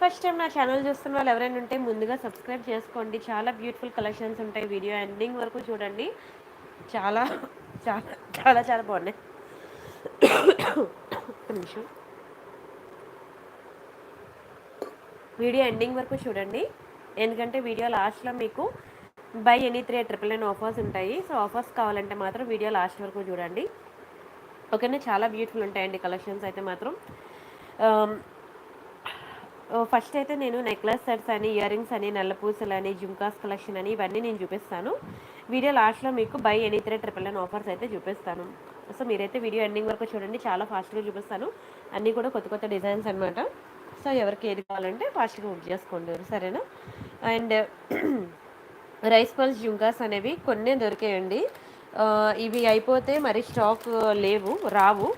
First time నా channel చూస్తున్న వాళ్ళు ఎవరైనా ఉంటే ముందుగా సబ్స్క్రైబ్ చేసుకోండి. చాలా బ్యూటిఫుల్ కలెక్షన్స్ ఉంటాయి. వీడియో ఎండింగ్ వరకు చూడండి. చాలా చాలా చాలా చాలా బాగున్నాయి. ఒక్క నిమిషం. వీడియో ఎండింగ్ వరకు చూడండి, ఎందుకంటే వీడియో లాస్ట్లో మీకు బై ఎనీ 3 999 ఆఫర్స్ ఉంటాయి. సో ఆఫర్స్ కావాలంటే మాత్రం వీడియో లాస్ట్ వరకు చూడండి. ఓకేనా, చాలా బ్యూటిఫుల్ ఉంటాయండి కలెక్షన్స్ అయితే మాత్రం. ఫస్ట్ అయితే నేను నెక్లెస్ సెట్స్ అని, ఇయర్ రింగ్స్ అని, నల్లపూసలు అని, జుంకాస్ కలెక్షన్ అని ఇవన్నీ నేను చూపిస్తాను. వీడియో లాస్ట్లో మీకు బై ఎనీ 3 999 ఆఫర్స్ అయితే చూపిస్తాను. సో మీరైతే వీడియో ఎండింగ్ వరకు చూడండి, చాలా ఫాస్ట్గా చూపిస్తాను. అన్నీ కూడా కొత్త కొత్త డిజైన్స్ అనమాట. సో ఎవరికి ఏది కావాలంటే ఫాస్ట్గా బుక్ చేసుకోండి, సరేనా. అండ్ రైస్ పల్స్ జుంకాస్ అనేవి కొన్ని దొరికాయండి. ఇవి అయిపోతే మరి స్టాక్ లేవు, రావు.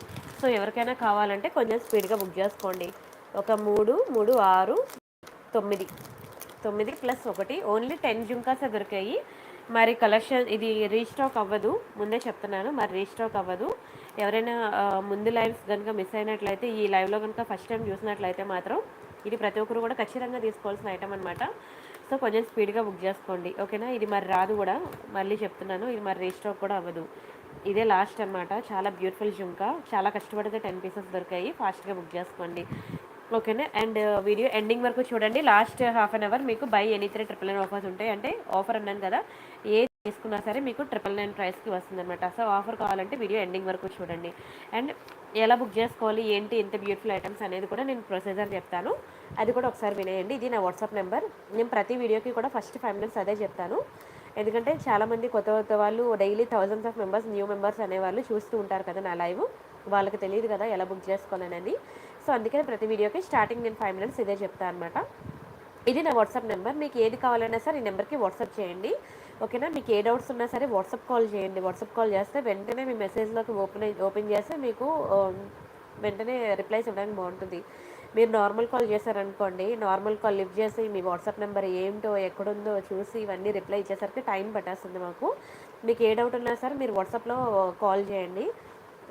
సో ఎవరికైనా కావాలంటే కొంచెం స్పీడ్గా బుక్ చేసుకోండి. ఒక 3, 3, 6, 9, 9 ప్లస్ 1 ఓన్లీ 10 జుంకాసే దొరికాయి. మరి కలెక్షన్ ఇది రీస్టాక్ అవ్వదు, ముందే చెప్తున్నాను. మరి రీస్టాక్ అవ్వదు. ఎవరైనా ముందు లైవ్స్ కనుక మిస్ అయినట్లయితే, ఈ లైవ్లో కనుక ఫస్ట్ టైం చూసినట్లయితే మాత్రం ఇది ప్రతి ఒక్కరు కూడా ఖచ్చితంగా తీసుకోవాల్సిన ఐటమ్ అనమాట. సో కొంచెం స్పీడ్గా బుక్ చేసుకోండి, ఓకేనా. ఇది మరి రాదు కూడా, మళ్ళీ చెప్తున్నాను. ఇది మరి రీస్టాక్ కూడా అవ్వదు. ఇదే లాస్ట్ అనమాట. చాలా బ్యూటిఫుల్ జుంకా, చాలా కష్టపడితే 10 పీసెస్ దొరికాయి. ఫాస్ట్గా బుక్ చేసుకోండి, ఓకేనా. అండ్ వీడియో ఎండింగ్ వరకు చూడండి. లాస్ట్ హాఫ్ అన్ అవర్ మీకు బై ఎనీ 3 999 ఆఫర్స్ ఉంటాయి. అంటే ఆఫర్ అన్నాను కదా, ఏ తీసుకున్నా సరే మీకు 999 ప్రైస్కి వస్తుంది అనమాట. సో ఆఫర్ కావాలంటే వీడియో ఎండింగ్ వరకు చూడండి. అండ్ ఎలా బుక్ చేసుకోవాలి, ఏంటి ఇంత బ్యూటిఫుల్ ఐటమ్స్ అనేది కూడా నేను ప్రొసీజర్ చెప్తాను, అది కూడా ఒకసారి వినేయండి. ఇది నా వాట్సాప్ నెంబర్. నేను ప్రతి వీడియోకి కూడా ఫస్ట్ 5 మినిట్స్ అదే చెప్తాను, ఎందుకంటే చాలామంది కొత్త కొత్త వాళ్ళు daily thousands of members, new members అనేవాళ్ళు చూస్తూ ఉంటారు కదా నా లైవ్. వాళ్ళకి తెలియదు కదా ఎలా బుక్ చేసుకోవాలనేది. సో అందుకని ప్రతి వీడియోకి స్టార్టింగ్ నేను 5 మినిట్స్ ఇదే చెప్తాను అనమాట. ఇది నా వాట్సాప్ నెంబర్. మీకు ఏది కావాలన్నా సరే ఈ నెంబర్కి వాట్సాప్ చేయండి, ఓకేనా. మీకు ఏ డౌట్స్ ఉన్నా సరే వాట్సాప్ కాల్ చేయండి. వాట్సాప్ కాల్ చేస్తే వెంటనే మీ మెసేజ్లోకి ఓపెన్ చేస్తే మీకు వెంటనే రిప్లైస్ ఇవ్వడానికి బాగుంటుంది. మీరు నార్మల్ కాల్ చేశారనుకోండి, నార్మల్ కాల్ లిఫ్ట్ చేసి మీ వాట్సాప్ నెంబర్ ఏంటో ఎక్కడుందో చూసి ఇవన్నీ రిప్లై ఇచ్చేసరికి టైం పట్టేస్తుంది మాకు. మీకు ఏ డౌట్ ఉన్నా సరే మీరు వాట్సాప్లో కాల్ చేయండి,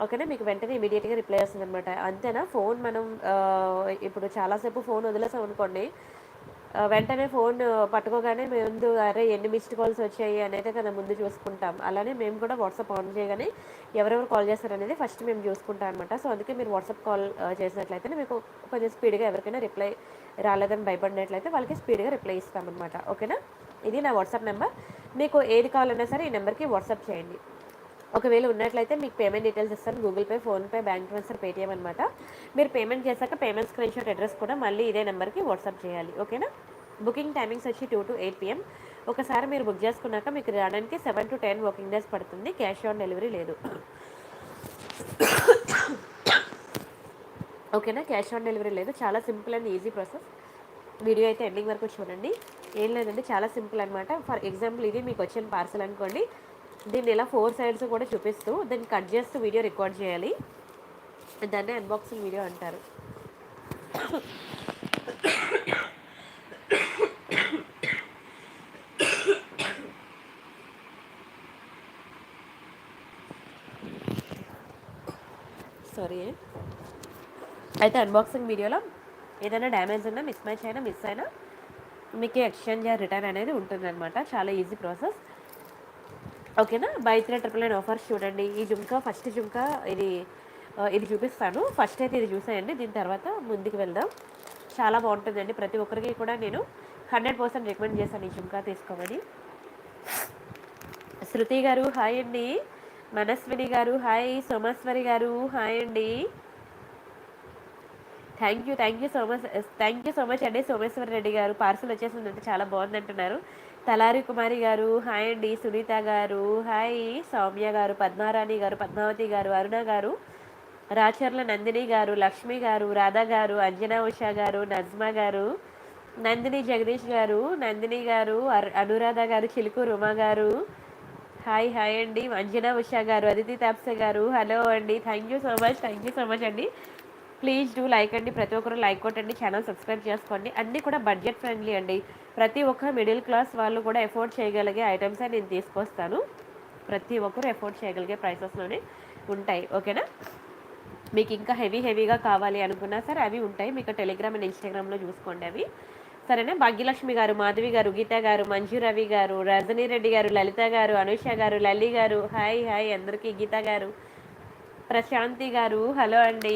ఓకేనా. మీకు వెంటనే ఇమీడియట్గా రిప్లై వస్తుంది అనమాట. అంతేనా, ఫోన్ మనం ఇప్పుడు చాలాసేపు ఫోన్ వదిలేసాం అనుకోండి, వెంటనే ఫోన్ పట్టుకోగానే ముందు అరే ఎన్ని మిస్డ్ కాల్స్ వచ్చాయి అనేది కదా ముందు చూసుకుంటాం. అలానే మేము కూడా వాట్సాప్ ఆన్ చేయగానే ఎవరెవరు కాల్ చేస్తారనేది ఫస్ట్ మేము చూసుకుంటాం అనమాట. సో అందుకే మీరు వాట్సాప్ కాల్ చేసినట్లయితే మీకు కొంచెం స్పీడ్గా ఎవరికైనా రిప్లై రాలేదని భయపడినట్లయితే వాళ్ళకి స్పీడ్గా రిప్లై ఇస్తామన్నమాట, ఓకేనా. ఇది నా వాట్సాప్ నెంబర్. మీకు ఏది కావాలన్నా సరే ఈ నెంబర్కి వాట్సాప్ చేయండి. ఒకవేళ ఉన్నట్లయితే మీకు పేమెంట్ డీటెయిల్స్ ఇస్తాను, Google pay, PhonePe, bank transfer, Paytm అనమాట. మీరు పేమెంట్ చేశాక పేమెంట్ స్క్రీన్ షాట్ అడ్రస్ కూడా మళ్ళీ ఇదే నెంబర్కి వాట్సాప్ చేయాలి, ఓకేనా. బుకింగ్ టైమింగ్స్ వచ్చి 2 to 8 PM. ఒకసారి మీరు బుక్ చేసుకున్నాక మీకు రావడానికి 7 to 10 వర్కింగ్ డేస్ పడుతుంది. క్యాష్ ఆన్ డెలివరీ లేదు, ఓకేనా. క్యాష్ ఆన్ డెలివరీ లేదు. చాలా simple and easy process. Video అయితే ఎండింగ్ వరకు చూడండి. ఏం లేదండి, చాలా సింపుల్ అనమాట. ఫర్ ఎగ్జాంపుల్ ఇది మీకు వచ్చిన పార్సల్ అనుకోండి, దీన్ని ఇలా 4 సైడ్స్ కూడా చూపిస్తూ దీన్ని కట్ చేస్తూ వీడియో రికార్డ్ చేయాలి. దాన్ని అన్బాక్సింగ్ వీడియో అంటారు. సారీ. అయితే అన్బాక్సింగ్ వీడియోలో ఏదైనా డ్యామేజ్ ఉన్నా, మిస్ మ్యాచ్ అయినా, మిస్ అయినా మీకు ఎక్స్చేంజ్ రిటర్న్ అనేది ఉంటుందన్నమాట. చాలా ఈజీ ప్రాసెస్, ఓకేనా. బై 3 999 ఆఫర్స్ చూడండి. ఈ జుంకా ఫస్ట్ జుంకా ఇది చూపిస్తాను. ఫస్ట్ అయితే ఇది చూసేయండి, దీని తర్వాత ముందుకు వెళ్దాం. చాలా బాగుంటుందండి. ప్రతి ఒక్కరికి కూడా నేను 100% రికమెండ్ చేశాను ఈ జుంకా తీసుకోమని. శృతి గారు హాయ్ అండి, మనస్విని గారు హాయ్, సోమేశ్వరి గారు హాయ్ అండి. థ్యాంక్ యూ సో మచ్ అండి. సోమేశ్వర రెడ్డి గారు పార్సల్ వచ్చేసిందంటే చాలా బాగుంది అంటున్నారు. తలారి కుమారి గారు హాయ్ అండి. సునీత గారు హాయ్, సౌమ్య గారు, పద్మారాణి గారు, పద్మావతి గారు, అరుణ గారు, రాచర్ల నందిని గారు, లక్ష్మి గారు, రాధా గారు, అంజనా ఉషా గారు, నజ్మా గారు, నందిని జగదీష్ గారు, నందిని గారు, అనురాధ గారు, చిలుకు రుమా గారు హాయ్ హాయ్ అండి. అంజనా ఉషా గారు, అదితి తాప్సే గారు హలో అండి. థ్యాంక్ యూ సో మచ్ అండి. ప్లీజ్ డూ లైక్ అండి, ప్రతి ఒక్కరు లైక్ కొట్టండి, ఛానల్ సబ్స్క్రైబ్ చేసుకోండి. అన్నీ కూడా బడ్జెట్ ఫ్రెండ్లీ అండి. ప్రతి ఒక్క మిడిల్ క్లాస్ వాళ్ళు కూడా ఎఫోర్డ్ చేయగలిగే ఐటమ్సే నేను తీసుకొస్తాను. ప్రతి ఒక్కరు ఎఫోర్డ్ చేయగలిగే ప్రైసెస్లోనే ఉంటాయి, ఓకేనా. మీకు ఇంకా హెవీగా కావాలి అనుకున్నా సరే అవి ఉంటాయి. మీకు టెలిగ్రామ్ అండ్ ఇన్‌స్టాగ్రామ్‌లో చూసుకోండి అవి. సరేనా? భాగ్యలక్ష్మి గారు, మాధవి గారు, గీత గారు, మంజు రవి గారు, రజనీ రెడ్డి గారు, లలిత గారు, అనుష గారు, లలి గారు, హాయ్ హాయ్ అందరికీ. గీత గారు, ప్రశాంతి గారు, హలో అండి.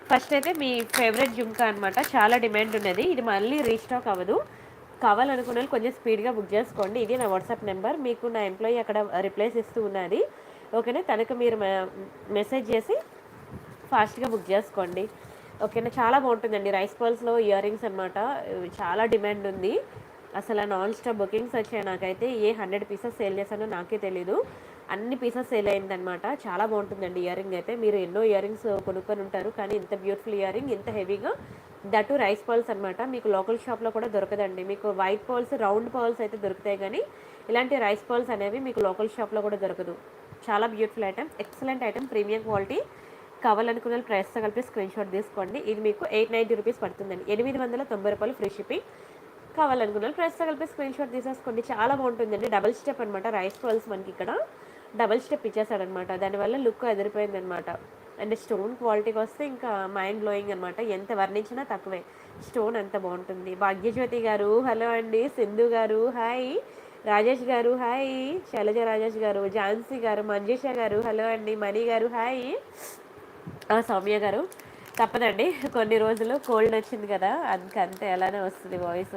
ఫస్ట్ అయితే మీ ఫేవరెట్ జుంకా అనమాట, చాలా డిమాండ్ ఉన్నది. ఇది మళ్ళీ రీస్టాక్ అవ్వదు. కావాలనుకున్న వాళ్ళు కొంచెం స్పీడ్గా బుక్ చేసుకోండి. ఇది నా వాట్సాప్ నెంబర్. మీకు నా ఎంప్లాయీ అక్కడ రిప్లైస్ ఇస్తూ ఉన్నది. ఓకేనా? తనకు మీరు మెసేజ్ చేసి ఫాస్ట్గా బుక్ చేసుకోండి. ఓకేనా? చాలా బాగుంటుందండి. రైస్ పర్ల్స్లో ఇయర్ రింగ్స్ అనమాట, చాలా డిమాండ్ ఉంది. అసలు నాన్ స్టాప్ బుకింగ్స్ వచ్చాయి. నాకైతే 100 పీసెస్ సేల్ చేశానో నాకే తెలీదు. అన్ని పీసెస్ సేల్ అయిందనమాట. చాలా బాగుంటుందండి ఇయర్ రింగ్ అయితే. మీరు ఎన్నో ఇయర్ రింగ్స్ కొనుక్కొని ఉంటారు, కానీ ఇంత బ్యూటిఫుల్ ఇయర్ రింగ్, ఇంత హెవీగా, దట్ రైస్ పర్ల్స్ అనమాట. మీకు లోకల్ షాప్లో కూడా దొరకదండి. మీకు వైట్ పర్ల్స్, రౌండ్ పర్ల్స్ అయితే దొరుకుతాయి, కానీ ఇలాంటి రైస్ పర్ల్స్ అనేవి మీకు లోకల్ షాప్లో కూడా దొరకదు. చాలా beautiful item, excellent item, premium quality. కావాలనుకున్న ప్రైస్తో కలిపి స్క్రీన్ షాట్ తీసుకోండి. ఇది మీకు 890 రూపీస్ పడుతుందండి. 890 రూపాయలు ఫ్రీ షిప్పింగ్. కావాలనుకున్న ప్రైస్తో కలిపి స్క్రీన్ షాట్ తీసేసుకోండి. చాలా బాగుంటుందండి. డబల్ స్టెప్ అనమాట రైస్ పర్ల్స్. మనకి ఇక్కడ డబల్ స్టెప్ ఇచ్చేసాడనమాట. దానివల్ల లుక్ అదిరిపోయింది అనమాట. అండ్ స్టోన్ క్వాలిటీకి వస్తే ఇంకా మైండ్ బ్లోయింగ్ అనమాట. ఎంత వర్ణించినా తక్కువే, స్టోన్ అంత బాగుంటుంది. భాగ్యజ్యోతి గారు, హలో అండి. సింధు గారు, హాయ్. రాజేష్ గారు, హాయ్. శైలజ రాజేష్ గారు, ఝాన్సీ గారు, మంజుష గారు, హలో అండి. మణి గారు, హాయ్. సౌమ్య గారు, తప్పదండి, కొన్ని రోజులు కోల్డ్ వచ్చింది కదా, అంతే అలానే వస్తుంది వాయిస్.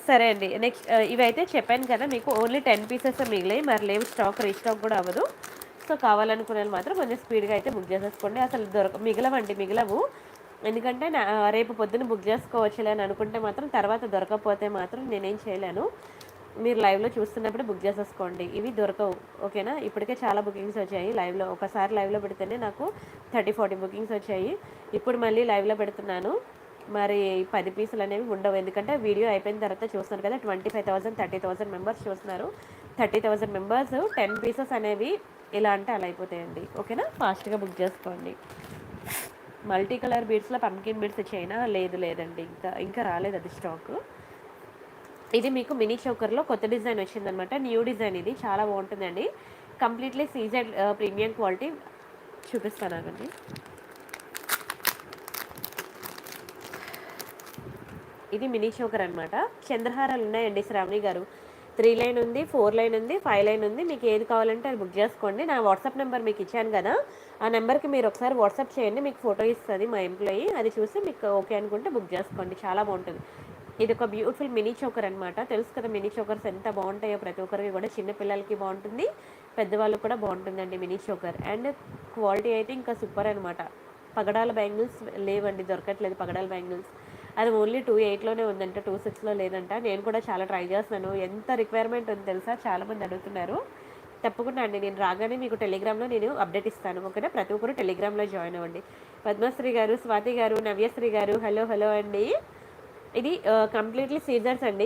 సరే అండి. నెక్స్ట్ ఇవైతే చెప్పాను కదా మీకు, ఓన్లీ 10 పీసెస్ మిగిలాయి, మరి లేవు, స్టాక్ రీస్టాక్ కూడా అవ్వదు. సో కావాలనుకునే వాళ్ళు మాత్రం కొంచెం స్పీడ్గా అయితే బుక్ చేసేసుకోండి. అసలు మిగలవు. ఎందుకంటే రేపు పొద్దున్న బుక్ చేసుకోవచ్చులే అని అనుకుంటే మాత్రం, తర్వాత దొరకకపోతే మాత్రం నేనేం చేయలేను. మీరు లైవ్లో చూస్తున్నప్పుడు బుక్ చేసేసుకోండి. ఇవి దొరకవు. ఓకేనా? ఇప్పటికే చాలా బుకింగ్స్ వచ్చాయి లైవ్లో. ఒకసారి లైవ్లో పెడితేనే నాకు 30-40 బుకింగ్స్ వచ్చాయి. ఇప్పుడు మళ్ళీ లైవ్లో పెడుతున్నాను. మరి 10 పీసులు అనేవి ఉండవు. ఎందుకంటే వీడియో అయిపోయిన తర్వాత చూస్తున్నారు కదా, 25,000 30,000 మెంబర్స్ చూస్తున్నారు. 30,000 మెంబర్స్ 10 పీసెస్ అనేవి ఇలా అంటే అలా అయిపోతాయండి. ఓకేనా? ఫాస్ట్గా బుక్ చేసుకోండి. మల్టీ కలర్ బీడ్స్లో పంకిన్ బీడ్స్ చైనా లేదండి, ఇంకా రాలేదు అది స్టాక్. ఇది మీకు మినీ చోకర్లో కొత్త డిజైన్ వచ్చిందనమాట. న్యూ డిజైన్, ఇది చాలా బాగుంటుందండి. Completely CZ premium quality. చూపిస్తానండి. ఇది మినీ చోకర్ అనమాట. చంద్రహారాలు ఉన్నాయండి శ్రావణి గారు. 3 లైన్ ఉంది, 4 లైన్ ఉంది, 5 లైన్ ఉంది. మీకు ఏది కావాలంటే అది బుక్ చేసుకోండి. నా వాట్సాప్ నెంబర్ మీకు ఇచ్చాను కదా, ఆ నెంబర్కి మీరు ఒకసారి వాట్సాప్ చేయండి. మీకు ఫోటో ఇస్తుంది మా ఎంప్లాయీ, అది చూసి మీకు ఓకే అనుకుంటే బుక్ చేసుకోండి. చాలా బాగుంటుంది. ఇది ఒక బ్యూటిఫుల్ మినీ చోకర్ అనమాట. తెలుసు కదా మినీ చోకర్స్ ఎంత బాగుంటాయో, ప్రతి ఒక్కరికి కూడా, చిన్నపిల్లలకి బాగుంటుంది, పెద్దవాళ్ళకి కూడా బాగుంటుందండి మినీ చోకర్. అండ్ క్వాలిటీ అయితే ఇంకా సూపర్ అనమాట. పగడాల బ్యాంగిల్స్ లేవండి, దొరకట్లేదు పగడాల బ్యాంగిల్స్. అది ఓన్లీ 2.8లోనే ఉందంట, 2.6లో లేదంట. నేను కూడా చాలా ట్రై చేస్తున్నాను. ఎంత రిక్వైర్మెంట్ ఉంది తెలుసా, చాలామంది అడుగుతున్నారు. తప్పకుండా అండి, నేను రాగానే మీకు టెలిగ్రామ్లో నేను అప్డేట్ ఇస్తాను. ఓకేనా? ప్రతి ఒక్కరు టెలిగ్రామ్లో జాయిన్ అవ్వండి. పద్మశ్రీ గారు, స్వాతి గారు, నవ్యశ్రీ గారు, హలో అండి. ఇది కంప్లీట్లీ సీజర్స్ అండి.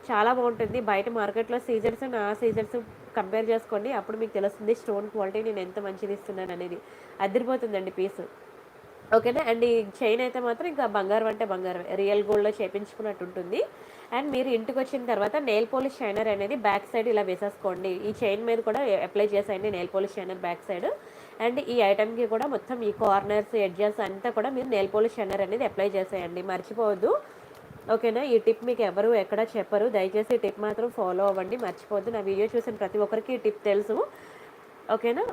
చాలా బాగుంటుంది. బయట మార్కెట్లో సీజర్స్, నా సీజర్స్ కంపేర్ చేసుకోండి. అప్పుడు మీకు తెలుస్తుంది స్టోన్ క్వాలిటీ నేను ఎంత మంచిది ఇస్తున్నాను అనేది. అదిరిపోతుందండి పీసు. ఓకేనా? అండ్ ఈ చైన్ అయితే మాత్రం ఇంకా బంగారం అంటే బంగారం, రియల్ గోల్డ్లో చేయించుకున్నట్టు ఉంటుంది. అండ్ మీరు ఇంటికి వచ్చిన తర్వాత నెయిల్ పాలిష్ షైనర్ అనేది బ్యాక్ సైడ్ ఇలా వేసేసుకోండి. ఈ చైన్ మీద కూడా అప్లై చేసేయండి nail polish shiner back side. And ఈ ఐటమ్కి కూడా మొత్తం ఈ కార్నర్స్, ఎడ్జెస్ అంతా కూడా మీరు నెయిల్ పాలిష్ షైనర్ అనేది అప్లై చేసేయండి. మర్చిపోవద్దు. ఓకేనా? ఈ టిప్ మీకు ఎవరు ఎక్కడ చెప్పరు, దయచేసి ఈ టిప్ మాత్రం ఫాలో అవ్వండి, మర్చిపోవద్దు. నా వీడియో చూసిన ప్రతి ఒక్కరికి ఈ టిప్ తెలుసు. ఓకేనా?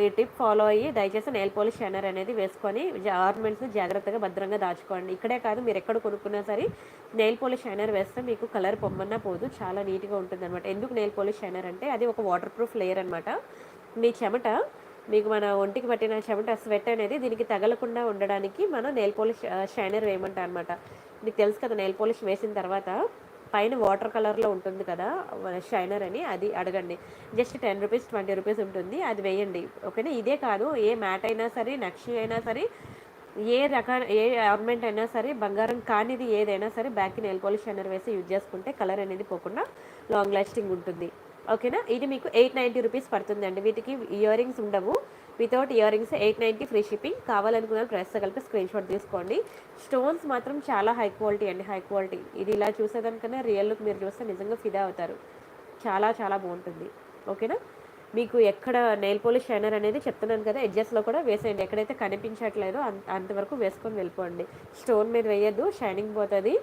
ఈ టిప్ ఫాలో అయ్యి దయచేసి నెయిల్ పాలిష్ షైనర్ అనేది వేసుకొని ఆర్నమెంట్స్ని జాగ్రత్తగా భద్రంగా దాచుకోండి. ఇక్కడే కాదు, మీరు ఎక్కడ కొనుక్కున్నా సరే నెయిల్ పాలిష్ షైనర్ వేస్తే మీకు కలర్ పొమ్మన్నా పోదు, చాలా నీట్గా ఉంటుంది అనమాట. ఎందుకు నెయిల్ పాలిష్ షైనర్ అంటే అది ఒక వాటర్ ప్రూఫ్ లేయర్ అనమాట. మీ చెమట, మీకు మన ఒంటికి పట్టిన చెమట, స్వెట్ అనేది దీనికి తగలకుండా ఉండడానికి మనం నెయిల్ పాలిష్ షైనర్ వేయమంటాం అనమాట. మీకు తెలుసు కదా, నెయిల్ పాలిష్ వేసిన తర్వాత పైన వాటర్ కలర్లో ఉంటుంది కదా షైనర్ అని, అది అడగండి. జస్ట్ 10 రూపీస్ 20 రూపీస్ ఉంటుంది, అది వేయండి. ఓకేనా? ఇదే కాదు, ఏ మ్యాట్ అయినా సరే, నక్షి అయినా సరే, ఏ ఆర్నమెంట్ అయినా సరే, బంగారం కానిది ఏదైనా సరే, బ్యాక్కి నెయిల్ పాలిష్ షైనర్ వేసి యూజ్ చేసుకుంటే కలర్ అనేది పోకుండా లాంగ్ లాస్టింగ్ ఉంటుంది. ఓకేనా? ఇది మీకు 890 రూపీస్ పడుతుందండి. వీటికి ఇయర్ రింగ్స్ ఉండవు. Without ear rings 890 free shipping. కావాలనుకున్న ప్రైస్తో కలిపి స్క్రీన్ షాట్ తీసుకోండి. స్టోన్స్ మాత్రం చాలా హై క్వాలిటీ అండి, హై క్వాలిటీ. ఇది ఇలా చూసేదానికన్నా రియల్ లుక్ మీరు చూస్తే నిజంగా ఫిదా అవుతారు. చాలా చాలా బాగుంటుంది. ఓకేనా? మీకు ఎక్కడ నెయిల్ పాలిష్ షైనర్ అనేది చెప్తున్నాను కదా, ఎడ్జెస్లో కూడా వేసేయండి. ఎక్కడైతే కనిపించట్లేదో అంతవరకు వేసుకొని వెళ్ళిపోండి. స్టోన్ మీద వేయద్దు, షైనింగ్ పోతుంది.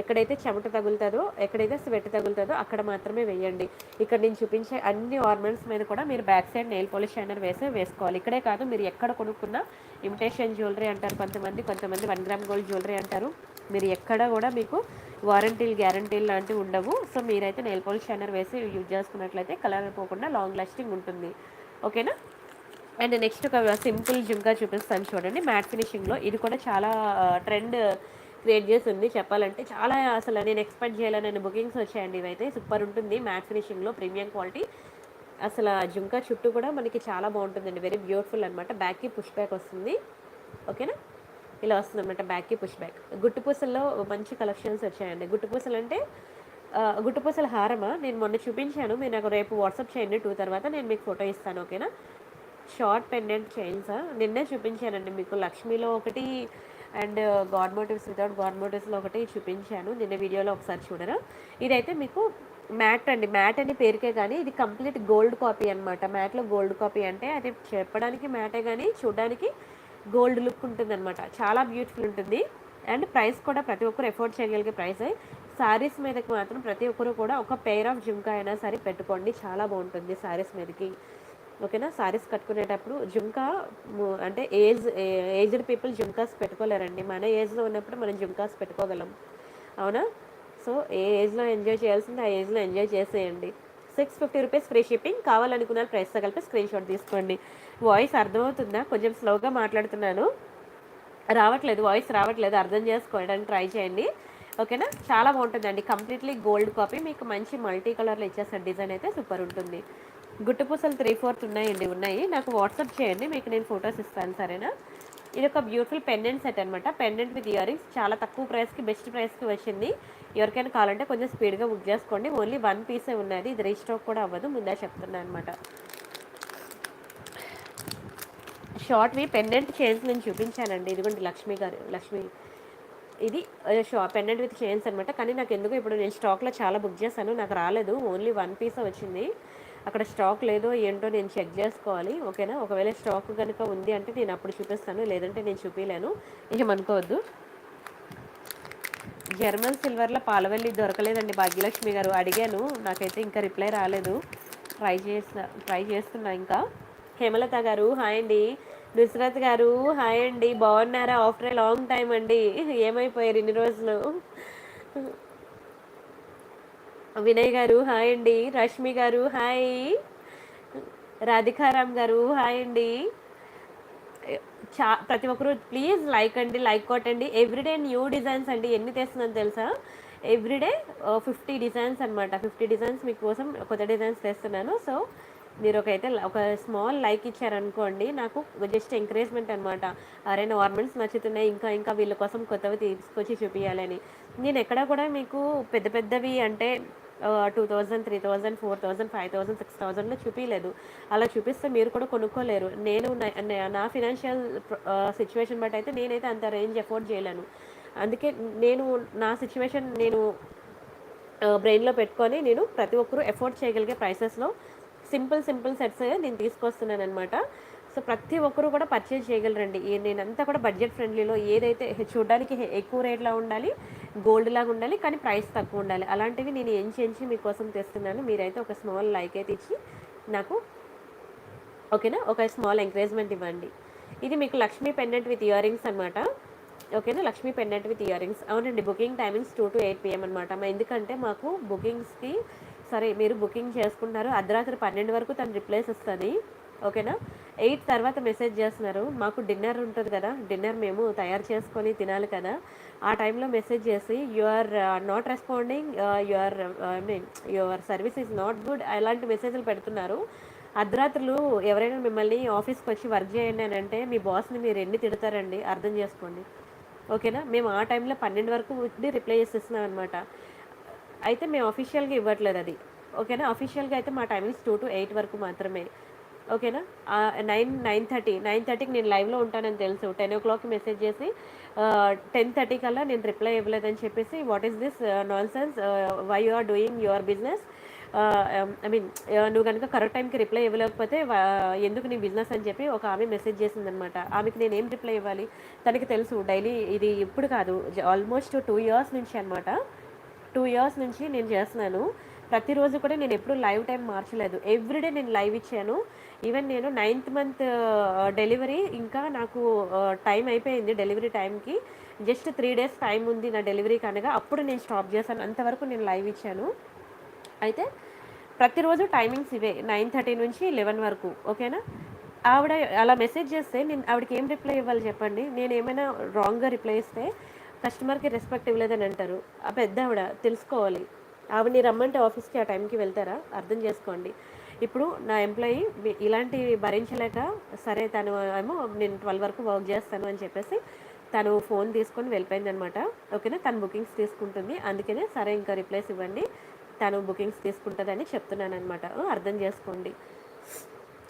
ఎక్కడైతే చెమట తగులుతుందో, ఎక్కడైతే స్వెట్ తగులుతుందో అక్కడ మాత్రమే వేయండి. ఇక్కడ నేను చూపించే అన్ని ఆర్నమెంట్స్ మీద కూడా మీరు back side nail polish shiner వేసుకోవాలి. ఇక్కడే కాదు, మీరు ఎక్కడ కొనుక్కున్నా ఇమిటేషన్ జ్యువెలరీ అంటారు కొంతమంది 1 గ్రామ్ గోల్డ్ జ్యువెలరీ అంటారు. మీరు ఎక్కడ కూడా మీకు వారంటీలు గ్యారంటీలు లాంటివి ఉండవు. సో మీరైతే నెయిల్ పాలిష్ షైనర్ వేసి యూజ్ చేసుకున్నట్లయితే కలర్ పోకుండా లాంగ్ లాస్టింగ్ ఉంటుంది. ఓకేనా. అండ్ నెక్స్ట్ ఒక సింపుల్ జుంకా చూపిస్తాను చూడండి, మ్యాట్ ఫినిషింగ్లో. ఇది కూడా చాలా ట్రెండ్ క్రియేట్ చేసి ఉంది చెప్పాలంటే. చాలా అసలు నేను ఎక్స్పెక్ట్ చేయలేని బుకింగ్స్ వచ్చాయండి. ఇవైతే సూపర్ ఉంటుంది, మ్యాట్ ఫినిషింగ్లో ప్రీమియం క్వాలిటీ. అసలు జుంకా చుట్టూ కూడా మనకి చాలా బాగుంటుందండి, వెరీ బ్యూటిఫుల్ అనమాట. బ్యాక్కి పుష్ బ్యాక్ వస్తుంది. ఓకేనా, ఇలా వస్తుంది అనమాట బ్యాక్కి పుష్ బ్యాక్. గుట్టుపూసల్లో మంచి కలెక్షన్స్ వచ్చాయండి. గుట్టుపూసలు అంటే గుట్టుపూసల హారమా, నేను మొన్న చూపించాను. మీరు నాకు రేపు వాట్సాప్ చేయండి 2 తర్వాత, నేను మీకు ఫోటో ఇస్తాను. ఓకేనా. షార్ట్ పెండెంట్ చైన్సా, నిన్నే చూపించానండి మీకు. లక్ష్మీలో ఒకటి and god motifs without god మోటివ్స్లో ఒకటి చూపించాను నిన్న వీడియోలో, ఒకసారి చూడరా. ఇదైతే మీకు మ్యాట్ అండి, మ్యాట్ అని పేరుకే కానీ ఇది కంప్లీట్ గోల్డ్ కాపీ అనమాట. మ్యాట్లో గోల్డ్ కాపీ అంటే అది చెప్పడానికి మ్యాటే కానీ చూడడానికి గోల్డ్ లుక్ ఉంటుంది అనమాట. చాలా బ్యూటిఫుల్ ఉంటుంది. అండ్ ప్రైస్ కూడా ప్రతి ఒక్కరు ఎఫోర్డ్ చేయగలిగే ప్రైస్. శారీస్ మీదకి మాత్రం ప్రతి ఒక్కరు కూడా ఒక పెయిర్ ఆఫ్ జుంకా అయినా సరే పెట్టుకోండి, చాలా బాగుంటుంది శారీస్ మీదకి. ఓకేనా. శారీస్ కట్టుకునేటప్పుడు జుంకా అంటే ఏజ్డ్ పీపుల్ జుంకాస్ పెట్టుకోలేరండి. మన ఏజ్లో ఉన్నప్పుడు మనం జుంకాస్ పెట్టుకోగలం, అవునా. సో ఏ ఏజ్లో ఎంజాయ్ చేయాల్సింది ఆ ఏజ్లో ఎంజాయ్ చేసేయండి. 650 రూపీస్ ఫ్రీ షిప్పింగ్. కావాలనుకున్న ప్రైస్తో కలిపి స్క్రీన్ షాట్ తీసుకోండి. వాయిస్ అర్థమవుతుందా? కొంచెం స్లోగా మాట్లాడుతున్నాను, వాయిస్ రావట్లేదు, అర్థం చేసుకోవడానికి ట్రై చేయండి. ఓకేనా. చాలా బాగుంటుందండి, కంప్లీట్లీ గోల్డ్ కాపీ. మీకు మంచి మల్టీ కలర్లో ఇచ్చేస్తారు. డిజైన్ అయితే సూపర్ ఉంటుంది. గుట్టుపూసలు 3/4 ఉన్నాయి. నాకు వాట్సాప్ చేయండి, మీకు నేను ఫొటోస్ ఇస్తాను, సరేనా. ఇది ఒక బ్యూటిఫుల్ పెండెంట్ సెట్ అనమాట. పెండెంట్ విత్ ఇయర్ రింగ్స్, చాలా తక్కువ ప్రైస్కి బెస్ట్ ప్రైస్కి వచ్చింది. ఎవరికైనా కావాలంటే కొంచెం స్పీడ్గా బుక్ చేసుకోండి. ఓన్లీ 1 పీసే ఉన్నది, ఇది రీస్టాక్ కూడా అవ్వదు, ముందే చెప్తున్నాను అనమాట. షార్ట్వి పెండెంట్ చైన్స్ నేను చూపించానండి, ఇదిగోండి లక్ష్మి ఇది పెండెంట్ విత్ చైన్స్ అనమాట. కానీ నాకు ఎందుకు ఇప్పుడు నేను స్టాక్లో చాలా బుక్ చేశాను, నాకు రాలేదు, ఓన్లీ 1 పీసే వచ్చింది. అక్కడ స్టాక్ లేదో ఏంటో నేను చెక్ చేసుకోవాలి. ఓకేనా. ఒకవేళ స్టాక్ కనుక ఉంది అంటే నేను అప్పుడు చూపిస్తాను, లేదంటే నేను చూపించలేను, ఏమనుకోవద్దు. జర్మన్ సిల్వర్లో పాలవెల్లి దొరకలేదండి భాగ్యలక్ష్మి గారు, అడిగాను, నాకైతే ఇంకా రిప్లై రాలేదు. ట్రై చేస్తున్నా ఇంకా. హేమలత గారు హాయ్ అండి. నుస్రత్ గారు హాయ్ అండి, బాగున్నారా? ఆఫ్టర్ ఏ లాంగ్ టైం అండి, ఏమైపోయారు ఇన్ని రోజులు? వినయ్ గారు హాయ్ అండి. రష్మి గారు హాయ్. రాధికారామ్ గారు హాయ్ అండి. ప్రతి ఒక్కరు ప్లీజ్ లైక్ కొట్టండి. ఎవ్రీడే న్యూ డిజైన్స్ అండి, ఎన్ని తెస్తున్నాను తెలుసా? ఎవ్రీడే 50 డిజైన్స్ అనమాట. 50 డిజైన్స్ మీకోసం కొత్త డిజైన్స్ తెస్తున్నాను. సో మీరు ఒక స్మాల్ లైక్ ఇచ్చారనుకోండి, నాకు జస్ట్ ఎంకరేజ్మెంట్ అనమాట. అరే ఆర్నమెంట్స్ నచ్చుతున్నాయి, ఇంకా వీళ్ళ కోసం కొత్తవి తీసుకొచ్చి చూపించాలని. నేను ఎక్కడ కూడా మీకు పెద్దవి అంటే 2000, 3000, 4000, 5000, 6000లో చూపించలేదు. అలా చూపిస్తే మీరు కూడా కొనుక్కోలేరు. నేను నా ఫినాన్షియల్ సిచ్యువేషన్ బట్టి అయితే నేనైతే అంత రేంజ్ ఎఫోర్డ్ చేయలేను. అందుకే నా సిచ్యువేషన్ బ్రెయిన్లో పెట్టుకొని నేను ప్రతి ఒక్కరూ ఎఫోర్డ్ చేయగలిగే ప్రైసెస్లో సింపుల్ సెట్స్ నేను తీసుకొస్తున్నాను అనమాట. సో ప్రతి ఒక్కరూ కూడా పర్చేజ్ చేయగలరండి. నేనంతా కూడా బడ్జెట్ ఫ్రెండ్లీలో, ఏదైతే చూడడానికి ఎక్కువ రేట్లా ఉండాలి, గోల్డ్ లాగా ఉండాలి, కానీ ప్రైస్ తక్కువ ఉండాలి, అలాంటివి నేను ఎంచి మీకోసం తెస్తున్నాను. మీరైతే ఒక స్మాల్ లైక్ అయితే ఇచ్చి నాకు ఓకేనా, ఒక స్మాల్ ఎంకరేజ్మెంట్ ఇవ్వండి. ఇది మీకు Lakshmi pendant with ear rings అనమాట. ఓకేనా, Lakshmi pendant with ear rings. అవునండి, బుకింగ్ టైమింగ్స్ 2 to 8 PM అనమాట. ఎందుకంటే మాకు బుకింగ్స్కి సరే మీరు బుకింగ్ చేసుకుంటున్నారు, అర్ధరాత్రి 12 వరకు తను రిప్లైస్ వస్తుంది. ఓకేనా. 8 తర్వాత మెసేజ్ చేస్తున్నారు, మాకు డిన్నర్ ఉంటుంది కదా, డిన్నర్ మేము తయారు చేసుకొని తినాలి కదా, ఆ టైంలో మెసేజ్ చేసి you are not responding, your service is not good, అలాంటి మెసేజ్లు పెడుతున్నారు. అర్ధరాత్రులు ఎవరైనా మిమ్మల్ని ఆఫీస్కి వచ్చి వర్క్ చేయండి అని అంటే మీ బాస్ని మీరు ఎన్ని తిడతారండి, అర్థం చేసుకోండి. ఓకేనా. మేము ఆ టైంలో 12 వరకు రిప్లై చేసేస్తున్నాం అనమాట. అయితే మేము అఫీషియల్గా ఇవ్వట్లేదు అది. ఓకేనా. అఫీషియల్గా అయితే మా టైమింగ్స్ 2 to 8 వరకు మాత్రమే. ఓకేనా. 9:30కి నేను లైవ్లో ఉంటానని తెలుసు. 10 o'clockకి మెసేజ్ చేసి 10:30 కల్లా నేను రిప్లై ఇవ్వలేదని చెప్పేసి what is this nonsense, why you are doing your business, I mean నువ్వు కనుక కరెక్ట్ టైంకి రిప్లై ఇవ్వలేకపోతే ఎందుకు నీ బిజినెస్ అని చెప్పి ఒక ఆమె మెసేజ్ చేసిందనమాట. ఆమెకి నేను ఏం రిప్లై ఇవ్వాలి? తనకి తెలుసు డైలీ ఇది ఇప్పుడు కాదు, ఆల్మోస్ట్ 2 ఇయర్స్ నుంచి అనమాట. 2 ఇయర్స్ నుంచి నేను చేస్తున్నాను. ప్రతిరోజు కూడా నేను ఎప్పుడు లైవ్ టైం మార్చలేదు. ఎవ్రీడే నేను లైవ్ ఇచ్చాను. ఈవెన్ నేను 9th మంత్ డెలివరీ, ఇంకా నాకు టైం అయిపోయింది డెలివరీ టైంకి. జస్ట్ 3 days టైం ఉంది నా డెలివరీకి అనగా అప్పుడు నేను స్టాప్ చేశాను. అంతవరకు నేను లైవ్ ఇచ్చాను. అయితే ప్రతిరోజు టైమింగ్స్ ఇవే, 9:30 నుంచి 11 వరకు. ఓకేనా? ఆవిడ అలా మెసేజ్ చేస్తే నేను ఆవిడకి ఏం రిప్లై ఇవ్వాలి చెప్పండి? నేను ఏమైనా రాంగ్గా రిప్లై ఇస్తే కస్టమర్కి రెస్పెక్ట్ ఇవ్వలేదని అంటారు. ఆ పెద్ద ఆవిడ తెలుసుకోవాలి. ఆవిడని రమ్మంటే ఆఫీస్కి ఆ టైంకి వెళ్తారా? అర్థం చేసుకోండి. ఇప్పుడు నా ఎంప్లాయీ ఇలాంటివి భరించలేక, సరే తను ఏమో నేను 12 వరకు వర్క్ చేస్తాను అని చెప్పేసి తను ఫోన్ తీసుకొని వెళ్ళిపోయిందనమాట. ఓకేనా? తను బుకింగ్స్ తీసుకుంటుంది. అందుకనే సరే ఇంకా రిప్లైస్ ఇవ్వండి, తను బుకింగ్స్ తీసుకుంటుందని చెప్తున్నాను అనమాట. అర్థం చేసుకోండి.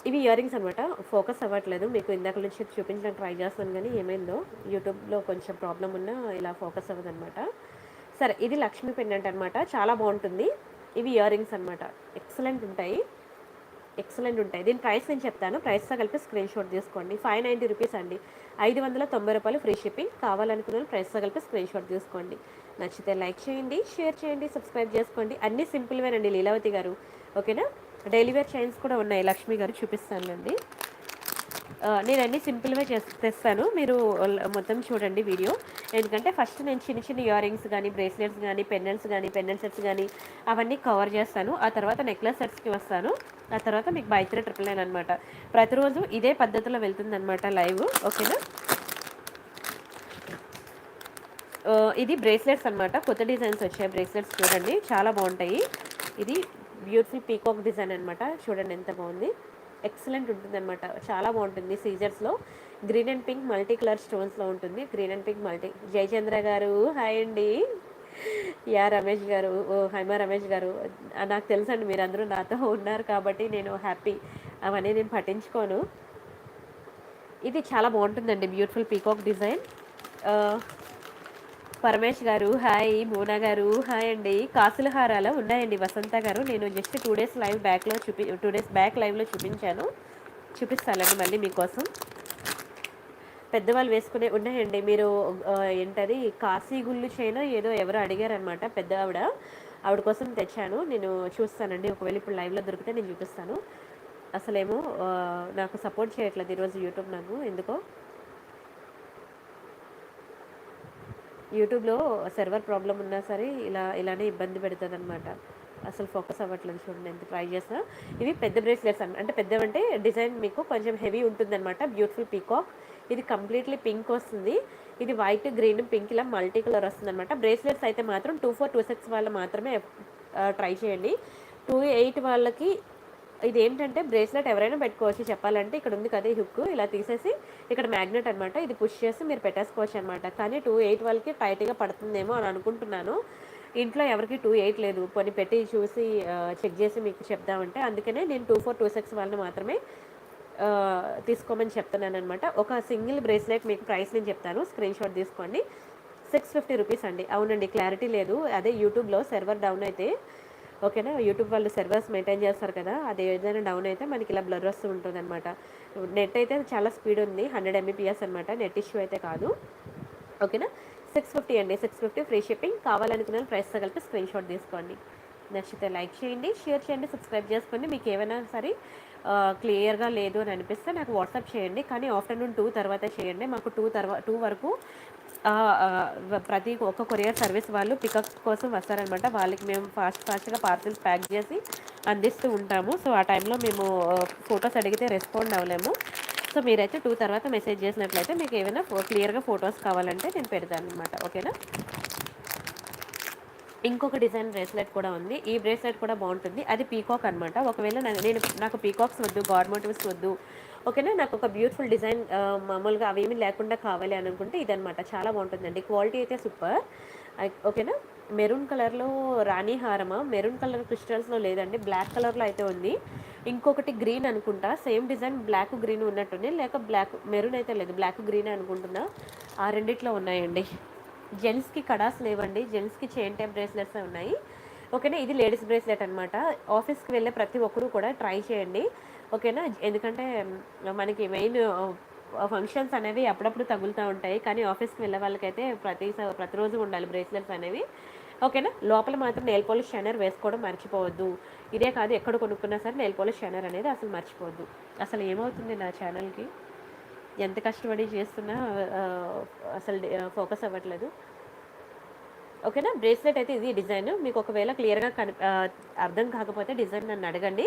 ఇవి ఇయర్ రింగ్స్ అనమాట. ఫోకస్ అవ్వట్లేదు, మీకు ఇందాక నుంచి చూపించడానికి ట్రై చేస్తాను కానీ ఏమైందో యూట్యూబ్లో కొంచెం ప్రాబ్లం ఉన్నా ఇలా ఫోకస్ అవ్వదనమాట. సరే, ఇది లక్ష్మీ పెండెంట్ అనమాట. చాలా బాగుంటుంది. ఇవి ఇయర్ రింగ్స్ అనమాట. ఎక్సలెంట్ ఉంటాయి. దీని ప్రైస్ నేను చెప్తాను. ప్రైస్తో కలిపి స్క్రీన్ షాట్ తీసుకోండి. 590 రూపీస్ అండి. 590 రూపాయలు ఫ్రీ షిప్పింగ్. కావాలనుకున్న ప్రైస్తో కలిపి స్క్రీన్ షాట్ తీసుకోండి. నచ్చితే లైక్ చేయండి, షేర్ చేయండి, సబ్స్క్రైబ్ చేసుకోండి. అన్నీ సింపుల్వేనండి లీలావతి గారు. ఓకేనా? డైలీ వేర్ చైన్స్ కూడా ఉన్నాయి. లక్ష్మి గారు చూపిస్తానండి. నేను అన్నీ సింపుల్గా తెస్తాను. మీరు మొత్తం చూడండి వీడియో. ఎందుకంటే ఫస్ట్ నేను చిన్న చిన్న ఇయర్ రింగ్స్ కానీ, బ్రేస్లెట్స్ కానీ, పెండెంట్స్ కానీ, పెండెంట్ సెట్స్ కానీ అవన్నీ కవర్ చేస్తాను. ఆ తర్వాత నెక్లెస్ సెట్స్కి వస్తాను. ఆ తర్వాత మీకు బై 3 999 అనమాట. ప్రతిరోజు ఇదే పద్ధతిలో వెళ్తుందనమాట లైవ్. ఓకేనా? ఇది బ్రేస్లెట్స్ అనమాట. కొత్త డిజైన్స్ వచ్చాయి బ్రేస్లెట్స్, చూడండి చాలా బాగుంటాయి. ఇది బ్యూటిఫుల్ పీకాక్ డిజైన్ అనమాట. చూడండి ఎంత బాగుంది. ఎక్సలెంట్ ఉంటుంది అనమాట. చాలా బాగుంటుంది. సీజర్స్లో green and pink multi colour స్టోన్స్లో ఉంటుంది. Green and pink multi. Jayachandra గారు హాయ్ అండి. రమేష్ గారు, హైమా రమేష్ గారు, నాకు తెలుసండి మీరు అందరూ నాతో ఉన్నారు కాబట్టి నేను హ్యాపీ. అవన్నీ నేను పట్టించుకోను. ఇది చాలా బాగుంటుందండి. Beautiful peacock design. పరమేష్ గారు హాయ్. మోనా గారు హాయ్ అండి. కాసుల హారాలు ఉన్నాయండి. వసంత గారు, నేను జస్ట్ 2 days లైవ్ బ్యాక్లో 2 days బ్యాక్ లైవ్లో చూపిస్తానండి మళ్ళీ మీకోసం. పెద్దవాళ్ళు వేసుకునే ఉన్నాయండి. మీరు ఏంటది కాశీ గుళ్ళు చైనా ఏదో ఎవరో అడిగారనమాట పెద్ద ఆవిడ కోసం తెచ్చాను. నేను చూస్తానండి, ఒకవేళ ఇప్పుడు లైవ్లో దొరికితే నేను చూపిస్తాను. అసలేమో నాకు సపోర్ట్ చేయట్లేదు ఈరోజు యూట్యూబ్. నాకు ఎందుకో యూట్యూబ్లో సర్వర్ ప్రాబ్లం ఉన్నా సరే ఇలానే ఇబ్బంది పెడుతుంది అనమాట. అసలు ఫోకస్ అవ్వట్లేదు. చూడండి ఎంత ట్రై చేసినా. ఇవి పెద్ద బ్రేస్లెట్స్ అంటే పెద్దవంటే డిజైన్ మీకు కొంచెం హెవీ ఉంటుందన్నమాట. Beautiful peacock. ఇది కంప్లీట్లీ పింక్ వస్తుంది. ఇది వైట్, గ్రీన్, పింక్ ఇలా మల్టీ కలర్ వస్తుంది అనమాట. బ్రేస్లెట్స్ అయితే మాత్రం 24, 26 వాళ్ళు మాత్రమే ట్రై చేయండి. 28 వాళ్ళకి ఇది ఏంటంటే బ్రేస్లెట్ ఎవరైనా పెట్టుకోవచ్చు. చెప్పాలంటే ఇక్కడ ఉంది కదా ఈ హుక్, ఇలా తీసేసి ఇక్కడ మ్యాగ్నెట్ అనమాట. ఇది పుష్ చేసి మీరు పెట్టేసుకోవచ్చు అనమాట. కానీ 28 వాళ్ళకి టైట్గా పడుతుందేమో అని అనుకుంటున్నాను. ఇంట్లో ఎవరికి 28 లేదు. కొన్ని పెట్టి చూసి చెక్ చేసి మీకు చెప్దామంటే, అందుకనే నేను 24, 26 వాళ్ళని మాత్రమే తీసుకోమని చెప్తున్నాను అనమాట. ఒక సింగిల్ బ్రేస్లెట్ మీకు ప్రైస్ నేను చెప్తాను, స్క్రీన్ షాట్ తీసుకోండి. 650 రూపీస్ అండి. అవునండి, క్లారిటీ లేదు. అదే యూట్యూబ్లో సర్వర్ డౌన్ అయితే, ఓకేనా, యూట్యూబ్ వాళ్ళు సర్వర్స్ మెయింటైన్ చేస్తారు కదా, అది ఏదైనా డౌన్ అయితే మనకి ఇలా బ్లర్ వస్తూ ఉంటుంది అనమాట. నెట్ అయితే చాలా స్పీడ్ ఉంది, 100 Mbps అనమాట. నెట్ ఇష్యూ అయితే కాదు. ఓకేనా? 650 అండి. 650 ఫ్రీ షిప్పింగ్. కావాలనుకున్న ప్రైస్తో కలిపి స్క్రీన్ షాట్ తీసుకోండి. నచ్చితే లైక్ చేయండి, షేర్ చేయండి, సబ్స్క్రైబ్ చేసుకోండి. మీకు ఏమైనా సరే క్లియర్గా లేదు అని అనిపిస్తే నాకు వాట్సాప్ చేయండి. కానీ ఆఫ్టర్నూన్ 2 తర్వాత చేయండి. మాకు 2 వరకు ప్రతి ఒక్క కొరియర్ సర్వీస్ వాళ్ళు పికప్ కోసం వస్తారనమాట. వాళ్ళకి మేము ఫాస్ట్గా పార్సిల్స్ ప్యాక్ చేసి అందిస్తూ ఉంటాము. సో ఆ టైంలో మేము ఫొటోస్ అడిగితే రెస్పాండ్ అవ్వలేము. సో మీరైతే 2 తర్వాత మెసేజ్ చేసినట్లయితే మీకు ఏమైనా క్లియర్గా ఫొటోస్ కావాలంటే నేను పెడతాను అనమాట. ఓకేనా? ఇంకొక డిజైన్ బ్రేస్లెట్ కూడా ఉంది. ఈ బ్రేస్లెట్ కూడా బాగుంటుంది. అది పీకాక్ అనమాట. ఒకవేళ నాకు పీకాక్స్ వద్దు, గాడ్ మోటివ్స్ వద్దు, ఓకేనా, నాకు ఒక బ్యూటిఫుల్ డిజైన్ మామూలుగా అవేమీ లేకుండా కావాలి అని అనుకుంటే ఇదనమాట. చాలా బాగుంటుందండి. క్వాలిటీ అయితే సూపర్. ఓకేనా? మెరూన్ కలర్లో రాణి హారమా, మెరూన్ కలర్ క్రిస్టల్స్లో లేదండి, బ్లాక్ కలర్లో అయితే ఉంది. ఇంకొకటి గ్రీన్ అనుకుంటా, సేమ్ డిజైన్ బ్లాక్ గ్రీన్ ఉన్నట్టుంది. లేక బ్లాక్ మెరూన్ అయితే లేదు, బ్లాక్ గ్రీన్ అనుకుంటున్నా. ఆ రెండిట్లో ఉన్నాయండి. జెంట్స్కి కడాస్ లేవండి, జెంట్స్కి చైన్ టైప్ బ్రేస్లెట్స్ ఉన్నాయి. ఓకేనా. ఇది లేడీస్ బ్రేస్లెట్ అనమాట. ఆఫీస్కి వెళ్ళే ప్రతి ఒక్కరు కూడా ట్రై చేయండి. ఓకేనా. ఎందుకంటే మనకి మెయిన్ ఫంక్షన్స్ అనేవి అప్పుడప్పుడు తగులుతూ ఉంటాయి, కానీ ఆఫీస్కి వెళ్ళే వాళ్ళకైతే ప్రతిరోజు ఉండాలి బ్రేస్లెట్స్ అనేవి. ఓకేనా. లోపల మాత్రం నెయిల్ పాలిష్ షైనర్ వేసుకోవడం మర్చిపోవద్దు. ఇదే కాదు, ఎక్కడ కొనుక్కున్నా సరే నెయిల్ పాలిష్ షైనర్ అనేది అసలు మర్చిపోవద్దు. అసలు ఏమవుతుంది నా ఛానల్కి, ఎంత కష్టపడి చేస్తున్నా అసలు ఫోకస్ అవ్వట్లేదు. ఓకేనా. బ్రేస్లెట్ అయితే ఇది డిజైన్. మీకు ఒకవేళ క్లియర్గా అర్థం కాకపోతే డిజైన్ నన్ను అడగండి.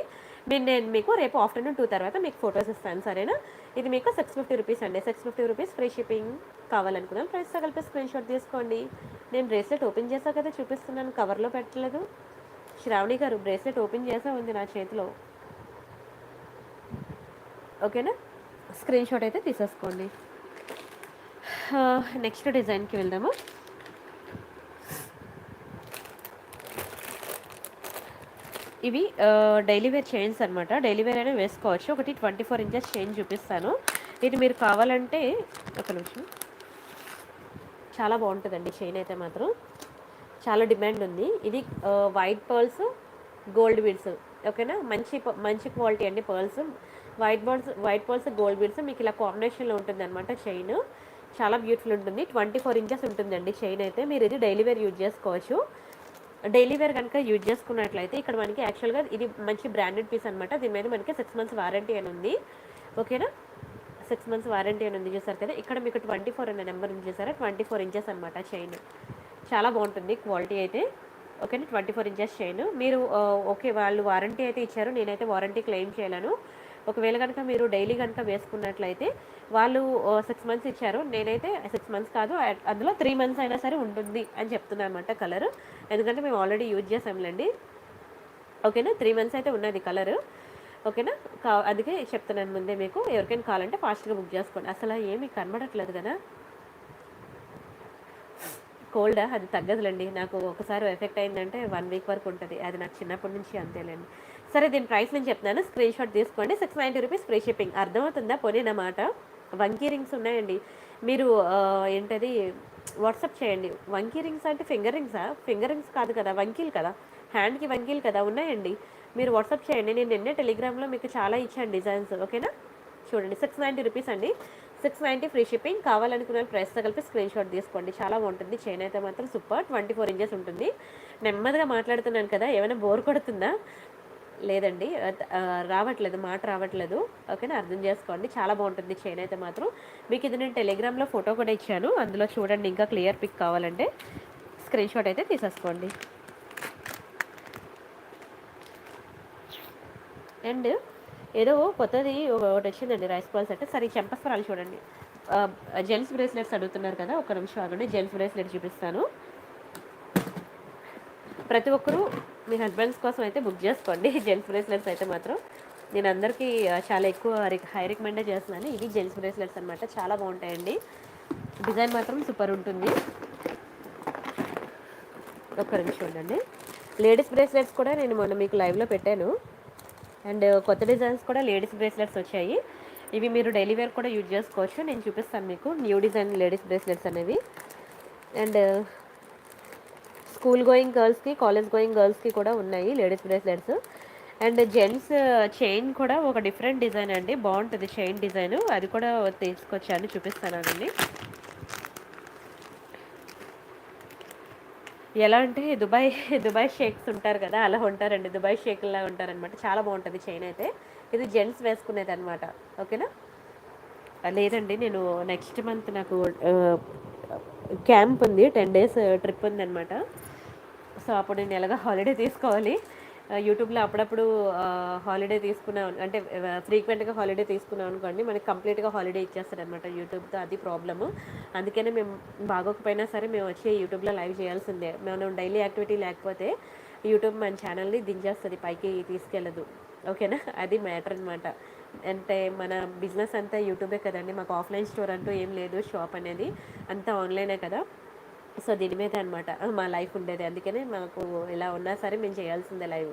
నేను మీకు రేపు ఆఫ్టర్నూన్ 2 తర్వాత మీకు ఫొటోస్ ఇస్తాను, సరేనా. ఇది మీకు 650 రూపీస్ అండి. 650 రూపీస్ ఫ్రీ షిప్పింగ్. కావాలనుకున్నాను ప్రైస్తో కలిపి స్క్రీన్ షాట్ తీసుకోండి. నేను బ్రేస్లెట్ ఓపెన్ చేసా కదా చూపిస్తున్నాను, కవర్లో పెట్టలేదు. శ్రావణి గారు బ్రేస్లెట్ ఓపెన్ చేసా ఉంది నా చేతిలో. ఓకేనా. స్క్రీన్ షాట్ అయితే తీసేసుకోండి. నెక్స్ట్ డిజైన్కి వెళ్దాము. ఇవి డైలీ వేర్ చైన్స్ అనమాట. డైలీ వేర్ అయినా వేసుకోవచ్చు. ఒకటి 24 ఇంచెస్ చైన్ చూపిస్తాను. ఇది మీరు కావాలంటే ఒక నిమిషం. చాలా బాగుంటుందండి చైన్ అయితే మాత్రం, చాలా డిమాండ్ ఉంది. ఇది వైట్ పర్ల్స్ గోల్డ్ బీడ్స్. ఓకేనా. మంచి క్వాలిటీ అండి pearls. White pearls gold beads మీకు ఇలా కాంబినేషన్లో ఉంటుంది అనమాట చైన్. చాలా బ్యూటిఫుల్ ఉంటుంది. 24 ఇంచెస్ ఉంటుందండి చైన్ అయితే. మీరు ఇది డైలీ వేర్ యూజ్ చేసుకోవచ్చు. డైలీ వేర్ కనుక యూజ్ చేసుకున్నట్లయితే ఇక్కడ మనకి యాక్చువల్గా ఇది మంచి బ్రాండెడ్ పీస్ అనమాట. దీని మీద మనకి 6 months వారంటీ అని ఉంది. ఓకేనా. 6 months వారంటీ అని ఉంది, చూసారు కదా. ఇక్కడ మీకు 24 అనే నెంబర్ ఉంది చూసారా, 24 ఇంచెస్ అనమాట చైన్. చాలా బాగుంటుంది క్వాలిటీ అయితే. ఓకేనా. 24 ఇంచెస్ చైన్. మీరు ఓకే వాళ్ళు వారంటీ అయితే ఇచ్చారు, నేనైతే వారంటీ క్లెయిమ్ చేయలేను. ఒకవేళ కనుక మీరు డైలీ కనుక వేసుకున్నట్లయితే వాళ్ళు 6 months ఇచ్చారు, నేనైతే 6 months కాదు, అందులో 3 months అయినా సరే ఉంటుంది అని చెప్తున్నాను అనమాట కలర్. ఎందుకంటే మేము ఆల్రెడీ యూజ్ చేసాంలేండి. ఓకేనా. 3 months అయితే ఉన్నది కలర్. ఓకేనా. అందుకే చెప్తున్నాను ముందే మీకు. ఎవరికైనా కావాలంటే ఫాస్ట్గా బుక్ చేసుకోండి. అసలు ఏమీ కనబడట్లేదు కదా, కోల్డా అది తగ్గదులేండి. నాకు ఒకసారి ఎఫెక్ట్ అయిందంటే 1 week వరకు ఉంటుంది. అది నాకు చిన్నప్పటి నుంచి అంతేలేండి. సరే, దీని ప్రైస్ నేను చెప్తాను, స్క్రీన్ షాట్ తీసుకోండి. 690 రూపీస్ ఫ్రీ షిప్పింగ్. అర్థమవుతుందా పోనీ మాట. వంకీ రింగ్స్ ఉన్నాయండి. మీరు ఏంటది వాట్సాప్ చేయండి. వంకీ రింగ్స్ అంటే ఫింగర్ రింగ్సా? ఫింగర్ రింగ్స్ కాదు కదా, వంకీలు కదా, హ్యాండ్కి వంకీలు కదా, ఉన్నాయండి. మీరు వాట్సాప్ చేయండి. నేను నిన్నే టెలిగ్రామ్లో మీకు చాలా ఇచ్చాను డిజైన్స్. ఓకేనా. చూడండి, 690 రూపీస్ అండి. 690 ఫ్రీ షిప్పింగ్. కావాలనుకున్న ప్రైస్తో కలిపి స్క్రీన్ షాట్ తీసుకోండి. చాలా బాగుంటుంది చైన్ అయితే మాత్రం సూపర్. 24 ఇంచెస్ ఉంటుంది. నెమ్మదిగా మాట్లాడుతున్నాను కదా, ఏమైనా బోర్ కొడుతుందా? లేదండి, రావట్లేదు, మాట రావట్లేదు. ఓకేనా, అర్థం చేసుకోండి. చాలా బాగుంటుంది చైన్ అయితే మాత్రం. మీకు ఇది నేను టెలిగ్రామ్లో ఫోటో కూడా ఇచ్చాను, అందులో చూడండి. ఇంకా క్లియర్ పిక్ కావాలంటే స్క్రీన్ షాట్ అయితే తీసేసుకోండి. అండ్ ఏదో కొత్తది ఒకటి వచ్చిందండి, రైస్ బాల్స్ అంటే. సరే, చెంపస్వరాలు చూడండి. జెంట్స్ బ్రేస్లెట్స్ అడుగుతున్నారు కదా, ఒక నిమిషం ఆగండి. జెంట్స్ బ్రేస్లెట్ చూపిస్తాను. ప్రతి ఒక్కరూ మీ హస్బెండ్స్ కోసం అయితే బుక్ చేసుకోండి జెంట్స్ బ్రేస్లెట్స్ అయితే మాత్రం. నేను అందరికీ చాలా ఎక్కువ హై రికమెండే చేస్తున్నాను. ఇది జెంట్స్ బ్రేస్లెట్స్ అనమాట. చాలా బాగుంటాయండి. డిజైన్ మాత్రం సూపర్ ఉంటుంది. ఒక్క నిమిషం ఉండండి. లేడీస్ బ్రేస్లెట్స్ కూడా నేను మొన్న మీకు లైవ్లో పెట్టాను. అండ్ కొత్త డిజైన్స్ కూడా లేడీస్ బ్రేస్లెట్స్ వచ్చాయి. ఇవి మీరు డైలీ వేర్ కూడా యూజ్ చేసుకోవచ్చు. నేను చూపిస్తాను మీకు న్యూ డిజైన్ లేడీస్ బ్రేస్లెట్స్ అనేవి. అండ్ స్కూల్ గోయింగ్ గర్ల్స్కి, కాలేజ్ గోయింగ్ గర్ల్స్కి కూడా ఉన్నాయి ladies bracelets. And gents chain కూడా ఒక డిఫరెంట్ డిజైన్ అండి, బాగుంటుంది చైన్ డిజైన్. అది కూడా తీసుకొచ్చాను, చూపిస్తానండి. ఎలా అంటే దుబాయ్ షేక్స్ ఉంటారు కదా, అలా ఉంటారండి. దుబాయ్ షేక్లా ఉంటారనమాట. చాలా బాగుంటుంది చైన్ అయితే. ఇది జెంట్స్ వేసుకునేది అనమాట. ఓకేనా. లేదండి, నేను నెక్స్ట్ మంత్ నాకు క్యాంప్ ఉంది, 10 days ట్రిప్ ఉందనమాట. సో అప్పుడు నేను ఎలాగ హాలిడే తీసుకోవాలి. యూట్యూబ్లో అప్పుడప్పుడు హాలిడే తీసుకున్నాం అంటే ఫ్రీక్వెంట్గా హాలిడే తీసుకున్నాం అనుకోండి, మనకి కంప్లీట్గా హాలిడే ఇచ్చేస్తారు అనమాట యూట్యూబ్తో. అది ప్రాబ్లము. అందుకనే మేము బాగోకపోయినా సరే మేము వచ్చి యూట్యూబ్లో లైవ్ చేయాల్సిందే. మనం డైలీ యాక్టివిటీ లేకపోతే యూట్యూబ్ మన ఛానల్ని దించేస్తుంది, పైకి తీసుకెళ్ళదు. ఓకేనా. అది మ్యాటర్ అనమాట. అంటే మన బిజినెస్ అంతా యూట్యూబే కదండి. మాకు ఆఫ్లైన్ స్టోర్ అంటూ ఏం లేదు, షాప్ అనేది అంతా ఆన్లైనే కదా. సో దీని మీద అనమాట మా లైఫ్ ఉండేది. అందుకనే మాకు ఇలా ఉన్నా సరే మేము చేయాల్సిందే లైవ్.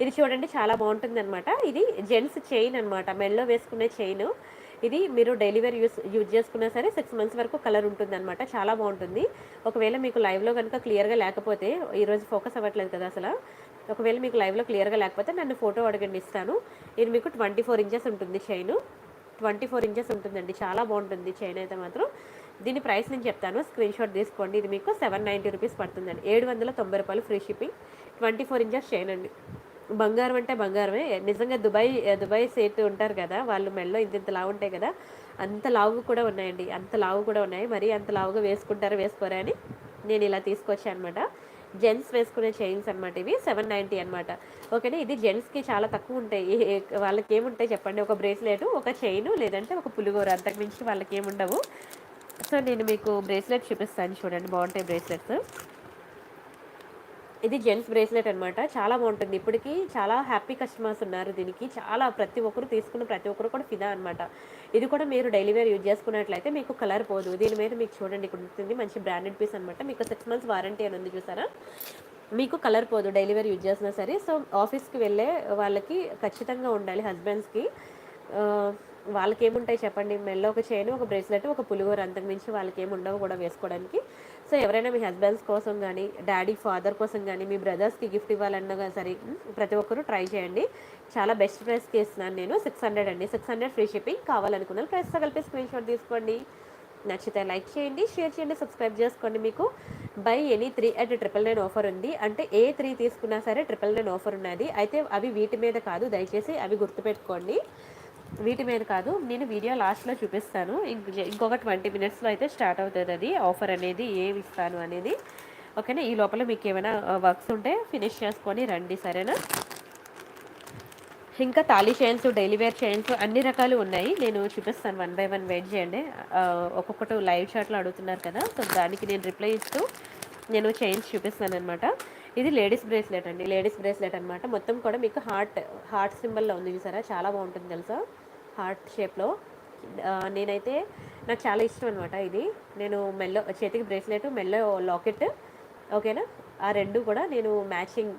ఇది చూడండి, చాలా బాగుంటుంది అనమాట. ఇది జెంట్స్ చైన్ అనమాట, మెడలో వేసుకునే చైన్. ఇది మీరు డైలీ వేర్ యూజ్ చేసుకున్నా సరే 6 మంత్స్ వరకు కలర్ ఉంటుందన్నమాట. చాలా బాగుంటుంది. ఒకవేళ మీకు లైవ్లో కనుక క్లియర్గా లేకపోతే, ఈరోజు ఫోకస్ అవ్వట్లేదు కదా అసలు, ఒకవేళ మీకు లైవ్లో క్లియర్గా లేకపోతే నన్ను ఫోటో అడగండి, ఇస్తాను. ఇది మీకు 24 ఇంచెస్ ఉంటుంది చైను. 24 ఇంచెస్ ఉంటుందండి. చాలా బాగుంటుంది చైన్ అయితే మాత్రం. దీని ప్రైస్ నేను చెప్తాను, స్క్రీన్ షాట్ తీసుకోండి. ఇది మీకు 790 రూపీస్ పడుతుందండి. 790 రూపాయలు ఫ్రీ షిప్పింగ్. 24 ఇంచెస్ చైన్ అండి. బంగారం అంటే బంగారమే. నిజంగా దుబాయ్ సేట్ ఉంటారు కదా, వాళ్ళు మెడలో ఇంత లావు ఉంటాయి కదా, అంత లావు కూడా ఉన్నాయండి. అంత లావు కూడా ఉన్నాయి. మరి అంత లావుగా వేసుకోరా అని నేను ఇలా తీసుకొచ్చాను అనమాట. జెంట్స్ వేసుకునే చైన్స్ అనమాట ఇవి. 790 అనమాట. ఓకేనా. ఇది జెంట్స్కి చాలా తక్కువ ఉంటాయి. వాళ్ళకి ఏముంటాయి చెప్పండి, ఒక బ్రేస్లెట్, ఒక చైను, లేదంటే ఒక పులిగోర, అంతకుమించి వాళ్ళకి ఏముండవు. సో నేను మీకు బ్రేస్లెట్ చూపిస్తాను చూడండి, బాగుంటాయి బ్రేస్లెట్స్. ఇది జెంట్స్ బ్రేస్లెట్ అనమాట. చాలా బాగుంటుంది. ఇప్పటికీ చాలా హ్యాపీ కస్టమర్స్ ఉన్నారు దీనికి. చాలా ప్రతి ఒక్కరు తీసుకున్న ప్రతి ఒక్కరు కూడా ఫిదా అనమాట. ఇది కూడా మీరు డైలీ వేర్ యూజ్ చేసుకున్నట్లయితే మీకు కలర్ పోదు. దీని మీద మీకు చూడండి ఇక్కడ ఉంటుంది, మంచి బ్రాండెడ్ పీస్ అనమాట. మీకు 6 మంత్స్ వారంటీ అని ఉంది చూసారా. మీకు కలర్ పోదు డైలీ వేర్ యూజ్ చేసినా సరే. సో ఆఫీస్కి వెళ్ళే వాళ్ళకి ఖచ్చితంగా ఉండాలి, హస్బెండ్స్కి. వాళ్ళకి ఏముంటాయి చెప్పండి, మెల్లో ఒక చైన్, ఒక బ్రేస్లెట్, ఒక పులిగోర, అంతకుమించి వాళ్ళకి ఏమి ఉండవు కూడా వేసుకోవడానికి. సో ఎవరైనా మీ హస్బెండ్స్ కోసం కానీ, డాడీ ఫాదర్ కోసం కానీ, మీ బ్రదర్స్కి గిఫ్ట్ ఇవ్వాలన్నా సరే ప్రతి ఒక్కరూ ట్రై చేయండి. చాలా బెస్ట్ ప్రైస్కి ఇస్తున్నాను నేను. 600 అండి. 600 ఫ్రీ షిప్పింగ్. కావాలనుకున్నాను ప్రైస్తో కలిపి స్క్రీన్ షాట్ తీసుకోండి. నచ్చితే లైక్ చేయండి, షేర్ చేయండి, సబ్స్క్రైబ్ చేసుకోండి. మీకు బై ఎనీ 3 at 999 ఆఫర్ ఉంది. అంటే ఏ 3 తీసుకున్నా సరే 999 ఆఫర్ ఉన్నది. అయితే అవి వీటి మీద కాదు, దయచేసి అవి గుర్తుపెట్టుకోండి. వీటి మీద కాదు, నేను వీడియో లాస్ట్లో చూపిస్తాను. ఇంకొక 20 minutesలో అయితే స్టార్ట్ అవుతుంది అది ఆఫర్ అనేది, ఏమి ఇస్తాను అనేది. ఓకేనా. ఈ లోపల మీకు ఏమైనా వర్క్స్ ఉంటే ఫినిష్ చేసుకొని రండి, సరేనా. ఇంకా తాళీ చైన్స్, డైలీ వేర్ చైన్స్ అన్ని రకాలు ఉన్నాయి. నేను చూపిస్తాను 1 by 1. వెయిట్ చేయండి. ఒక్కొక్కటి లైవ్ చాట్లో అడుగుతున్నారు కదా, సో దానికి నేను రిప్లై ఇస్తూ నేను చైన్స్ చూపిస్తాను అనమాట. ఇది లేడీస్ బ్రేస్లెట్ అండి. లేడీస్ బ్రేస్లెట్ అనమాట. మొత్తం కూడా మీకు హార్ట్ సింబల్లో ఉంది చూసారా, చాలా బాగుంటుంది తెలుసా, హార్ట్ షేప్లో. నేనైతే నాకు చాలా ఇష్టం అనమాట ఇది. నేను చేతికి బ్రేస్లెట్, మెల్లో లాకెట్, ఓకేనా. ఆ రెండు కూడా నేను మ్యాచింగ్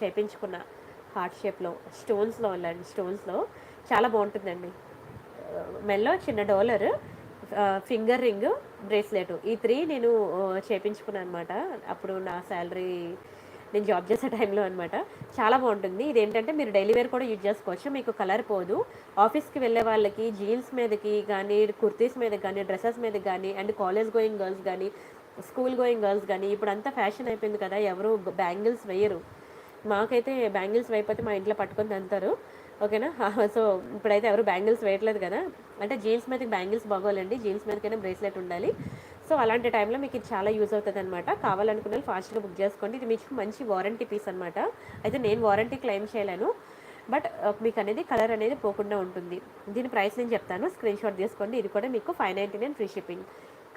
చేయించుకున్న హార్ట్ షేప్లో, స్టోన్స్లో వెళ్ళండి, స్టోన్స్లో చాలా బాగుంటుందండి. మెల్లో చిన్న డాలర్, ఫింగర్ రింగ్, బ్రేస్లెట్, ఈ 3 నేను చేయించుకున్నాను అనమాట. అప్పుడు నా శాలరీ నేను జాబ్ చేసే టైంలో అనమాట. చాలా బాగుంటుంది. ఇదేంటంటే మీరు డైలీ వేర్ కూడా యూజ్ చేసుకోవచ్చు, మీకు కలర్ పోదు. ఆఫీస్కి వెళ్ళే వాళ్ళకి జీన్స్ మీదకి కానీ, కుర్తీస్ మీదకి కానీ, డ్రెస్సెస్ మీదకి కానీ, అండ్ కాలేజ్ గోయింగ్ గర్ల్స్ కానీ, స్కూల్ గోయింగ్ గర్ల్స్ కానీ, ఇప్పుడు అంతా ఫ్యాషన్ అయిపోయింది కదా, ఎవరు బ్యాంగిల్స్ వేయరు. మాకైతే బ్యాంగిల్స్ వేయకపోతే మా ఇంట్లో పట్టుకొని తంతారు, ఓకేనా. సో ఇప్పుడైతే ఎవరు బ్యాంగిల్స్ వేయట్లేదు కదా. అంటే జీన్స్ మీదకి బ్యాంగిల్స్ బాగోలేండి, జీన్స్ మీదకైనా బ్రేస్లెట్ ఉండాలి. సో అలాంటి టైంలో మీకు ఇది చాలా యూజ్ అవుతుంది అనమాట. కావాలనుకున్న ఫాస్ట్గా బుక్ చేసుకోండి. ఇది మీకు మంచి వారంటీ పీస్ అనమాట. అయితే నేను వారంటీ క్లెయిమ్ చేయలేను, బట్ మీకు అనేది కలర్ అనేది పోకుండా ఉంటుంది. దీని ప్రైస్ నేను చెప్తాను, స్క్రీన్ షాట్ తీసుకోండి. ఇది కూడా మీకు 599 ఫ్రీ షిప్పింగ్.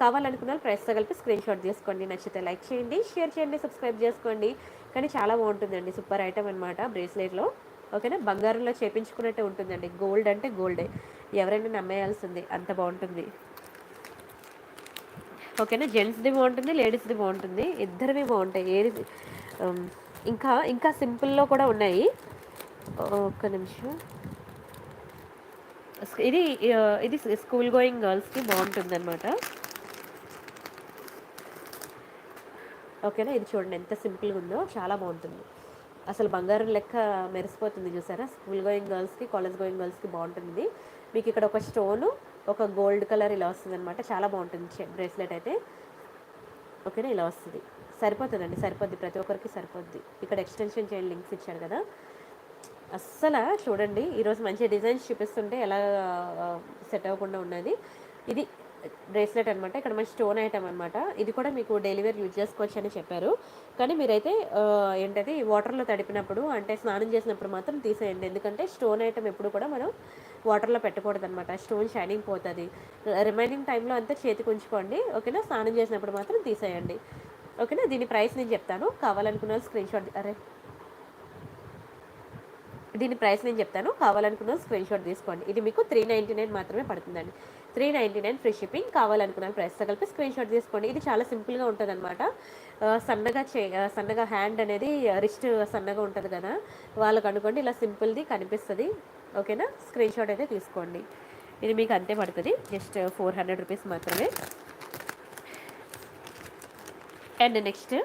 కావాలనుకున్న ప్రైస్తో కలిపి స్క్రీన్ షాట్ తీసుకోండి. నచ్చితే లైక్ చేయండి, షేర్ చేయండి, సబ్స్క్రైబ్ చేసుకోండి. కానీ చాలా బాగుంటుందండి, సూపర్ ఐటమ్ అనమాట బ్రేస్లెట్లో, ఓకేనా. బంగారంలో చేపించుకున్నట్టే ఉంటుందండి. గోల్డ్ అంటే గోల్డే, ఎవరైనా నమ్మేయాల్సింది, అంత బాగుంటుంది, ఓకేనా. జెంట్స్ది బాగుంటుంది, లేడీస్ది బాగుంటుంది, ఇద్దరివి బాగుంటాయి. ఏది ఇంకా ఇంకా సింపుల్లో కూడా ఉన్నాయి. ఒక్క నిమిషం. ఇది స్కూల్ గోయింగ్ గర్ల్స్కి బాగుంటుంది అనమాట, ఓకేనా. ఇది చూడండి ఎంత సింపుల్గా ఉందో, చాలా బాగుంటుంది. అసలు బంగారం లెక్క మెరిసిపోతుంది చూసారా. స్కూల్ గోయింగ్ గర్ల్స్కి, కాలేజ్ గోయింగ్ గర్ల్స్కి బాగుంటుంది. మీకు ఇక్కడ ఒక స్టోను, ఒక గోల్డ్ కలర్ ఇలా వస్తుంది అనమాట. చాలా బాగుంటుంది బ్రేస్లెట్ అయితే, ఓకేనా. ఇలా వస్తుంది, సరిపోతుందండి, సరిపోద్ది, ప్రతి ఒక్కరికి సరిపోద్ది. ఇక్కడ ఎక్స్టెన్షన్ చేయండి, లింక్స్ ఇచ్చారు కదా. అస్సలు చూడండి, ఈరోజు మంచి డిజైన్స్ చూపిస్తుంటే ఎలా సెట్ అవ్వకుండా ఉన్నది. ఇది బ్రేస్లెట్ అనమాట. ఇక్కడ మంచి స్టోన్ ఐటమ్ అనమాట. ఇది కూడా మీకు డైలీ వేర్ యూజ్ చేసుకోవచ్చు అని చెప్పారు. కానీ మీరైతే ఏంటది వాటర్లో తడిపినప్పుడు, అంటే స్నానం చేసినప్పుడు మాత్రం తీసేయండి. ఎందుకంటే స్టోన్ ఐటమ్ ఎప్పుడు కూడా మనం వాటర్లో పెట్టకూడదు అనమాట, స్టోన్ షైనింగ్ పోతుంది. రిమైనింగ్ టైంలో అంతా చేతికి ఉంచుకోండి, ఓకేనా. స్నానం చేసినప్పుడు మాత్రం తీసేయండి, ఓకేనా. దీని ప్రైస్ నేను చెప్తాను, కావాలనుకున్న స్క్రీన్ షాట్ దీని ప్రైస్ నేను చెప్తాను, కావాలనుకున్న స్క్రీన్ షాట్ తీసుకోండి. ఇది మీకు 399 మాత్రమే పడుతుందండి. 399 ఫ్రీ షిప్పింగ్. కావాలనుకున్న ప్రైస్తో కలిపి స్క్రీన్ షాట్ తీసుకోండి. ఇది చాలా సింపుల్గా ఉంటుంది అనమాట. సన్నగా హ్యాండ్ అనేది, రిస్ట్ సన్నగా ఉంటుంది కదా, వాళ్ళకు అనుకోండి ఇలా సింపుల్ది కనిపిస్తుంది, ఓకేనా. స్క్రీన్ షాట్ అయితే తీసుకోండి. ఇది మీకు అంతే పడుతుంది, జస్ట్ 400 రూపీస్ మాత్రమే. అండ్ నెక్స్ట్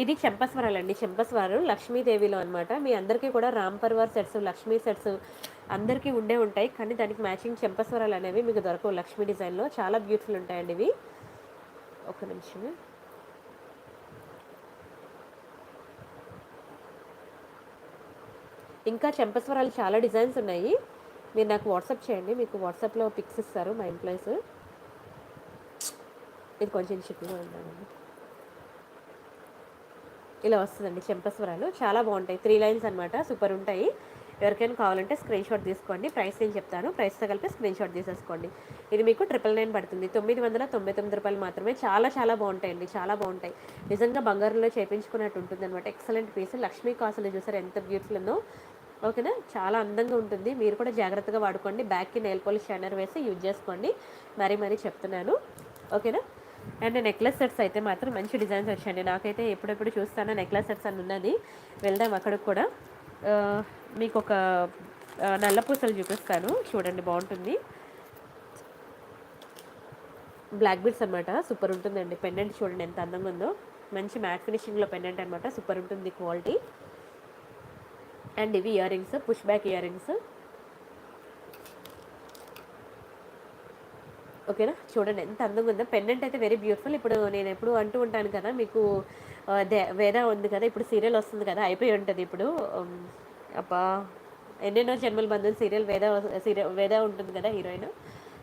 ఇది చెంపస్వరాలు అండి. చెంపస్వరాలు లక్ష్మీదేవిలో అనమాట. మీ అందరికీ కూడా రామ్ పర్వార్ సెట్స్, లక్ష్మీ సెట్స్ అందరికీ ఉండే ఉంటాయి, కానీ దానికి మ్యాచింగ్ చెంపస్వరాలు అనేవి మీకు దొరకవు లక్ష్మీ డిజైన్లో. చాలా బ్యూటిఫుల్ ఉంటాయండి ఇవి. ఒక నిమిషం. ఇంకా చెంపస్వరాలు చాలా డిజైన్స్ ఉన్నాయి. మీరు నాకు వాట్సాప్ చేయండి, మీకు వాట్సాప్లో పిక్స్ ఇస్తారు మా ఎంప్లాయీస్. ఇది కొంచెం చిక్కుగా ఉండాలండి. ఇలా వస్తుందండి చెంపస్వరాలు, చాలా బాగుంటాయి. 3 లైన్స్ అనమాట, సూపర్ ఉంటాయి. ఎవరికైనా కావాలంటే స్క్రీన్ షాట్ తీసుకోండి. ప్రైస్ నేను చెప్తాను, ప్రైస్తో కలిపి స్క్రీన్ షాట్ తీసేసుకోండి. ఇది మీకు 999 పడుతుంది, 999 రూపాయలు మాత్రమే. చాలా చాలా బాగుంటాయండి, చాలా బాగుంటాయి. నిజంగా బంగారంలో చేయించుకున్నట్టు ఉంటుంది అనమాట. Excellent piece. లక్ష్మీ కాసులు చూసారు ఎంత బ్యూటిఫుల్ ఉందో. ఓకేనా, చాలా అందంగా ఉంటుంది. మీరు కూడా జాగ్రత్తగా వాడుకోండి. బ్యాక్కి నెయిల్ పాలిష్ షైనర్ వేసి యూజ్ చేసుకోండి, మరీ చెప్తున్నాను. ఓకేనా. అండ్ నెక్లెస్ సెట్స్ అయితే మాత్రం మంచి డిజైన్స్ వచ్చాయండి. నాకైతే ఎప్పుడెప్పుడు చూస్తానో నెక్లెస్ సెట్స్ అని ఉన్నది. వెళ్దాం అక్కడికి కూడా. మీకు ఒక నల్ల పూసలు చూపిస్తాను చూడండి, బాగుంటుంది. బ్లాక్ బీడ్స్ అనమాట, సూపర్ ఉంటుందండి. పెండెంట్ చూడండి ఎంత అందంగా ఉందో. మంచి మ్యాట్ ఫినిషింగ్లో పెండెంట్ అనమాట, సూపర్ ఉంటుంది క్వాలిటీ. అండ్ ఇవి ear rings, push back ear rings. ఓకేనా, చూడండి ఎంత అందంగా ఉందో. పెండెంట్ అయితే వెరీ బ్యూటిఫుల్. ఇప్పుడు నేను ఎప్పుడు అంటూ ఉంటాను కదా మీకు, వేద ఉంది కదా, ఇప్పుడు సీరియల్ వస్తుంది కదా, అయిపోయి ఉంటుంది ఇప్పుడు. అబ్బా, ఎన్నెన్నో జన్మల బంధువులు సీరియల్ వేద ఉంటుంది కదా హీరోయిన్,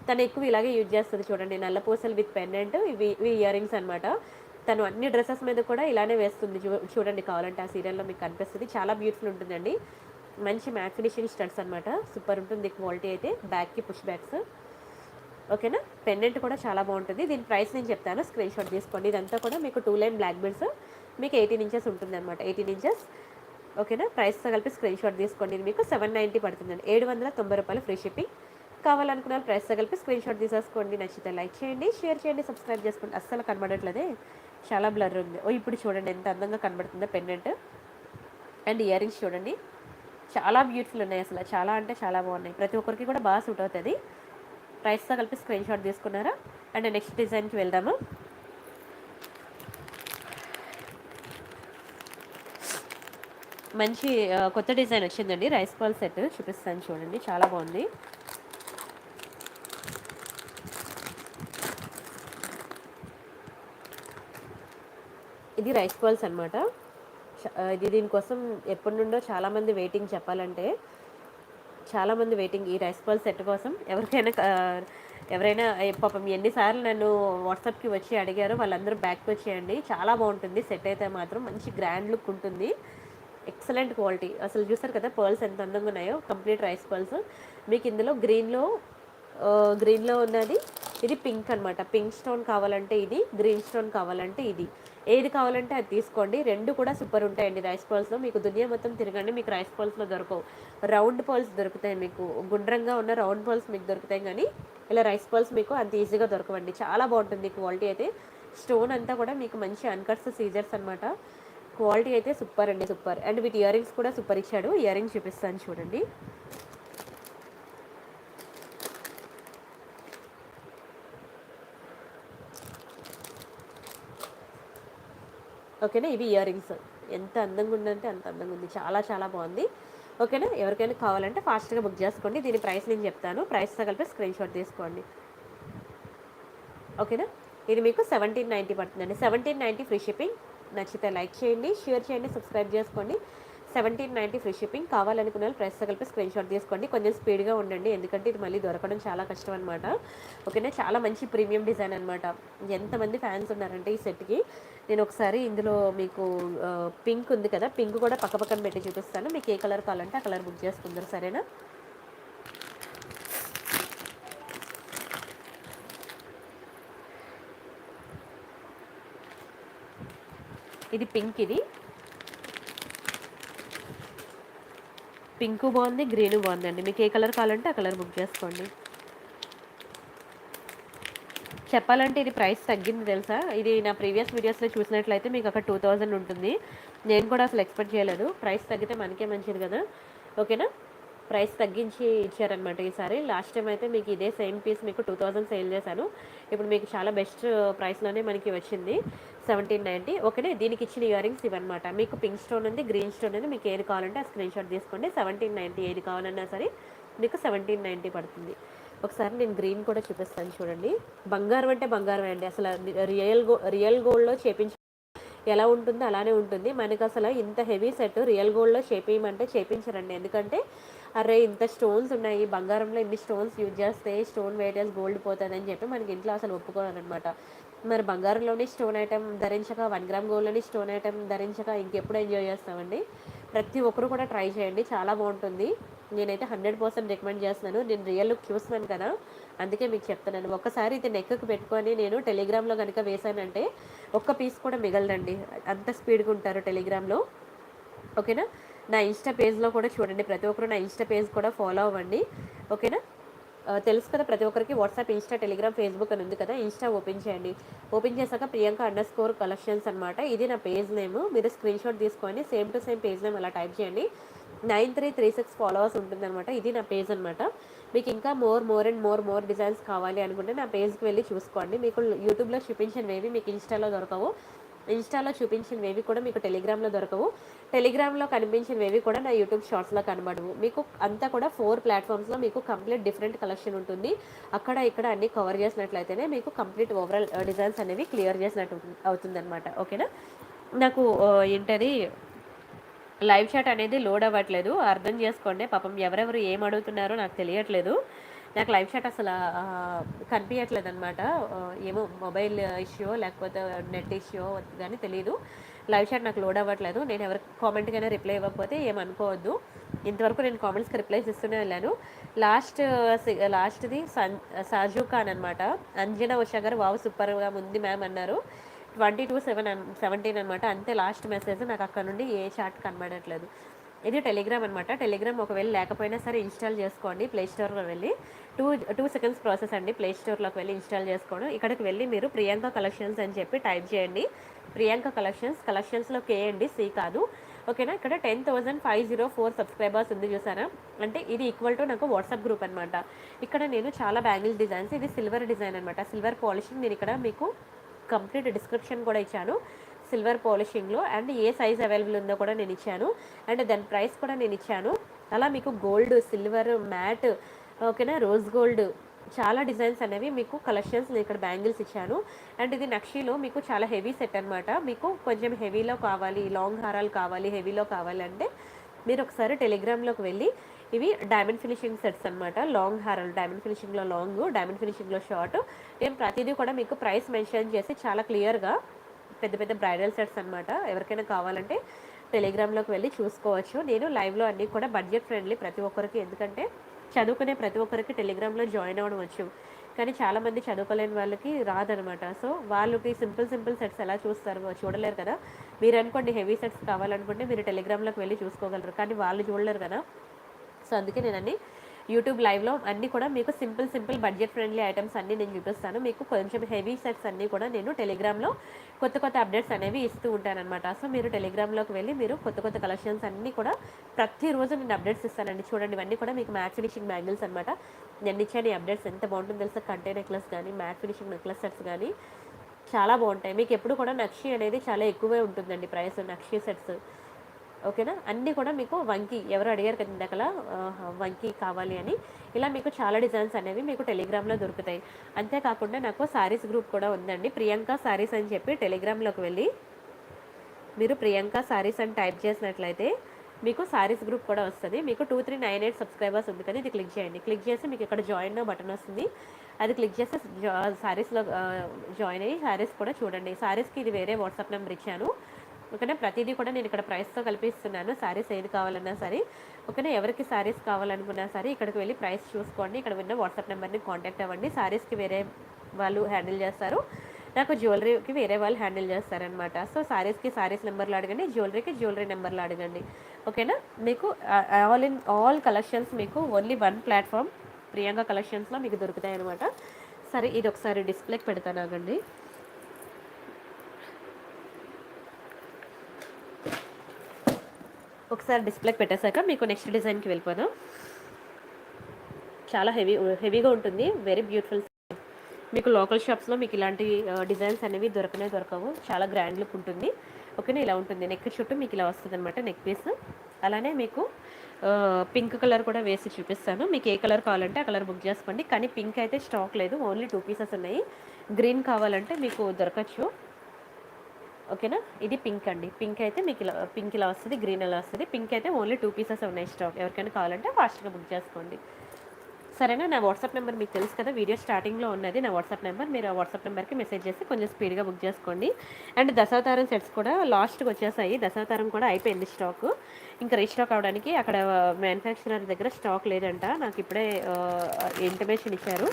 తను ఎక్కువ ఇలాగే యూజ్ చేస్తుంది. చూడండి, నల్ల పూసలు విత్ పెండెంట్. ఇవి ఇయర్ రింగ్స్ అనమాట. తను అన్ని డ్రెస్సెస్ మీద కూడా ఇలానే వేస్తుంది. చూడండి, కావాలంటే ఆ సీరియల్లో మీకు కనిపిస్తుంది. చాలా బ్యూటిఫుల్ ఉంటుందండి. మంచి మ్యాట్ ఫినిషింగ్ స్టడ్స్ అనమాట, సూపర్ ఉంటుంది క్వాలిటీ అయితే. బ్యాక్కి పుష్ బ్యాక్స్. ఓకేనా, పెండెంట్ కూడా చాలా బాగుంటుంది. దీని ప్రైస్ నేను చెప్తాను, స్క్రీన్ షాట్ తీసుకోండి. ఇదంతా కూడా మీకు 2 లైన్ బ్లాక్ బీడ్స్, మీకు 18 ఇంచెస్ ఉంటుంది అనమాట, 18 ఇంచెస్. ఓకేనా, ప్రైస్తో కలిపి స్క్రీన్ షాట్ తీసుకోండి. ఇది మీకు 790 పడుతుందండి, 790 రూపాయలు ఫ్రీ షిప్పింగ్. కావాలనుకున్న ప్రైస్తో కలిపి స్క్రీన్ షాట్ తీసేసుకోండి. నచ్చితే లైక్ చేయండి, షేర్ చేయండి, సబ్స్క్రైబ్ చేసుకోండి. అస్సలు కనబడట్లేదే, చాలా బ్లర్ ఉంది. ఇప్పుడు చూడండి ఎంత అందంగా కనబడుతుందో పెండెంట్. అండ్ ఇయర్ రింగ్స్ చూడండి, చాలా బ్యూటిఫుల్ ఉన్నాయి. అసలు చాలా అంటే చాలా బాగున్నాయి. ప్రతి ఒక్కరికి కూడా బాగా సూట్ అవుతుంది. ప్రైస్తో కలిపి స్క్రీన్ షాట్ తీసుకున్నారా. అండ్ నెక్స్ట్ డిజైన్కి వెళ్దాము. మంచి కొత్త డిజైన్ వచ్చిందండి, రైస్ బాల్ సెట్ చూపిస్తాను చూడండి, చాలా బాగుంది. ఇది రైస్ బాల్స్ అనమాట. ఇది దీనికోసం ఎప్పటి నుండో చాలామంది వెయిటింగ్, చెప్పాలంటే చాలామంది వెయిటింగ్ ఈ రైస్ బాల్ సెట్ కోసం. ఎవరైనా పాపం ఎన్నిసార్లు నన్ను వాట్సాప్కి వచ్చి అడిగారో వాళ్ళందరూ బ్యాక్కి వచ్చేయండి. చాలా బాగుంటుంది సెట్ అయితే మాత్రం, మంచి గ్రాండ్ లుక్ ఉంటుంది, ఎక్సలెంట్ క్వాలిటీ. అసలు చూసారు కదా పర్ల్స్ ఎంత అందంగా ఉన్నాయో, కంప్లీట్ రైస్ పర్ల్స్. మీకు ఇందులో గ్రీన్లో ఉన్నది, ఇది పింక్ అనమాట. పింక్ స్టోన్ కావాలంటే ఇది, గ్రీన్ స్టోన్ కావాలంటే ఇది, ఏది కావాలంటే అది తీసుకోండి. రెండు కూడా సూపర్ ఉంటాయండి రైస్ పర్ల్స్లో. మీకు దునియా మొత్తం తిరగండి, మీకు రైస్ పర్ల్స్లో దొరకవు. రౌండ్ పర్ల్స్ దొరుకుతాయి మీకు, గుండ్రంగా ఉన్న రౌండ్ పర్ల్స్ మీకు దొరుకుతాయి, కానీ ఇలా రైస్ పర్ల్స్ మీకు అంత ఈజీగా దొరకవండి. చాలా బాగుంటుంది క్వాలిటీ అయితే. స్టోన్ అంతా కూడా మీకు మంచి అన్కట్స్ సీజర్స్ అనమాట. క్వాలిటీ అయితే సూపర్ అండి, సూపర్. అండ్ వీటి ఇయర్ రింగ్స్ కూడా సూపర్ ఇచ్చాడు. ఇయర్ రింగ్స్ చూపిస్తాను చూడండి. ఓకేనా, ఇవి ఇయర్ రింగ్స్. ఎంత అందంగా ఉందంటే అంత అందంగా ఉంది, చాలా చాలా బాగుంది. ఓకేనా, ఎవరికైనా కావాలంటే ఫాస్ట్గా బుక్ చేసుకోండి. దీని ప్రైస్ నేను చెప్తాను, ప్రైస్తో కలిపి స్క్రీన్ షాట్ తీసుకోండి. ఓకేనా, ఇది మీకు 1790 పడుతుందండి, 1790 ఫ్రీ షిప్పింగ్. నచ్చితే లైక్ చేయండి, షేర్ చేయండి, సబ్స్క్రైబ్ చేసుకోండి. 1790 ఫ్రీ షిప్పింగ్. కావాలనుకున్న వాళ్ళు ప్రైస్తో కలిపి స్క్రీన్ షాట్ తీసుకోండి. కొంచెం స్పీడ్గా ఉండండి, ఎందుకంటే ఇది మళ్ళీ దొరకడం చాలా కష్టం అనమాట. ఓకేనా, చాలా మంచి ప్రీమియం డిజైన్ అనమాట. ఎంతమంది ఫ్యాన్స్ ఉన్నారంటే ఈ సెట్కి. నేను ఒకసారి ఇందులో మీకు పింక్ ఉంది కదా, పింక్ కూడా పక్కన పెట్టి చూపిస్తాను. మీకు ఏ కలర్ కావాలంటే ఆ కలర్ బుక్ చేసుకుందరు, సరేనా. ఇది పింక్, ఇది పింక్ బాగుంది, గ్రీన్ బాగుందండి. మీకు ఏ కలర్ కావాలంటే ఆ కలర్ బుక్ చేసుకోండి. చెప్పాలంటే ఇది ప్రైస్ తగ్గింది తెలుసా. ఇది నా ప్రీవియస్ వీడియోస్లో చూసినట్లయితే మీకు అక్కడ 2000 ఉంటుంది. నేను కూడా అసలు ఎక్స్పెక్ట్ చేయలేదు. ప్రైస్ తగ్గితే మనకే మంచిది కదా. ఓకేనా, ప్రైస్ తగ్గించి ఇచ్చారనమాట ఈసారి. లాస్ట్ టైం అయితే మీకు ఇదే సేమ్ పీస్ మీకు 2000 సేల్ చేశాను. ఇప్పుడు మీకు చాలా బెస్ట్ ప్రైస్‌లోనే మనకి వచ్చింది 1790. ఓకేనా. దీనికి ఇచ్చిన ఇయర్ రింగ్స్ ఇవన్నమాట. మీకు పింక్ స్టోన్ ఉంది, గ్రీన్ స్టోన్ ఉంది. మీకు ఏది కావాలంటే ఆ స్క్రీన్‌షాట్ తీసుకోండి. 1790 ఏది కావాలన్నా సరే మీకు 1790 పడుతుంది. ఒకసారి నేను గ్రీన్ కూడా చూపిస్తాను చూడండి. బంగారం అంటే బంగారమే అండి. అసలు రియల్ గోల్డ్‌లో చేపించి ఎలా ఉంటుందో అలానే ఉంటుంది. మనకు అసలు ఇంత హెవీ సెట్ రియల్ గోల్డ్‌లో చేపియమంటే చేపించరండి. ఎందుకంటే అరే ఇంత స్టోన్స్ ఉన్నాయి, బంగారంలో ఇన్ని స్టోన్స్ యూజ్ చేస్తే స్టోన్ వెయిటేజ్ గోల్డ్ పోతుందని చెప్పి మనకి ఇంట్లో అసలు ఒప్పుకోరనమాట. మరి బంగారంలోని స్టోన్ ఐటమ్ ధరించక 1 గ్రామ్ గోల్డ్‌లోని స్టోన్ ఐటమ్ ధరించక ఇంకెప్పుడు ఎంజాయ్ చేస్తామండి. ప్రతి ఒక్కరు కూడా ట్రై చేయండి, చాలా బాగుంటుంది. నేనైతే 100% రికమెండ్ చేస్తున్నాను. నేను రియల్ లుక్ చూస్తున్నాను కదా, అందుకే మీకు చెప్తున్నాను. ఒక్కసారి ఇది నెక్కి పెట్టుకొని నేను టెలిగ్రామ్లో కనుక వేశానంటే ఒక్క పీస్ కూడా మిగలదండి. అంత స్పీడ్గా ఉంటారు టెలిగ్రామ్లో. ఓకేనా. నా ఇన్స్టా పేజ్లో కూడా చూడండి, ప్రతి ఒక్కరు నా ఇన్స్టా పేజ్ కూడా ఫాలో అవ్వండి. ఓకేనా. తెలుసు కదా ప్రతి ఒక్కరికి వాట్సాప్, ఇన్స్టా, టెలిగ్రామ్, ఫేస్బుక్ అని ఉంది కదా. ఇన్స్టా ఓపెన్ చేయండి. ఓపెన్ చేశాక ప్రియాంక_కలెక్షన్స్ అనమాట. ఇది నా పేజ్ నేమ్. మీరు స్క్రీన్ షాట్ తీసుకొని same to same page name అలా టైప్ చేయండి. 9336 ఫాలోవర్స్ ఉంటుందన్నమాట. ఇది నా పేజ్ అనమాట. మీకు ఇంకా మోర్ డిజైన్స్ కావాలి అనుకుంటే నా పేజ్కి వెళ్ళి చూసుకోండి. మీకు యూట్యూబ్లో చూపించినవి మీకు ఇన్స్టాలో దొరకవు. ఇన్స్టాలో చూపించినవి కూడా మీకు టెలిగ్రామ్లో దొరకవు. టెలిగ్రామ్లో కనిపించినవి కూడా నా యూట్యూబ్ షార్ట్స్లో కనబడవు. మీకు అంతా కూడా 4 ప్లాట్ఫామ్స్లో మీకు కంప్లీట్ డిఫరెంట్ కలెక్షన్ ఉంటుంది. అక్కడ ఇక్కడ అన్నీ కవర్ చేసినట్లయితేనే మీకు కంప్లీట్ ఓవరాల్ డిజైన్స్ అనేవి క్లియర్ చేసినట్టు అవుతుందన్నమాట. ఓకేనా. నాకు ఏంటది లైవ్ చాట్ అనేది లోడ్ అవ్వట్లేదు, అర్థం చేసుకోండి. పాపం ఎవరెవరు ఏం అడుగుతున్నారో నాకు తెలియట్లేదు. నాకు లైవ్ చాట్ అసలు కనిపించట్లేదు అనమాట. ఏమో మొబైల్ ఇష్యూ లేకపోతే నెట్ ఇష్యూ కానీ తెలియదు. లైవ్ చాట్ నాకు లోడ్ అవ్వట్లేదు. నేను ఎవరికి కామెంట్కైనా రిప్లై ఇవ్వకపోతే ఏమనుకోవద్దు. ఇంతవరకు నేను కామెంట్స్కి రిప్లైస్ ఇస్తూనే వెళ్ళాను. లాస్ట్ది సాజు ఖాన్ అనమాట. అంజనా ఉషా గారు వావ్ సూపర్గా ఉంది మ్యామ్ అన్నారు. 22/7/17 అనమాట. అంతే లాస్ట్ మెసేజ్. నాకు అక్కడ నుండి ఏ చాట్ కనబడట్లేదు. ఇది టెలిగ్రామ్ అనమాట. టెలిగ్రామ్ ఒకవేళ లేకపోయినా సరే ఇన్స్టాల్ చేసుకోండి. ప్లే స్టోర్లో వెళ్ళి 2 సెకండ్స్ ప్రాసెస్ అండి. ప్లే స్టోర్లోకి వెళ్ళి ఇన్స్టాల్ చేసుకోండి. ఇక్కడికి వెళ్ళి మీరు ప్రియాంక కలెక్షన్స్ అని చెప్పి టైప్ చేయండి. ప్రియాంక కలెక్షన్స్లో కే అండి, సి కాదు. ఓకేనా. ఇక్కడ 10,504 సబ్స్క్రైబర్స్ ఉంది చూసారా. అంటే ఇది ఈక్వల్ టు నాకు వాట్సాప్ గ్రూప్ అనమాట. ఇక్కడ నేను చాలా బ్యాంగిల్ డిజైన్స్, ఇది సిల్వర్ డిజైన్ అనమాట. సిల్వర్ పాలిషింగ్ నేను ఇక్కడ మీకు కంప్లీట్ డిస్క్రిప్షన్ కూడా ఇచ్చాను సిల్వర్ పాలిషింగ్లో. అండ్ ఏ సైజ్ అవైలబుల్ ఉందో కూడా నేను ఇచ్చాను. అండ్ దాని ప్రైస్ కూడా నేను ఇచ్చాను. అలా మీకు గోల్డ్, సిల్వర్, మ్యాట్, ఓకేనా, రోజ్ గోల్డ్ చాలా డిజైన్స్ అనేవి మీకు కలెక్షన్స్ నేను ఇక్కడ బ్యాంగిల్స్ ఇచ్చాను. అండ్ ఇది నక్షీలో మీకు చాలా హెవీ సెట్ అనమాట. మీకు కొంచెం హెవీలో కావాలి, లాంగ్ హారాలు కావాలి, హెవీలో కావాలి అంటే మీరు ఒకసారి టెలిగ్రామ్లోకి వెళ్ళి ఇవి డైమండ్ ఫినిషింగ్ సెట్స్ అనమాట. లాంగ్ హారాలు, డైమండ్ ఫినిషింగ్లో లాంగ్, డైమండ్ ఫినిషింగ్లో షార్ట్. నేను ప్రతిదీ కూడా మీకు ప్రైస్ మెన్షన్ చేసి చాలా క్లియర్గా పెద్ద పెద్ద బ్రైడల్ సెట్స్ అనమాట. ఎవరికైనా కావాలంటే టెలిగ్రామ్లోకి వెళ్ళి చూసుకోవచ్చు. నేను లైవ్లో అన్నీ కూడా బడ్జెట్ ఫ్రెండ్లీ ప్రతి ఒక్కరికి. ఎందుకంటే చదువుకునే ప్రతి ఒక్కరికి టెలిగ్రామ్లో జాయిన్ అవ్వడం వచ్చు, కానీ చాలామంది చదువుకోలేని వాళ్ళకి రాదనమాట. సో వాళ్ళకి సింపుల్ సెట్స్ ఎలా చూస్తారు, చూడలేరు కదా. మీరు అనుకోండి హెవీ సెట్స్ కావాలనుకుంటే మీరు టెలిగ్రామ్లోకి వెళ్ళి చూసుకోగలరు, కానీ వాళ్ళు చూడలేరు కదా. సో అందుకే నేను అన్ని యూట్యూబ్ లైవ్లో అన్నీ కూడా మీకు సింపుల్ బడ్జెట్ ఫ్రెండ్లీ ఐటమ్స్ అన్నీ నేను చూపిస్తాను. మీకు కొంచెం హెవీ సెట్స్ అన్నీ కూడా నేను టెలిగ్రామ్లో కొత్త అప్డేట్స్ అనేవి ఇస్తూ ఉంటానన్నమాట. సో మీరు టెలిగ్రామ్లోకి వెళ్ళి మీరు కొత్త కలెక్షన్స్ అన్నీ కూడా ప్రతిరోజు నేను అప్డేట్స్ ఇస్తానండి. చూడండి ఇవన్నీ కూడా మీకు మ్యాట్ ఫినిషింగ్ బ్యాంగిల్స్ అనమాట. నేను ఇచ్చాను ఈ అప్డేట్స్ ఎంత బాగుంటుందో తెలుసా. కంటే నెక్లెస్ కానీ, మ్యాట్ ఫినిషింగ్ నెక్లెస్ సెట్స్ కానీ చాలా బాగుంటాయి. మీకు ఎప్పుడు కూడా నక్షి అనేది చాలా ఎక్కువే ఉంటుందండి ప్రైస్, నక్షి సెట్స్. ఓకేనా. అన్నీ కూడా మీకు వంకీ, ఎవరు అడిగారు కదా ఇందాకలా వంకీ కావాలి అని, ఇలా మీకు చాలా డిజైన్స్ అనేవి మీకు టెలిగ్రామ్లో దొరుకుతాయి. అంతేకాకుండా నాకు శారీస్ గ్రూప్ కూడా ఉందండి, ప్రియాంక శారీస్ అని చెప్పి. టెలిగ్రామ్లోకి వెళ్ళి మీరు ప్రియాంక శారీస్ అని టైప్ చేసినట్లయితే మీకు శారీస్ గ్రూప్ కూడా వస్తుంది. మీకు 2398 సబ్స్క్రైబర్స్ ఉంది కదా, ఇది క్లిక్ చేయండి. క్లిక్ చేసి మీకు ఇక్కడ జాయిన్ బటన్ వస్తుంది, అది క్లిక్ చేసి శారీస్లో జాయిన్ అయ్యి శారీస్ కూడా చూడండి. శారీస్కి ఇది వేరే వాట్సాప్ నెంబర్ ఇచ్చాను. ఓకేనా. ప్రతిదీ కూడా నేను ఇక్కడ ప్రైస్తో కల్పిస్తున్నాను. శారీస్ ఏది కావాలన్నా సరే. ఓకేనా. ఎవరికి శారీస్ కావాలనుకున్నా సరే ఇక్కడికి వెళ్ళి ప్రైస్ చూసుకోండి. ఇక్కడ ఉన్న వాట్సాప్ నెంబర్ని కాంటాక్ట్ అవ్వండి. శారీస్కి వేరే వాళ్ళు హ్యాండిల్ చేస్తారు, నాకు జ్యువెలరీకి వేరే వాళ్ళు హ్యాండిల్ చేస్తారనమాట. సో శారీస్కి శారీస్ నెంబర్లు అడగండి, జ్యువెలరీ నెంబర్లు అడగండి. ఓకేనా. మీకు ఆల్ కలెక్షన్స్ మీకు ఓన్లీ 1 ప్లాట్ఫామ్ ప్రియాంక కలెక్షన్స్లో మీకు దొరుకుతాయి అనమాట. సరే ఇది ఒకసారి డిస్ప్లేకి పెడతాను ఆగండి. ఒకసారి డిస్ప్లేకి పెట్టేశాక మీకు నెక్స్ట్ డిజైన్కి వెళ్ళిపోదాం. చాలా హెవీగా ఉంటుంది. Very beautiful. మీకు లోకల్ షాప్స్లో మీకు ఇలాంటి డిజైన్స్ అనేవి దొరకవు. చాలా గ్రాండ్ లుక్ ఉంటుంది. ఓకేనా, ఇలా ఉంటుంది. నెక్ చుట్టూ మీకు ఇలా వస్తుంది అనమాట నెక్ పీస్. అలానే మీకు పింక్ కలర్ కూడా వేసి చూపిస్తాను. మీకు ఏ కలర్ కావాలంటే ఆ కలర్ బుక్ చేసుకోండి. కానీ పింక్ అయితే స్టాక్ లేదు, ఓన్లీ 2 పీసెస్ ఉన్నాయి. గ్రీన్ కావాలంటే మీకు దొరకచ్చు. ఓకేనా, ఇది పింక్ అండి. పింక్ అయితే మీకు పింక్ ఇలా వస్తుంది, గ్రీన్ ఇలా వస్తుంది. పింక్ అయితే ఓన్లీ 2 పీసెస్ ఉన్నాయి స్టాక్. ఎవరికైనా కావాలంటే ఫాస్ట్గా బుక్ చేసుకోండి. సరేనా, నా వాట్సాప్ నెంబర్ మీకు తెలుసు కదా, వీడియో స్టార్టింగ్లో ఉన్నది నా వాట్సాప్ నెంబర్. మీరు ఆ వాట్సాప్ నెంబర్కి మెసేజ్ చేసి కొంచెం స్పీడ్గా బుక్ చేసుకోండి. అండ్ దశావతారం సెట్స్ కూడా లాస్ట్కి వచ్చేసాయి. దశావతారం కూడా అయిపోయింది స్టాక్. ఇంకా రీస్టాక్ అవడానికి అక్కడ మ్యానుఫ్యాక్చరర్ దగ్గర స్టాక్ లేదంట. నాకు ఇప్పుడే ఇంటిమేషన్ ఇచ్చారు,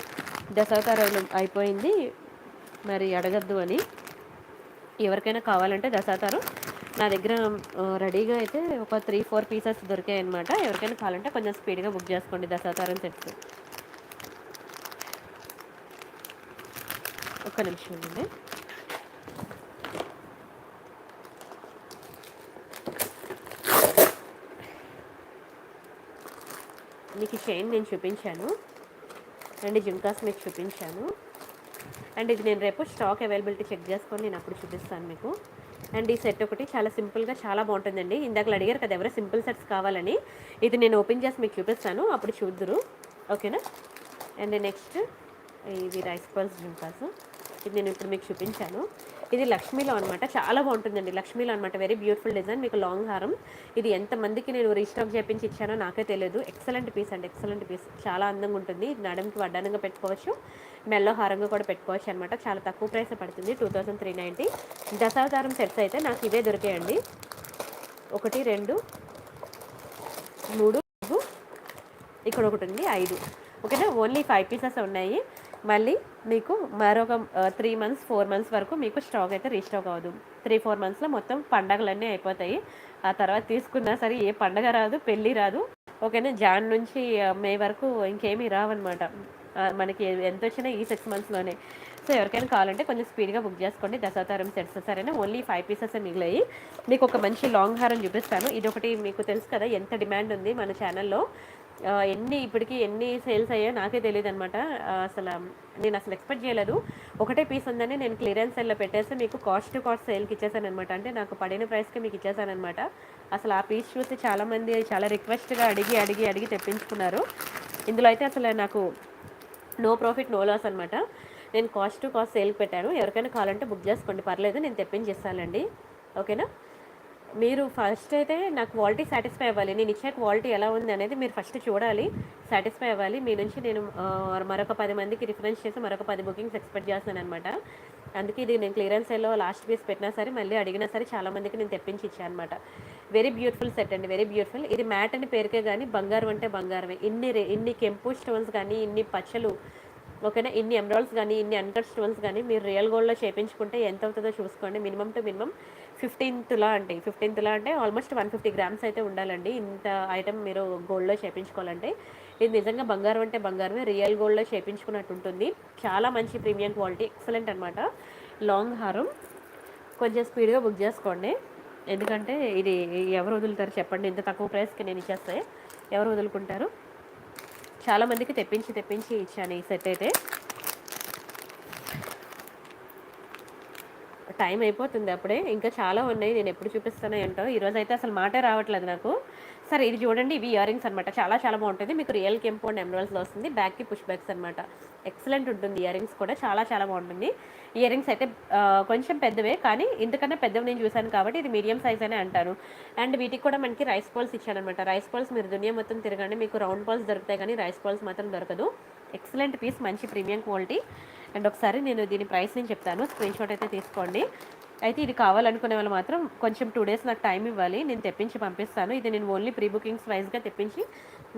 దశావతారం అయిపోయింది, మరి అడగద్దు అని. ఎవరికైనా కావాలంటే దశావతారం నా దగ్గర రెడీగా అయితే ఒక 3-4 పీసెస్ దొరికాయి అనమాట. ఎవరికైనా కావాలంటే కొంచెం స్పీడ్గా బుక్ చేసుకోండి దశావతారం సెట్స్. ఒక్క నిమిషం అండి. మీకు చైన్ నేను చూపించాను అండ్ జుంకాస్ మీకు చూపించాను. అండ్ ఇది నేను రేపు స్టాక్ అవైలబిలిటీ చెక్ చేసుకొని నేను అప్పుడు చూపిస్తాను మీకు. అండ్ ఈ సెట్ ఒకటి చాలా సింపుల్గా చాలా బాగుంటుందండి. ఇందాక అడిగారు కదా ఎవరో సింపుల్ సెట్స్ కావాలని, ఇది నేను ఓపెన్ చేసి మీకు చూపిస్తాను, అప్పుడు చూద్దురు. ఓకేనా. అండ్ నెక్స్ట్ ఇది రైస్ పల్స్ జుంకాస్. ఇది నేను ఇప్పుడు మీకు చూపించాను. ఇది లక్ష్మీలో అనమాట, చాలా బాగుంటుందండి. లక్ష్మీలో అనమాట, వెరీ బ్యూటిఫుల్ డిజైన్. మీకు లాంగ్ హారం. ఇది ఎంతమందికి నేను రీస్టాక్ చేయించి ఇచ్చానో నాకే తెలియదు. ఎక్సలెంట్ పీస్ అండి, ఎక్సలెంట్ పీస్. చాలా అందంగా ఉంటుంది. నడంకి వడ్డానంగా పెట్టుకోవచ్చు, మెల్లో హారంగా కూడా పెట్టుకోవచ్చు అనమాట. చాలా తక్కువ ప్రైస్ పడుతుంది, 2390. దశావతారం సెట్స్ అయితే నాకు ఇవే దొరికాయండి. 1 2 3 4, ఇక్కడ ఒకటి ఉంది 5. ఓకేనా, ఓన్లీ 5 పీసెస్ ఉన్నాయి. మళ్ళీ మీకు మరొక 3 months 4 months వరకు మీకు స్టాక్ అయితే రీస్టాక్ అవ్వదు. 3-4 monthsలో మొత్తం పండగలన్నీ అయిపోతాయి. ఆ తర్వాత తీసుకున్నా సరే ఏ పండగ రాదు, పెళ్ళి రాదు. ఓకేనా, జాన్ నుంచి మే వరకు ఇంకేమీ రావన్నమాట. మనకి ఎంత వచ్చినా ఈ 6 monthsలోనే. సో ఎవరికైనా కావాలంటే కొంచెం స్పీడ్గా బుక్ చేసుకోండి దశావతారం సెట్స్. సరేనా, ఓన్లీ 5 పీసెస్ మిగిలాయి. మీకు ఒక మంచి లాంగ్ హారం చూపిస్తాను. ఇది ఒకటి మీకు తెలుసు కదా ఎంత డిమాండ్ ఉంది మన ఛానల్లో. ఇప్పటికీ ఎన్ని సేల్స్ అయ్యాయో నాకే తెలియదు అనమాట. నేను అసలు ఎక్స్పెక్ట్ చేయలేదు. ఒకటే పీస్ ఉందని నేను క్లియరెన్స్ సేల్లో పెట్టేసి మీకు కాస్ట్ టు కాస్ట్ సేల్కి ఇచ్చేసాను అనమాట. అంటే నాకు పడిన ప్రైస్కి మీకు ఇచ్చేసాను అనమాట. అసలు ఆ పీస్ చూసి చాలామంది చాలా రిక్వెస్ట్గా అడిగి తెప్పించుకున్నారు. ఇందులో అయితే అసలు నాకు నో ప్రాఫిట్ నో లాస్ అనమాట. నేను కాస్ట్ టు కాస్ట్ సేల్కి పెట్టాను. ఎవరికైనా కావాలంటే బుక్ చేసుకోండి, పర్లేదు, నేను తెప్పించేస్తానండి. ఓకేనా. మీరు ఫస్ట్ అయితే నాకు క్వాలిటీ సాటిస్ఫై అవ్వాలి. నేను ఇచ్చే క్వాలిటీ ఎలా ఉంది అనేది మీరు ఫస్ట్ చూడాలి, సాటిస్ఫై అవ్వాలి. మీ నుంచి నేను మరొక 10 మందికి రిఫరెన్స్ చేసి మరొక 10 బుకింగ్స్ ఎక్స్పెక్ట్ చేస్తాను అనమాట. అందుకే ఇది నేను క్లియరెన్స్ సేల్లో లాస్ట్ పీస్ పెట్టినా సరే మళ్ళీ అడిగినా సరే చాలామందికి నేను తెప్పించి ఇచ్చాను అనమాట. వెరీ బ్యూటిఫుల్ సెట్ అండి, వెరీ బ్యూటిఫుల్. ఇది మ్యాట్ అని పేరుకే కానీ బంగారం అంటే బంగారమే. ఇన్ని కెంపు స్టోన్స్ కానీ, ఇన్ని పచ్చలు, ఓకేనా, ఇన్ని ఎమరాల్డ్స్ కానీ, ఇన్ని అన్కట్ స్టోన్స్ కానీ మీరు రియల్ గోల్డ్లో చేయించుకుంటే ఎంత అవుతుందో చూసుకోండి. మినిమం టు మినిమం 15 తులా అంటే 15 తులా అంటే ఆల్మోస్ట్ 150 grams అయితే ఉండాలండి. ఇంత ఐటమ్ మీరు గోల్డ్లో చేయించుకోవాలంటే. ఇది నిజంగా బంగారం అంటే బంగారమే, రియల్ గోల్డ్లో చేయించుకున్నట్టు ఉంటుంది. చాలా మంచి ప్రీమియం క్వాలిటీ, ఎక్సలెంట్ అనమాట. లాంగ్ హారం కొంచెం స్పీడ్గా బుక్ చేసుకోండి. ఎందుకంటే ఇది ఎవరు వదులుతారు చెప్పండి, ఇంత తక్కువ ప్రైస్కి నేను ఇచ్చేస్తే ఎవరు వదులుకుంటారు. చాలామందికి తెప్పించి ఇచ్చాను ఈ సెట్ అయితే. టైం అయిపోతుంది అప్పుడే, ఇంకా చాలా ఉన్నాయి, నేను ఎప్పుడు చూపిస్తానో ఏంటో. ఈరోజు అయితే అసలు మాటే రావట్లేదు నాకు. సరే ఇది చూడండి, ఇవి ఇయర్ రింగ్స్ అనమాట. చాలా చాలా బాగుంటుంది. మీకు రియల్ కెంపు అండ్ ఎమరాల్డ్స్లో వస్తుంది. బ్యాక్కి పుష్ బ్యాక్స్ అనమాట. ఎక్సలెంట్ ఉంటుంది. ఇయర్ రింగ్స్ కూడా చాలా చాలా బాగుంటుంది. ఇయర్ రింగ్స్ అయితే కొంచెం పెద్దవే, కానీ ఇంతకన్నా పెద్దవి నేను చూశాను కాబట్టి ఇది మీడియం సైజ్ అనే అంటాను. అండ్ వీటికి కూడా మనకి రైస్ పాల్స్ ఇచ్చానమాట. రైస్ పాల్స్ మీరు దునియా మొత్తం తిరగండి, మీకు రౌండ్ పాల్స్ దొరుకుతాయి కానీ రైస్ పాల్స్ మాత్రం దొరకదు. ఎక్సలెంట్ పీస్, మంచి ప్రీమియం క్వాలిటీ. అండ్ ఒకసారి నేను దీని ప్రైస్ నేను చెప్తాను, స్క్రీన్ షాట్ అయితే తీసుకోండి. అయితే ఇది కావాలనుకునే వాళ్ళు మాత్రం కొంచెం 2 days నాకు టైం ఇవ్వాలి, నేను తెప్పించి పంపిస్తాను. ఇది నేను ఓన్లీ ప్రీ బుకింగ్స్ వైజ్గా తెప్పించి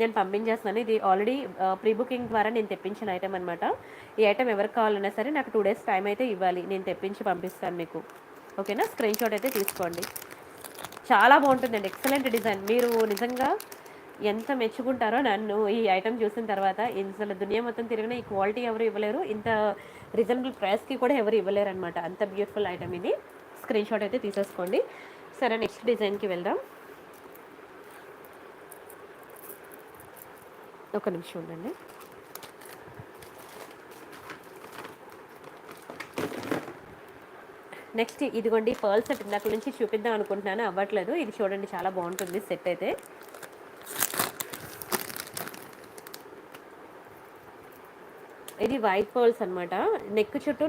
నేను పంపించేస్తాను. ఇది ఆల్రెడీ ప్రీ బుకింగ్ ద్వారా నేను తెప్పించిన ఐటమ్ అనమాట. ఈ ఐటమ్ ఎవరికి కావాలన్నా సరే నాకు 2 days టైం అయితే ఇవ్వాలి, నేను తెప్పించి పంపిస్తాను మీకు. ఓకేనా, స్క్రీన్ షాట్ అయితే తీసుకోండి. చాలా బాగుంటుందండి, ఎక్సలెంట్ డిజైన్. మీరు నిజంగా ఎంత మెచ్చుకుంటారో నన్ను ఈ ఐటమ్ చూసిన తర్వాత. అసలు దునియా మొత్తం తిరిగిన ఈ క్వాలిటీ ఎవరు ఇవ్వలేరు, ఇంత రీజనబుల్ ప్రైస్కి కూడా ఎవరు ఇవ్వలేరు అనమాట. అంత బ్యూటిఫుల్ ఐటమ్ ఇది. స్క్రీన్ షాట్ అయితే తీసేసుకోండి. సరే, నెక్స్ట్ డిజైన్కి వెళ్దాం. ఒక నిమిషం ఉండండి. నెక్స్ట్ ఇదిగోండి పర్ల్ సెట్ ఇందాక నుంచి చూపిద్దాం అనుకుంటున్నాను, అవ్వట్లేదు. ఇది చూడండి చాలా బాగుంటుంది సెట్ అయితే. ఇది వైట్ పర్ల్స్ అనమాట. నెక్ చుట్టూ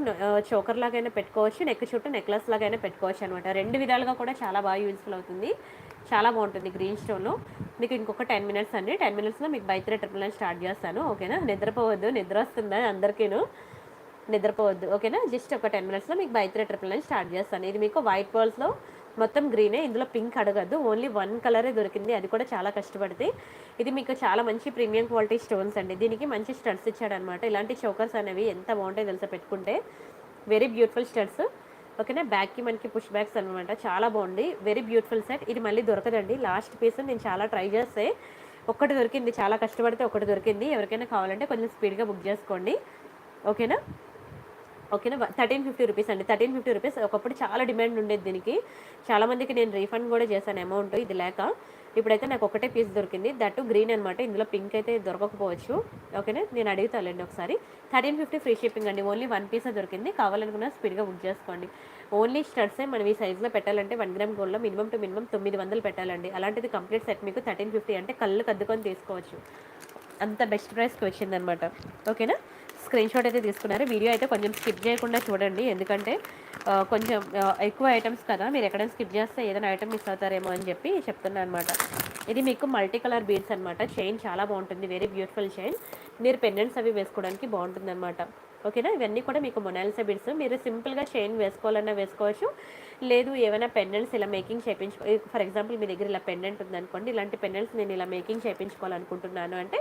చోకర్ లాగైనా పెట్టుకోవచ్చు, నెక్ చుట్టూ నెక్లెస్ లాగైనా పెట్టుకోవచ్చు అనమాట. రెండు విధాలుగా కూడా చాలా బాగా యూజ్ఫుల్ అవుతుంది. చాలా బాగుంటుంది గ్రీన్ స్టోన్లో. మీకు ఇంకొక 10 మినిట్స్ అండి. 10 మినిట్స్లో మీకు బై 3 9 స్టార్ట్ చేస్తాను. ఓకేనా? నిద్రపోవద్దు, నిద్ర వస్తుందా అందరికీను? నిద్రపోవద్దు. ఓకేనా? జస్ట్ ఒక 10 మినిట్స్లో మీకు బై 3 9 స్టార్ట్ చేస్తాను. ఇది మీకు వైట్ పర్ల్స్లో మొత్తం గ్రీనే, ఇందులో పింక్ అడగద్దు, ఓన్లీ 1 కలరే దొరికింది, అది కూడా చాలా కష్టపడితే. ఇది మీకు చాలా మంచి ప్రీమియం క్వాలిటీ స్టోన్స్ అండి. దీనికి మంచి స్టడ్స్ ఇచ్చాడనమాట. ఇలాంటి చోకర్స్ అనేవి ఎంత బాగుంటాయి తెలుసా పెట్టుకుంటే. Very beautiful studs. ఓకేనా? బ్యాక్కి మనకి పుష్ బ్యాగ్స్ అనమాట. చాలా బాగుంది, వెరీ బ్యూటిఫుల్ సెట్. ఇది మళ్ళీ దొరకదండి, లాస్ట్ పీస్. నేను చాలా ట్రై చేస్తే ఒక్కటి దొరికింది, చాలా కష్టపడితే ఒకటి దొరికింది. ఎవరికైనా కావాలంటే కొంచెం స్పీడ్గా బుక్ చేసుకోండి. ఓకేనా? 1350 రూపీస్ అండి. 1350 రూపీస్. ఒకప్పుడు చాలా డిమాండ్ ఉండేది దీనికి. చాలామందికి నేను రీఫండ్ కూడా చేశాను అమౌంట్ ఇది లేక. ఇప్పుడైతే నాకు ఒకటే పీస్ దొరికింది, దట్టు గ్రీన్ అనమాట. ఇందులో పింక్ అయితే దొరకకపోవచ్చు. ఓకేనా? నేను అడుగుతానండి ఒకసారి. 1350 ఫ్రీ షిప్పింగ్ అండి. ఓన్లీ 1 పీసే దొరికింది. కావాలనుకున్నా స్పీడ్గా బుక్ చేసుకోండి. ఓన్లీ స్టడ్సే మనం ఈ సైజులో పెట్టాలంటే 1 గ్రామ్ గోల్డ్లో మినిమం టు మినిమం 900 పెట్టాలండి. అలాంటిది కంప్లీట్ సెట్ మీకు 1350 అంటే కళ్ళు కద్దుకొని తీసుకోవచ్చు, అంత బెస్ట్ ప్రైస్కి వచ్చిందనమాట. ఓకేనా? స్క్రీన్ షాట్ అయితే తీసుకున్నారు. వీడియో అయితే కొంచెం స్కిప్ చేయకుండా చూడండి, ఎందుకంటే కొంచెం ఎక్కువ ఐటమ్స్ కదా, మీరు ఎక్కడైనా స్కిప్ చేస్తే ఏదైనా ఐటమ్ మిస్ అవుతారేమో అని చెప్పి చెప్తున్నాను అనమాట. ఇది మీకు మల్టీ కలర్ బీడ్స్ అనమాట. చైన్ చాలా బాగుంటుంది, వెరీ బ్యూటిఫుల్ చైన్. మీరు పెండెంట్స్ అవి వేసుకోవడానికి బాగుంటుంది అనమాట. ఓకేనా? ఇవన్నీ కూడా మీకు మొనాలిసా బీడ్స్. మీరు సింపుల్గా చైన్ వేసుకోవాలన్నా వేసుకోవచ్చు, లేదు ఏమైనా పెండెంట్స్ ఇలా మేకింగ్ చేయించుకో, ఫర్ ఎగ్జాంపుల్ మీ దగ్గర ఇలా పెండెంట్ ఉందనుకోండి, ఇలాంటి పెండెంట్స్ నేను ఇలా మేకింగ్ చేయించుకోవాలనుకుంటున్నాను అంటే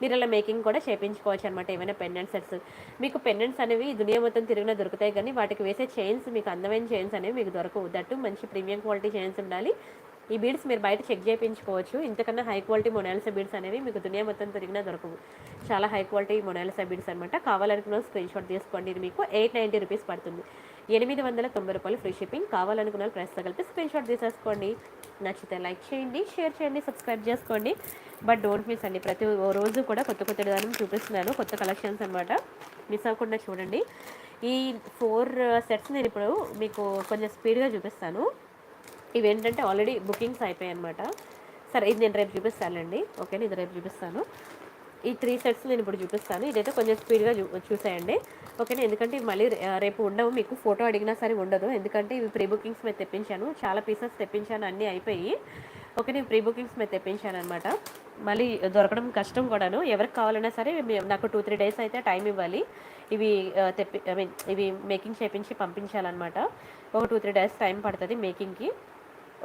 మీరు ఇలా మేకింగ్ కూడా చేయించుకోవచ్చు అనమాట. ఏమైనా పెండెంట్ సెట్స్ మీకు పెండెంట్స్ అనేవి దునియా మొత్తం తిరిగినా దొరుకుతాయి, కానీ వాటికి వేసే చైన్స్ మీకు అందమైన చైన్స్ అనేవి మీకు దొరకవు. దట్టు మంచి ప్రీమియం క్వాలిటీ చైన్స్ ఉండాలి. ఈ బీడ్స్ మీరు బయట చెక్ చేయించుకోవచ్చు. ఇంతకన్నా హై క్వాలిటీ మొనాలిసా బీడ్స్ అనేవి మీకు దునియా మొత్తం తిరిగినా దొరకవు. చాలా హై క్వాలిటీ మొనాలిసా బీడ్స్ అనమాట. కావాలనుకున్న స్క్రీన్ షాట్ తీసుకోండి. ఇది మీకు 890 రూపీస్ పడుతుంది. 890 రూపాయలు ఫ్రీ షిప్పింగ్. కావాలనుకున్న ప్రైస్తో కలిపి స్క్రీన్ షాట్ తీసేసుకోండి. నచ్చితే లైక్ చేయండి, షేర్ చేయండి, సబ్స్క్రైబ్ చేసుకోండి. బట్ డోంట్ మిస్ అండి, ప్రతి రోజు కూడా కొత్త కొత్త విధానం చూపిస్తున్నాను, కొత్త కలెక్షన్స్ అనమాట. మిస్ అవ్వకుండా చూడండి. ఈ 4 సెట్స్ నేను ఇప్పుడు మీకు కొంచెం స్పీడ్గా చూపిస్తాను. ఇవేంటంటే ఆల్రెడీ బుకింగ్స్ అయిపోయాయి అనమాట. సరే, ఇది నేను రేపు చూపిస్తానండి. ఓకేనా? ఇది రేపు చూపిస్తాను. ఈ 3 సెట్స్ నేను ఇప్పుడు చూపిస్తాను. ఇదైతే కొంచెం స్పీడ్గా చూసేయండి. ఓకేనా? ఎందుకంటే ఇవి మళ్ళీ రేపు ఉండవు, మీకు ఫోటో అడిగినా సరే ఉండదు. ఎందుకంటే ఇవి ప్రీ బుకింగ్స్ మీద తెప్పించాను, చాలా పీసెస్ తెప్పించాను, అన్నీ అయిపోయి. ఓకే, నేను ప్రీ బుకింగ్స్ మీద తెప్పించాను అనమాట. మళ్ళీ దొరకడం కష్టం కూడాను. ఎవరికి కావాలన్నా సరే నాకు 2-3 డేస్ అయితే టైం ఇవ్వాలి. ఇవి ఇవి మేకింగ్ చేయించి పంపించాలన్నమాట. ఒక 2-3 డేస్ టైం పడుతుంది మేకింగ్కి.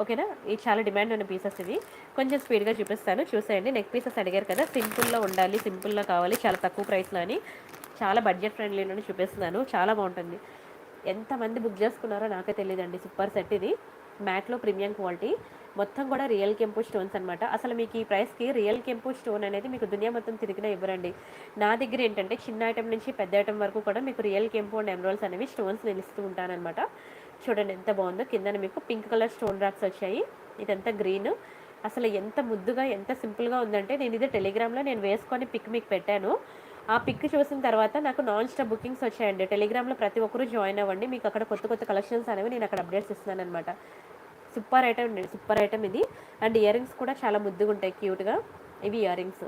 ఓకేనా? ఇది చాలా డిమాండ్ ఉన్న పీసెస్. ఇవి కొంచెం స్పీడ్గా చూపిస్తాను, చూసేయండి. నెక్ పీసెస్ అడిగారు కదా, సింపుల్లో ఉండాలి, సింపుల్లో కావాలి, చాలా తక్కువ ప్రైస్లో అని, చాలా బడ్జెట్ ఫ్రెండ్లీలోనే చూపిస్తున్నాను. చాలా బాగుంటుంది. ఎంతమంది బుక్ చేసుకున్నారో నాకే తెలియదండి. సూపర్ సెట్ ఇది, మ్యాట్లో ప్రీమియం క్వాలిటీ, మొత్తం కూడా రియల్ కెంపు స్టోన్స్ అనమాట. అసలు మీకు ఈ ప్రైస్కి రియల్ కెంపు స్టోన్ అనేది మీకు దునియా మొత్తం తిరిగినా ఇవ్వరండి. నా దగ్గర ఏంటంటే చిన్న ఐటమ్ నుంచి పెద్ద ఐటమ్ వరకు కూడా మీకు రియల్ కెంపు అండ్ ఎమరాల్డ్స్ అనేవి స్టోన్స్ నేను ఇస్తూ ఉంటానన్నమాట. చూడండి ఎంత బాగుందో. కింద మీకు పింక్ కలర్ స్టోన్ రాక్స్ వచ్చాయి, ఇదంతా గ్రీన్. అసలు ఎంత ముద్దుగా, ఎంత సింపుల్గా ఉందంటే, నేను ఇది టెలిగ్రామ్లో నేను వేసుకొని పిక్ మీకు పెట్టాను. ఆ పిక్ చూసిన తర్వాత నాకు నాన్ స్టాప్ బుకింగ్స్ వచ్చాయండి. టెలిగ్రామ్లో ప్రతి ఒక్కరూ జాయిన్ అవ్వండి, మీకు అక్కడ కొత్త కొత్త కలెక్షన్స్ అనేవి నేను అక్కడ అప్డేట్స్ ఇస్తున్నాను అనమాట. సూపర్ ఐటమ్, సూపర్ ఐటమ్ ఇది. అండ్ ఇయర్ రింగ్స్ కూడా చాలా ముద్దుగా ఉంటాయి, క్యూట్గా. ఇవి ఇయర్ రింగ్స్.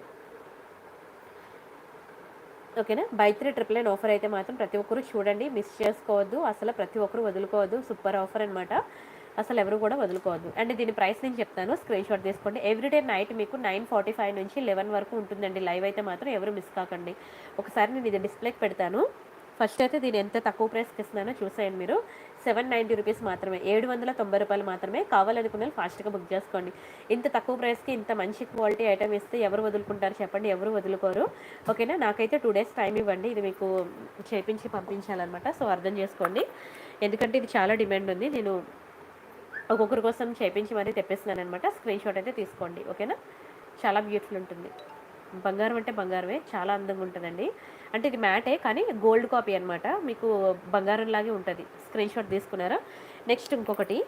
ఓకేనా? బై 3 999 ఆఫర్ అయితే మాత్రం ప్రతి ఒక్కరు చూడండి, మిస్ చేసుకోవద్దు, అసలు ప్రతి ఒక్కరు వదులుకోవద్దు. సూపర్ ఆఫర్ అనమాట, అసలు ఎవరు కూడా వదులుకోవద్దు. అండ్ దీని ప్రైస్ నేను చెప్తాను, స్క్రీన్ షాట్ తీసుకోండి. ఎవ్రీడే నైట్ మీకు 9:45 నుంచి 11 వరకు ఉంటుందండి లైవ్. అయితే మాత్రం ఎవరు మిస్ కాకండి. ఒకసారి నేను ఇది డిస్ప్లేకి పెడతాను. ఫస్ట్ అయితే దీని ఎంత తక్కువ ప్రైస్కి ఇస్తున్నానో చూసేయండి మీరు. 790 రూపీస్ మాత్రమే, 790 రూపాయలు మాత్రమే. కావాలనుకున్న ఫాస్ట్గా బుక్ చేసుకోండి. ఇంత తక్కువ ప్రైస్కి ఇంత మంచి క్వాలిటీ ఐటమ్ ఇస్తే ఎవరు వదులుకుంటారు చెప్పండి? ఎవరు వదులుకోరు. ఓకేనా? నాకైతే 2 డేస్ టైం ఇవ్వండి, ఇది మీకు చేపించి పంపించాలన్నమాట. సో అర్థం చేసుకోండి, ఎందుకంటే ఇది చాలా డిమాండ్ ఉంది. నేను ఒక్కొక్కరి కోసం చేపించి మరీ తెప్పిస్తున్నాను అనమాట. స్క్రీన్ షాట్ అయితే తీసుకోండి. ఓకేనా? చాలా బ్యూటిఫుల్ ఉంటుంది. బంగారం అంటే బంగారమే, చాలా అందంగా ఉంటుందండి. అంటే ఇది మ్యాటే కానీ గోల్డ్ కాపీ అనమాట, మీకు బంగారం లాగే ఉంటుంది. స్క్రీన్ షాట్ తీసుకున్నారా? నెక్స్ట్ ఇంకొకటి,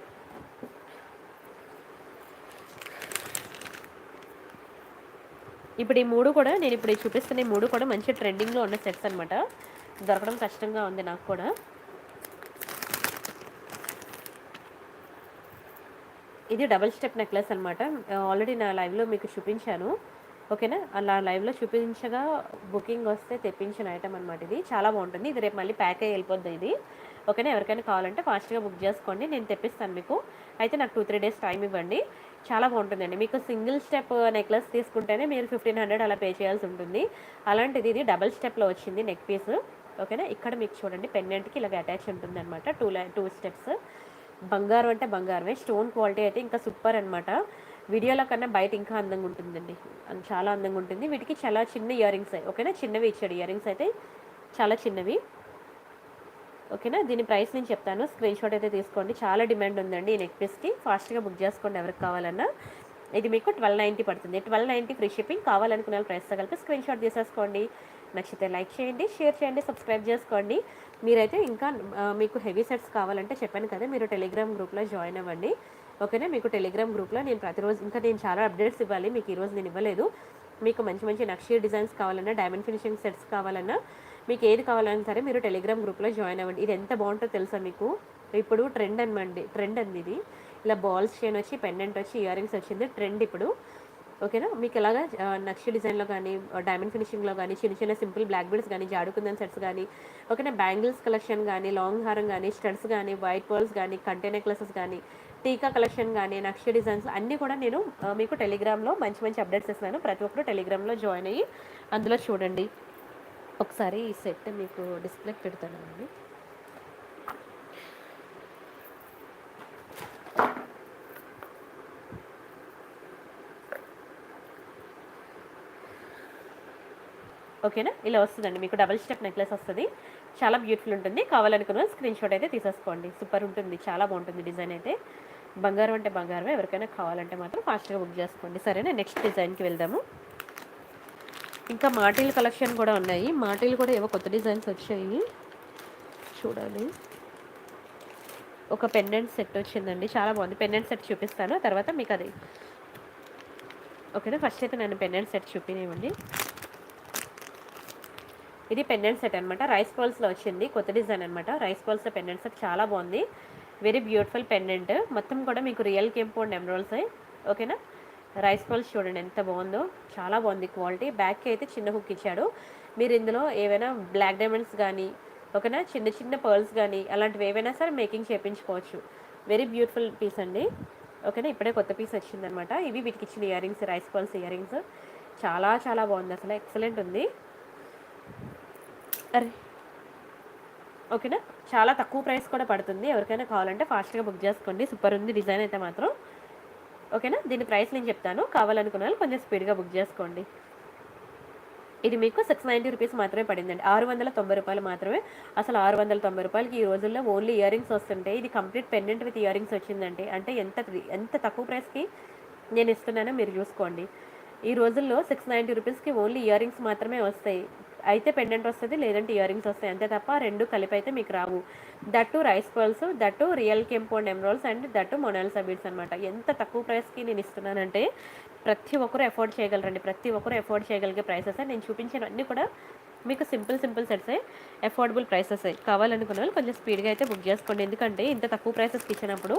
ఇప్పుడు ఈ 3 కూడా నేను ఇప్పుడు చూపిస్తున్న ఈ 3 కూడా మంచి ట్రెండింగ్లో ఉన్న సెట్స్ అనమాట. దొరకడం కష్టంగా ఉంది నాకు కూడా. ఇది డబుల్ స్టెప్ నెక్లెస్ అనమాట. ఆల్రెడీ నా లైవ్లో మీకు చూపించాను. ఓకేనా, అలా లైవ్లో చూపించగా బుకింగ్ వస్తే తెప్పించిన ఐటమ్ అనమాట. ఇది చాలా బాగుంటుంది. ఇది రేపు మళ్ళీ ప్యాక్ అయ్యి వెళ్ళిపోద్ది ఇది. ఓకేనా, ఎవరికైనా కావాలంటే ఫాస్ట్గా బుక్ చేసుకోండి, నేను తెప్పిస్తాను మీకు. అయితే నాకు 2-3 డేస్ టైం ఇవ్వండి. చాలా బాగుంటుందండి. మీకు సింగిల్ స్టెప్ నెక్లెస్ తీసుకుంటేనే మీరు 1500 అలా పే చేయాల్సి ఉంటుంది. అలాంటిది ఇది డబల్ స్టెప్లో వచ్చింది నెక్ పీస్. ఓకేనా, ఇక్కడ మీకు చూడండి పెండెంట్కి ఇలాగ అటాచ్ ఉంటుంది అనమాట. 2 స్టెప్స్. బంగారం అంటే బంగారమే. స్టోన్ క్వాలిటీ అయితే ఇంకా సూపర్ అనమాట. వీడియోలో కన్నా బయట ఇంకా అందంగా ఉంటుందండి, చాలా అందంగా ఉంటుంది. వీటికి చాలా చిన్న ఇయర్ రింగ్స్. ఓకేనా, చిన్నవి ఇచ్చాడు ఇయర్ రింగ్స్ అయితే, చాలా చిన్నవి. ఓకేనా, దీని ప్రైస్ నేను చెప్తాను, స్క్రీన్ షాట్ అయితే తీసుకోండి. చాలా డిమాండ్ ఉందండి ఈ నెక్ పీస్కి, ఫాస్ట్గా బుక్ చేసుకోండి ఎవరికి కావాలన్నా. ఇది మీకు 1290 పడుతుంది. 1290 ఫ్రీ షిప్పింగ్. కావాలనుకున్న ప్రైస్తో కలిపి స్క్రీన్ షాట్ తీసేసుకోండి. నచ్చితే లైక్ చేయండి, షేర్ చేయండి, సబ్స్క్రైబ్ చేసుకోండి. మీరైతే ఇంకా మీకు హెవీ సెట్స్ కావాలంటే చెప్పాను కదా, మీరు టెలిగ్రామ్ గ్రూప్లో జాయిన్ అవ్వండి. ఓకేనా, మీకు టెలిగ్రామ్ గ్రూప్లో నేను ప్రతిరోజు ఇంకా నేను చాలా అప్డేట్స్ ఇవ్వాలి మీకు. ఈరోజు నేను ఇవ్వలేదు. మీకు మంచి మంచి నక్షీ డిజైన్స్ కావాలన్నా, డైమండ్ ఫినిషింగ్ సెట్స్ కావాలన్నా, మీకు ఏది కావాలన్నా సరే మీరు టెలిగ్రామ్ గ్రూప్లో జాయిన్ అవ్వండి. ఇది ఎంత బాగుంటుందో తెలుసా మీకు? ఇప్పుడు ట్రెండ్ అండి ఇది. ఇలా బాల్స్ చైన్ వచ్చి, పెండెంట్ వచ్చి, ఇయర్ రింగ్స్ వచ్చింది ట్రెండ్ ఇప్పుడు. ఓకేనా, మీకు ఇలాగా నక్షి డిజైన్లో కానీ, డైమండ్ ఫినిషింగ్లో కానీ, చిన్న చిన్న సింపుల్ బ్లాక్ బీడ్స్ కానీ, జాడుకుందని సెట్స్ కానీ, ఓకేనా, బ్యాంగిల్స్ కలెక్షన్ కానీ, లాంగ్ హారం కానీ, స్టడ్స్ కానీ, వైట్ పర్ల్స్ కానీ, కంటే నెక్లెసెస్ కానీ, టీకా కలెక్షన్ కానీ, నక్షి డిజైన్స్ అన్నీ కూడా నేను మీకు టెలిగ్రామ్లో మంచి మంచి అప్డేట్స్ ఇస్తున్నాను. ప్రతి ఒక్కరు టెలిగ్రామ్లో జాయిన్ అయ్యి అందులో చూడండి. ఒకసారి ఈ సెట్ మీకు డిస్ప్లేకి పెడతానండి. ఓకేనా, ఇలా వస్తుందండి మీకు. డబుల్ స్టెప్ నెక్లెస్ వస్తుంది, చాలా బ్యూటిఫుల్ ఉంటుంది. కావాలనుకున్న స్క్రీన్ షాట్ అయితే తీసేసుకోండి. సూపర్ ఉంటుంది, చాలా బాగుంటుంది డిజైన్ అయితే. బంగారం అంటే బంగారమే. ఎవరికైనా కావాలంటే మాత్రం ఫాస్ట్గా బుక్ చేసుకోండి. సరేనా, నెక్స్ట్ డిజైన్కి వెళ్దాము. ఇంకా మాటీల కలెక్షన్ కూడా ఉన్నాయి. మాటీలు కూడా ఏవో కొత్త డిజైన్స్ వచ్చాయి, చూడాలి. ఒక పెండెంట్ సెట్ వచ్చిందండి, చాలా బాగుంది. పెండెంట్ సెట్ చూపిస్తాను తర్వాత మీకు అది. ఓకేనా, ఫస్ట్ అయితే నేను పెండెంట్ సెట్ చూపినివ్వండి. ఇది పెండెంట్ సెట్ అనమాట. రైస్ పర్ల్స్లో వచ్చింది, కొత్త డిజైన్ అనమాట. రైస్ పర్ల్స్లో పెండెంట్ సెట్ చాలా బాగుంది. Very beautiful pendant. మొత్తం కూడా మీకు రియల్ కెంపౌండ్ ఎమరాల్డ్స్. ఓకేనా, రైస్ పర్ల్స్ చూడండి ఎంత బాగుందో, చాలా బాగుంది క్వాలిటీ. బ్యాక్కి అయితే చిన్న హుక్ ఇచ్చాడు. మీరు ఇందులో ఏవైనా బ్లాక్ డైమండ్స్ కానీ, ఓకేనా, చిన్న చిన్న పర్ల్స్ కానీ అలాంటివి ఏవైనా సరే మేకింగ్ చేయించుకోవచ్చు. వెరీ బ్యూటిఫుల్ పీస్ అండి. ఓకేనా, ఇప్పుడే కొత్త పీస్ వచ్చిందనమాట. ఇవి వీటికి ఇచ్చిన ear rings, rice pearls ear rings. చాలా చాలా బాగుంది, అసలు ఎక్సలెంట్ ఉంది. అరే ఓకేనా, చాలా తక్కువ ప్రైస్ కూడా పడుతుంది. ఎవరికైనా కావాలంటే ఫాస్ట్గా బుక్ చేసుకోండి. సూపర్ ఉంది డిజైన్ అయితే మాత్రం. ఓకేనా, దీని ప్రైస్ నేను చెప్తాను, కావాలనుకున్న వాళ్ళు కొంచెం స్పీడ్గా బుక్ చేసుకోండి. ఇది మీకు 690 రూపీస్ మాత్రమే పడిందండి. 690 రూపాయలు మాత్రమే. అసలు 690 రూపాయలకి ఈ రోజుల్లో ఓన్లీ ఇయర్ రింగ్స్ వస్తుంటాయి. ఇది complete pendant with ear rings వచ్చిందంటే అంటే ఎంత తక్కువ ప్రైస్కి నేను ఇస్తున్నానో మీరు చూసుకోండి. ఈ రోజుల్లో 690 రూపీస్కి ఓన్లీ ఇయర్ రింగ్స్ మాత్రమే వస్తాయి. అయితే పెండెంట్ వస్తుంది, లేదంటే ఇయర్ రింగ్స్ వస్తాయి, అంతే తప్ప రెండు కలిపి అయితే మీకు రావు. That rice pearls, that real కెంపౌండ్ emeralds and that Monalisa beads అనమాట. ఎంత తక్కువ ప్రైస్కి నేను ఇస్తున్నానంటే ప్రతి ఒక్కరు ఎఫోర్డ్ చేయగలరండి. ప్రతి ఒక్కరు ఎఫోర్డ్ చేయగలిగే ప్రైసెస్. నేను చూపించినవన్నీ కూడా మీకు సింపుల్ సెట్సే, అఫోర్డబుల్ ప్రైసెస్. కావాలనుకున్న వాళ్ళు కొంచెం స్పీడ్గా అయితే బుక్ చేసుకోండి. ఎందుకంటే ఇంత తక్కువ ప్రైసెస్కి ఇచ్చినప్పుడు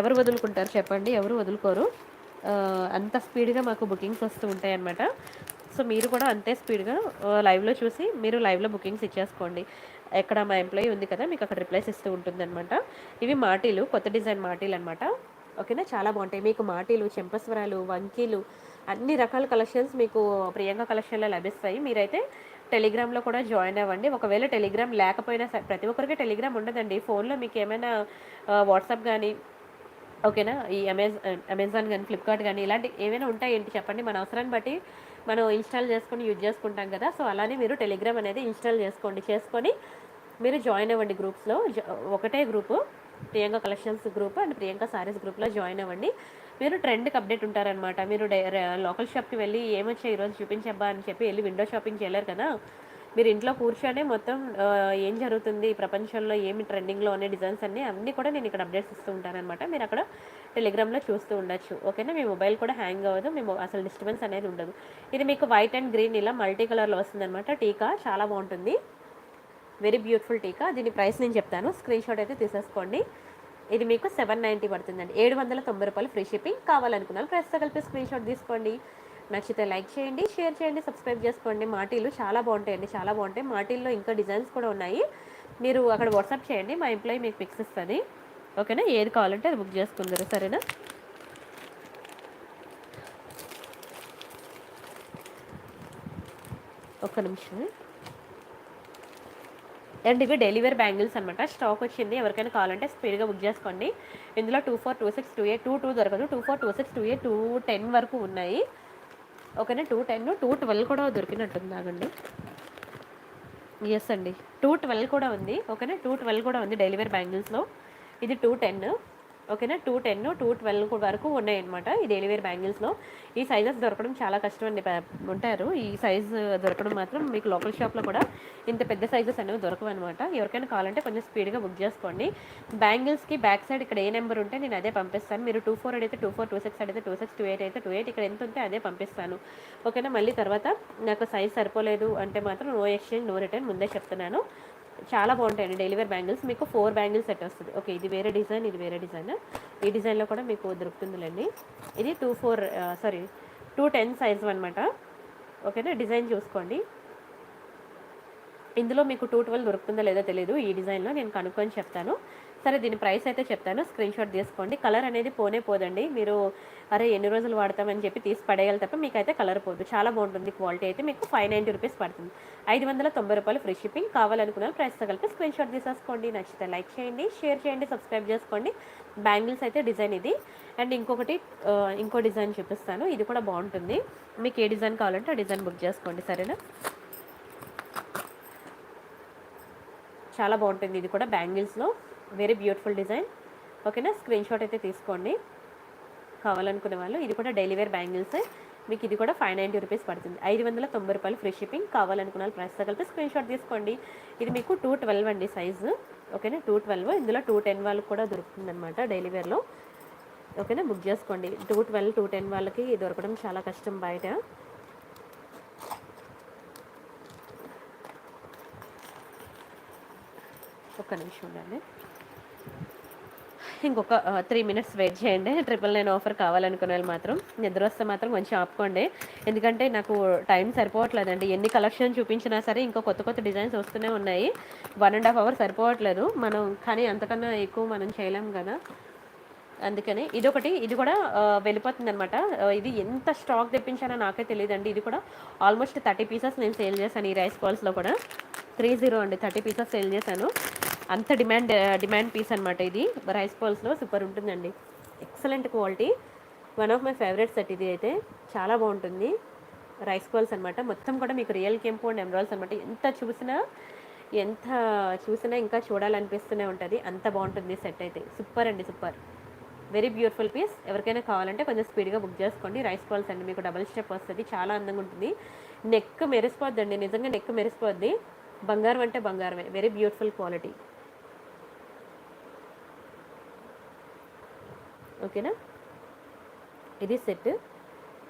ఎవరు వదులుకుంటారు చెప్పండి? ఎవరు వదులుకోరు. అంత స్పీడ్గా మాకు బుకింగ్స్ వస్తూ ఉంటాయి అన్నమాట. సో మీరు కూడా అంతే స్పీడ్గా లైవ్లో చూసి మీరు లైవ్లో బుకింగ్స్ ఇచ్చేసుకోండి. ఎక్కడ మా ఎంప్లాయీ ఉంది కదా, మీకు అక్కడ రిప్లైస్ ఇస్తూ ఉంటుందన్నమాట. ఇవి మాటీలు, కొత్త డిజైన్ మాటీలు అనమాట. ఓకేనా, చాలా బాగుంటాయి. మీకు మాటీలు, చెంపస్వరాలు, వంకీలు అన్ని రకాల కలెక్షన్స్ మీకు ప్రియాంక కలెక్షన్లో లభిస్తాయి. మీరైతే టెలిగ్రామ్లో కూడా జాయిన్ అవ్వండి. ఒకవేళ టెలిగ్రామ్ లేకపోయినా సరే, ప్రతి ఒక్కరికి టెలిగ్రామ్ ఉండదండి. ఫోన్లో మీకు ఏమైనా వాట్సాప్ కానీ, ఓకేనా, ఈ అమెజాన్ కానీ, ఫ్లిప్కార్ట్ కానీ ఇలాంటి ఏమైనా ఉంటాయి ఏంటి చెప్పండి? మన అవసరాన్ని బట్టి మనం ఇన్స్టాల్ చేసుకొని యూజ్ చేసుకుంటాం కదా. సో అలానే మీరు టెలిగ్రామ్ అనేది ఇన్స్టాల్ చేసుకొని మీరు జాయిన్ అవ్వండి గ్రూప్స్లో. ఒకటే group, Priyanka collections group and Priyanka saris గ్రూప్లో జాయిన్ అవ్వండి. మీరు ట్రెండ్కి అప్డేట్ ఉంటారనమాట. మీరు లోకల్ షాప్కి వెళ్ళి ఏమొచ్చాయి ఈరోజు చూపించబ్బా అని చెప్పి వెళ్ళి విండో షాపింగ్ చేయలేరు కదా. మీరు ఇంట్లో కూర్చొనే మొత్తం ఏం జరుగుతుంది ప్రపంచంలో, ఏమి ట్రెండింగ్లో అనే డిజైన్స్ అన్నీ కూడా నేను ఇక్కడ అప్డేట్స్ ఇస్తూ ఉంటానన్నమాట. మీరు అక్కడ టెలిగ్రామ్లో చూస్తూ ఉండొచ్చు. ఓకేనా, మీ మొబైల్ కూడా హ్యాంగ్ అవ్వదు, మేము అసలు డిస్టర్బెన్స్ అనేది ఉండదు. ఇది మీకు వైట్ అండ్ గ్రీన్ ఇలా మల్టీ కలర్లో వస్తుందన్నమాట. టీకా చాలా బాగుంటుంది, వెరీ బ్యూటిఫుల్ టీకా. దీని ప్రైస్ నేను చెప్తాను, స్క్రీన్ షాట్ అయితే తీసేసుకోండి. ఇది మీకు 790 పడుతుందండి. 790 రూపాయలు ఫ్రీ షిప్పింగ్. కావాలనుకున్నాను ప్రైస్తో కలిపి స్క్రీన్ షాట్ తీసుకోండి. నచ్చితే లైక్ చేయండి, షేర్ చేయండి, సబ్స్క్రైబ్ చేసుకోండి. మాటీలు చాలా బాగుంటాయండి, చాలా బాగుంటాయి. మాటీల్లో ఇంకా డిజైన్స్ కూడా ఉన్నాయి. మీరు అక్కడ వాట్సాప్ చేయండి, మా ఎంప్లాయీ మీకు పిక్స్ ఇస్తుంది. ఓకేనా, ఏది కావాలంటే అది బుక్ చేసుకుందరు. సరేనా, ఒక్క నిమిషం. అండ్ ఇవి డెలివరీ బ్యాంగిల్స్ అనమాట. స్టాక్ వచ్చింది, ఎవరికైనా కావాలంటే స్పీడ్గా బుక్ చేసుకోండి. ఇందులో 24, 26, 28, 22 దొరకదు. 24, 26, 28, 210 వరకు ఉన్నాయి. ఓకేనా, 210, 212 కూడా దొరికినట్టుంది. ఆగండి, ఎస్ అండి, 212 కూడా ఉంది. ఓకేనా, 212 కూడా ఉంది డెలివరీ బ్యాంగిల్స్లో. ఇది 210. ఓకేనా, 210, 212 వరకు ఉన్నాయన్నమాట ఈ డెలివరీ బ్యాంగిల్స్లో. ఈ సైజెస్ దొరకడం చాలా కష్టం అండి, ఉంటారు. ఈ సైజ్ దొరకడం మాత్రం మీకు లోకల్ షాప్లో కూడా ఇంత పెద్ద సైజెస్ అనేవి దొరకవు అనమాట. ఎవరికైనా కావాలంటే కొంచెం స్పీడ్గా బుక్ చేసుకోండి. బ్యాంగిల్స్కి బ్యాక్ సైడ్ ఇక్కడ ఏ నెంబర్ ఉంటే నేను అదే పంపిస్తాను. మీరు 24 అడిగితే 24, 26 అడిగితే 26, 28 అయితే 28, ఇక్కడ ఎంత ఉంటే అదే పంపిస్తాను. ఓకేనా, మళ్ళీ తర్వాత నాకు సైజ్ సరిపోలేదు అంటే మాత్రం నో ఎక్స్చేంజ్, నో రిటర్న్, ముందే చెప్తున్నాను. చాలా బాగుంటాయండి డెలివరీ బ్యాంగిల్స్. మీకు 4 బ్యాంగిల్స్ సెట్ వస్తుంది. ఓకే, ఇది వేరే డిజైన్, ఇది వేరే డిజైన్. ఈ డిజైన్లో కూడా మీకు దొరుకుతుందిలేండి. ఇది 210 సైజు అనమాట. ఓకేనా, డిజైన్ చూసుకోండి. ఇందులో మీకు 212 దొరుకుతుందో లేదో తెలియదు. ఈ డిజైన్లో నేను కనుక్కొని చెప్తాను. సరే, దీని ప్రైస్ అయితే చెప్తాను, స్క్రీన్ షాట్ తీసుకోండి. కలర్ అనేది పోనే పోదండి. మీరు అరే ఎన్ని రోజులు వాడతామని చెప్పి తీసి పడేయాలి తప్ప మీకైతే కలర్ పోదు. చాలా బాగుంటుంది. క్వాలిటీ అయితే మీకు 590 రూపీస్ పడుతుంది. 590 రూపాయలు ఫ్రీ షిప్పింగ్. కావాలనుకున్న ప్రైస్తో కలిపి స్క్రీన్ షాట్ తీసేసుకోండి. నచ్చితే లైక్ చేయండి, షేర్ చేయండి, సబ్స్క్రైబ్ చేసుకోండి. బ్యాంగిల్స్ అయితే డిజైన్ ఇది. అండ్ ఇంకో డిజైన్ చూపిస్తాను, ఇది కూడా బాగుంటుంది. మీకు ఏ డిజైన్ కావాలంటే ఆ డిజైన్ బుక్ చేసుకోండి. సరేనా, చాలా బాగుంటుంది. ఇది కూడా బ్యాంగిల్స్లో వెరీ బ్యూటిఫుల్ డిజైన్. ఓకేనా, స్క్రీన్ షాట్ అయితే తీసుకోండి కావాలనుకునే వాళ్ళు. ఇది కూడా డెలివరీ బ్యాంగిల్స్. మీకు ఇది కూడా 590 రూపీస్ పడుతుంది. 590 రూపాయలు ఫ్రీ షిప్పింగ్. కావాలనుకున్న వాళ్ళు ప్రైస్తో కలిపి స్క్రీన్ షాట్ తీసుకోండి. ఇది మీకు 212 అండి సైజు. ఓకేనా, 212. ఇందులో 210 వాళ్ళకి కూడా దొరుకుతుంది అనమాట డెలివరీలో. ఓకేనా, బుక్ చేసుకోండి. 212, 210 వాళ్ళకి దొరకడం చాలా కష్టం బయట. ఒక్క నిమిషం ఉండండి, ఇంకొక 3 మినిట్స్ వెయిట్ చేయండి. 999 ఆఫర్ కావాలనుకునే వాళ్ళు మాత్రం నిద్ర వస్తే మాత్రం కొంచెం ఆపుకోండి. ఎందుకంటే నాకు టైం సరిపోవట్లేదండి. ఎన్ని కలెక్షన్ చూపించినా సరే ఇంకా కొత్త కొత్త డిజైన్స్ వస్తూనే ఉన్నాయి. 1.5 అవర్ సరిపోవట్లేదు మనం, కానీ అంతకన్నా ఎక్కువ మనం చేయలేం కదా. అందుకని ఇది కూడా వెళ్ళిపోతుంది అనమాట. ఇది ఎంత స్టాక్ తెప్పించానో నాకే తెలియదండి. ఇది కూడా ఆల్మోస్ట్ 30 పీసెస్ నేను సేల్ చేశాను. ఈ రైస్ బాల్స్లో కూడా 30 అండి, 30 పీసెస్ సేల్ చేశాను. అంత డిమాండ్ పీస్ అనమాట ఇది. రైస్ బాల్స్లో సూపర్ ఉంటుందండి, excellent quality. One of my favourite set ఇది అయితే. చాలా బాగుంటుంది. రైస్ బాల్స్ అనమాట. మొత్తం కూడా మీకు రియల్ కెంపు అండ్ ఎమరాల్డ్స్ అనమాట. ఎంత చూసినా ఇంకా చూడాలనిపిస్తూనే ఉంటుంది. అంత బాగుంటుంది సెట్ అయితే. సూపర్ అండి, సూపర్, వెరీ బ్యూటిఫుల్ పీస్. ఎవరికైనా కావాలంటే కొంచెం స్పీడ్గా బుక్ చేసుకోండి. రైస్ బాల్స్ అండి, మీకు డబుల్ స్టెప్ వస్తుంది. చాలా అందంగా ఉంటుంది. నెక్ మెరిసిపోద్ది అండి, నిజంగా నెక్ మెరిసిపోద్ది. బంగారం అంటే బంగారమే. Very beautiful quality. ఓకేనా, ఇది సెట్.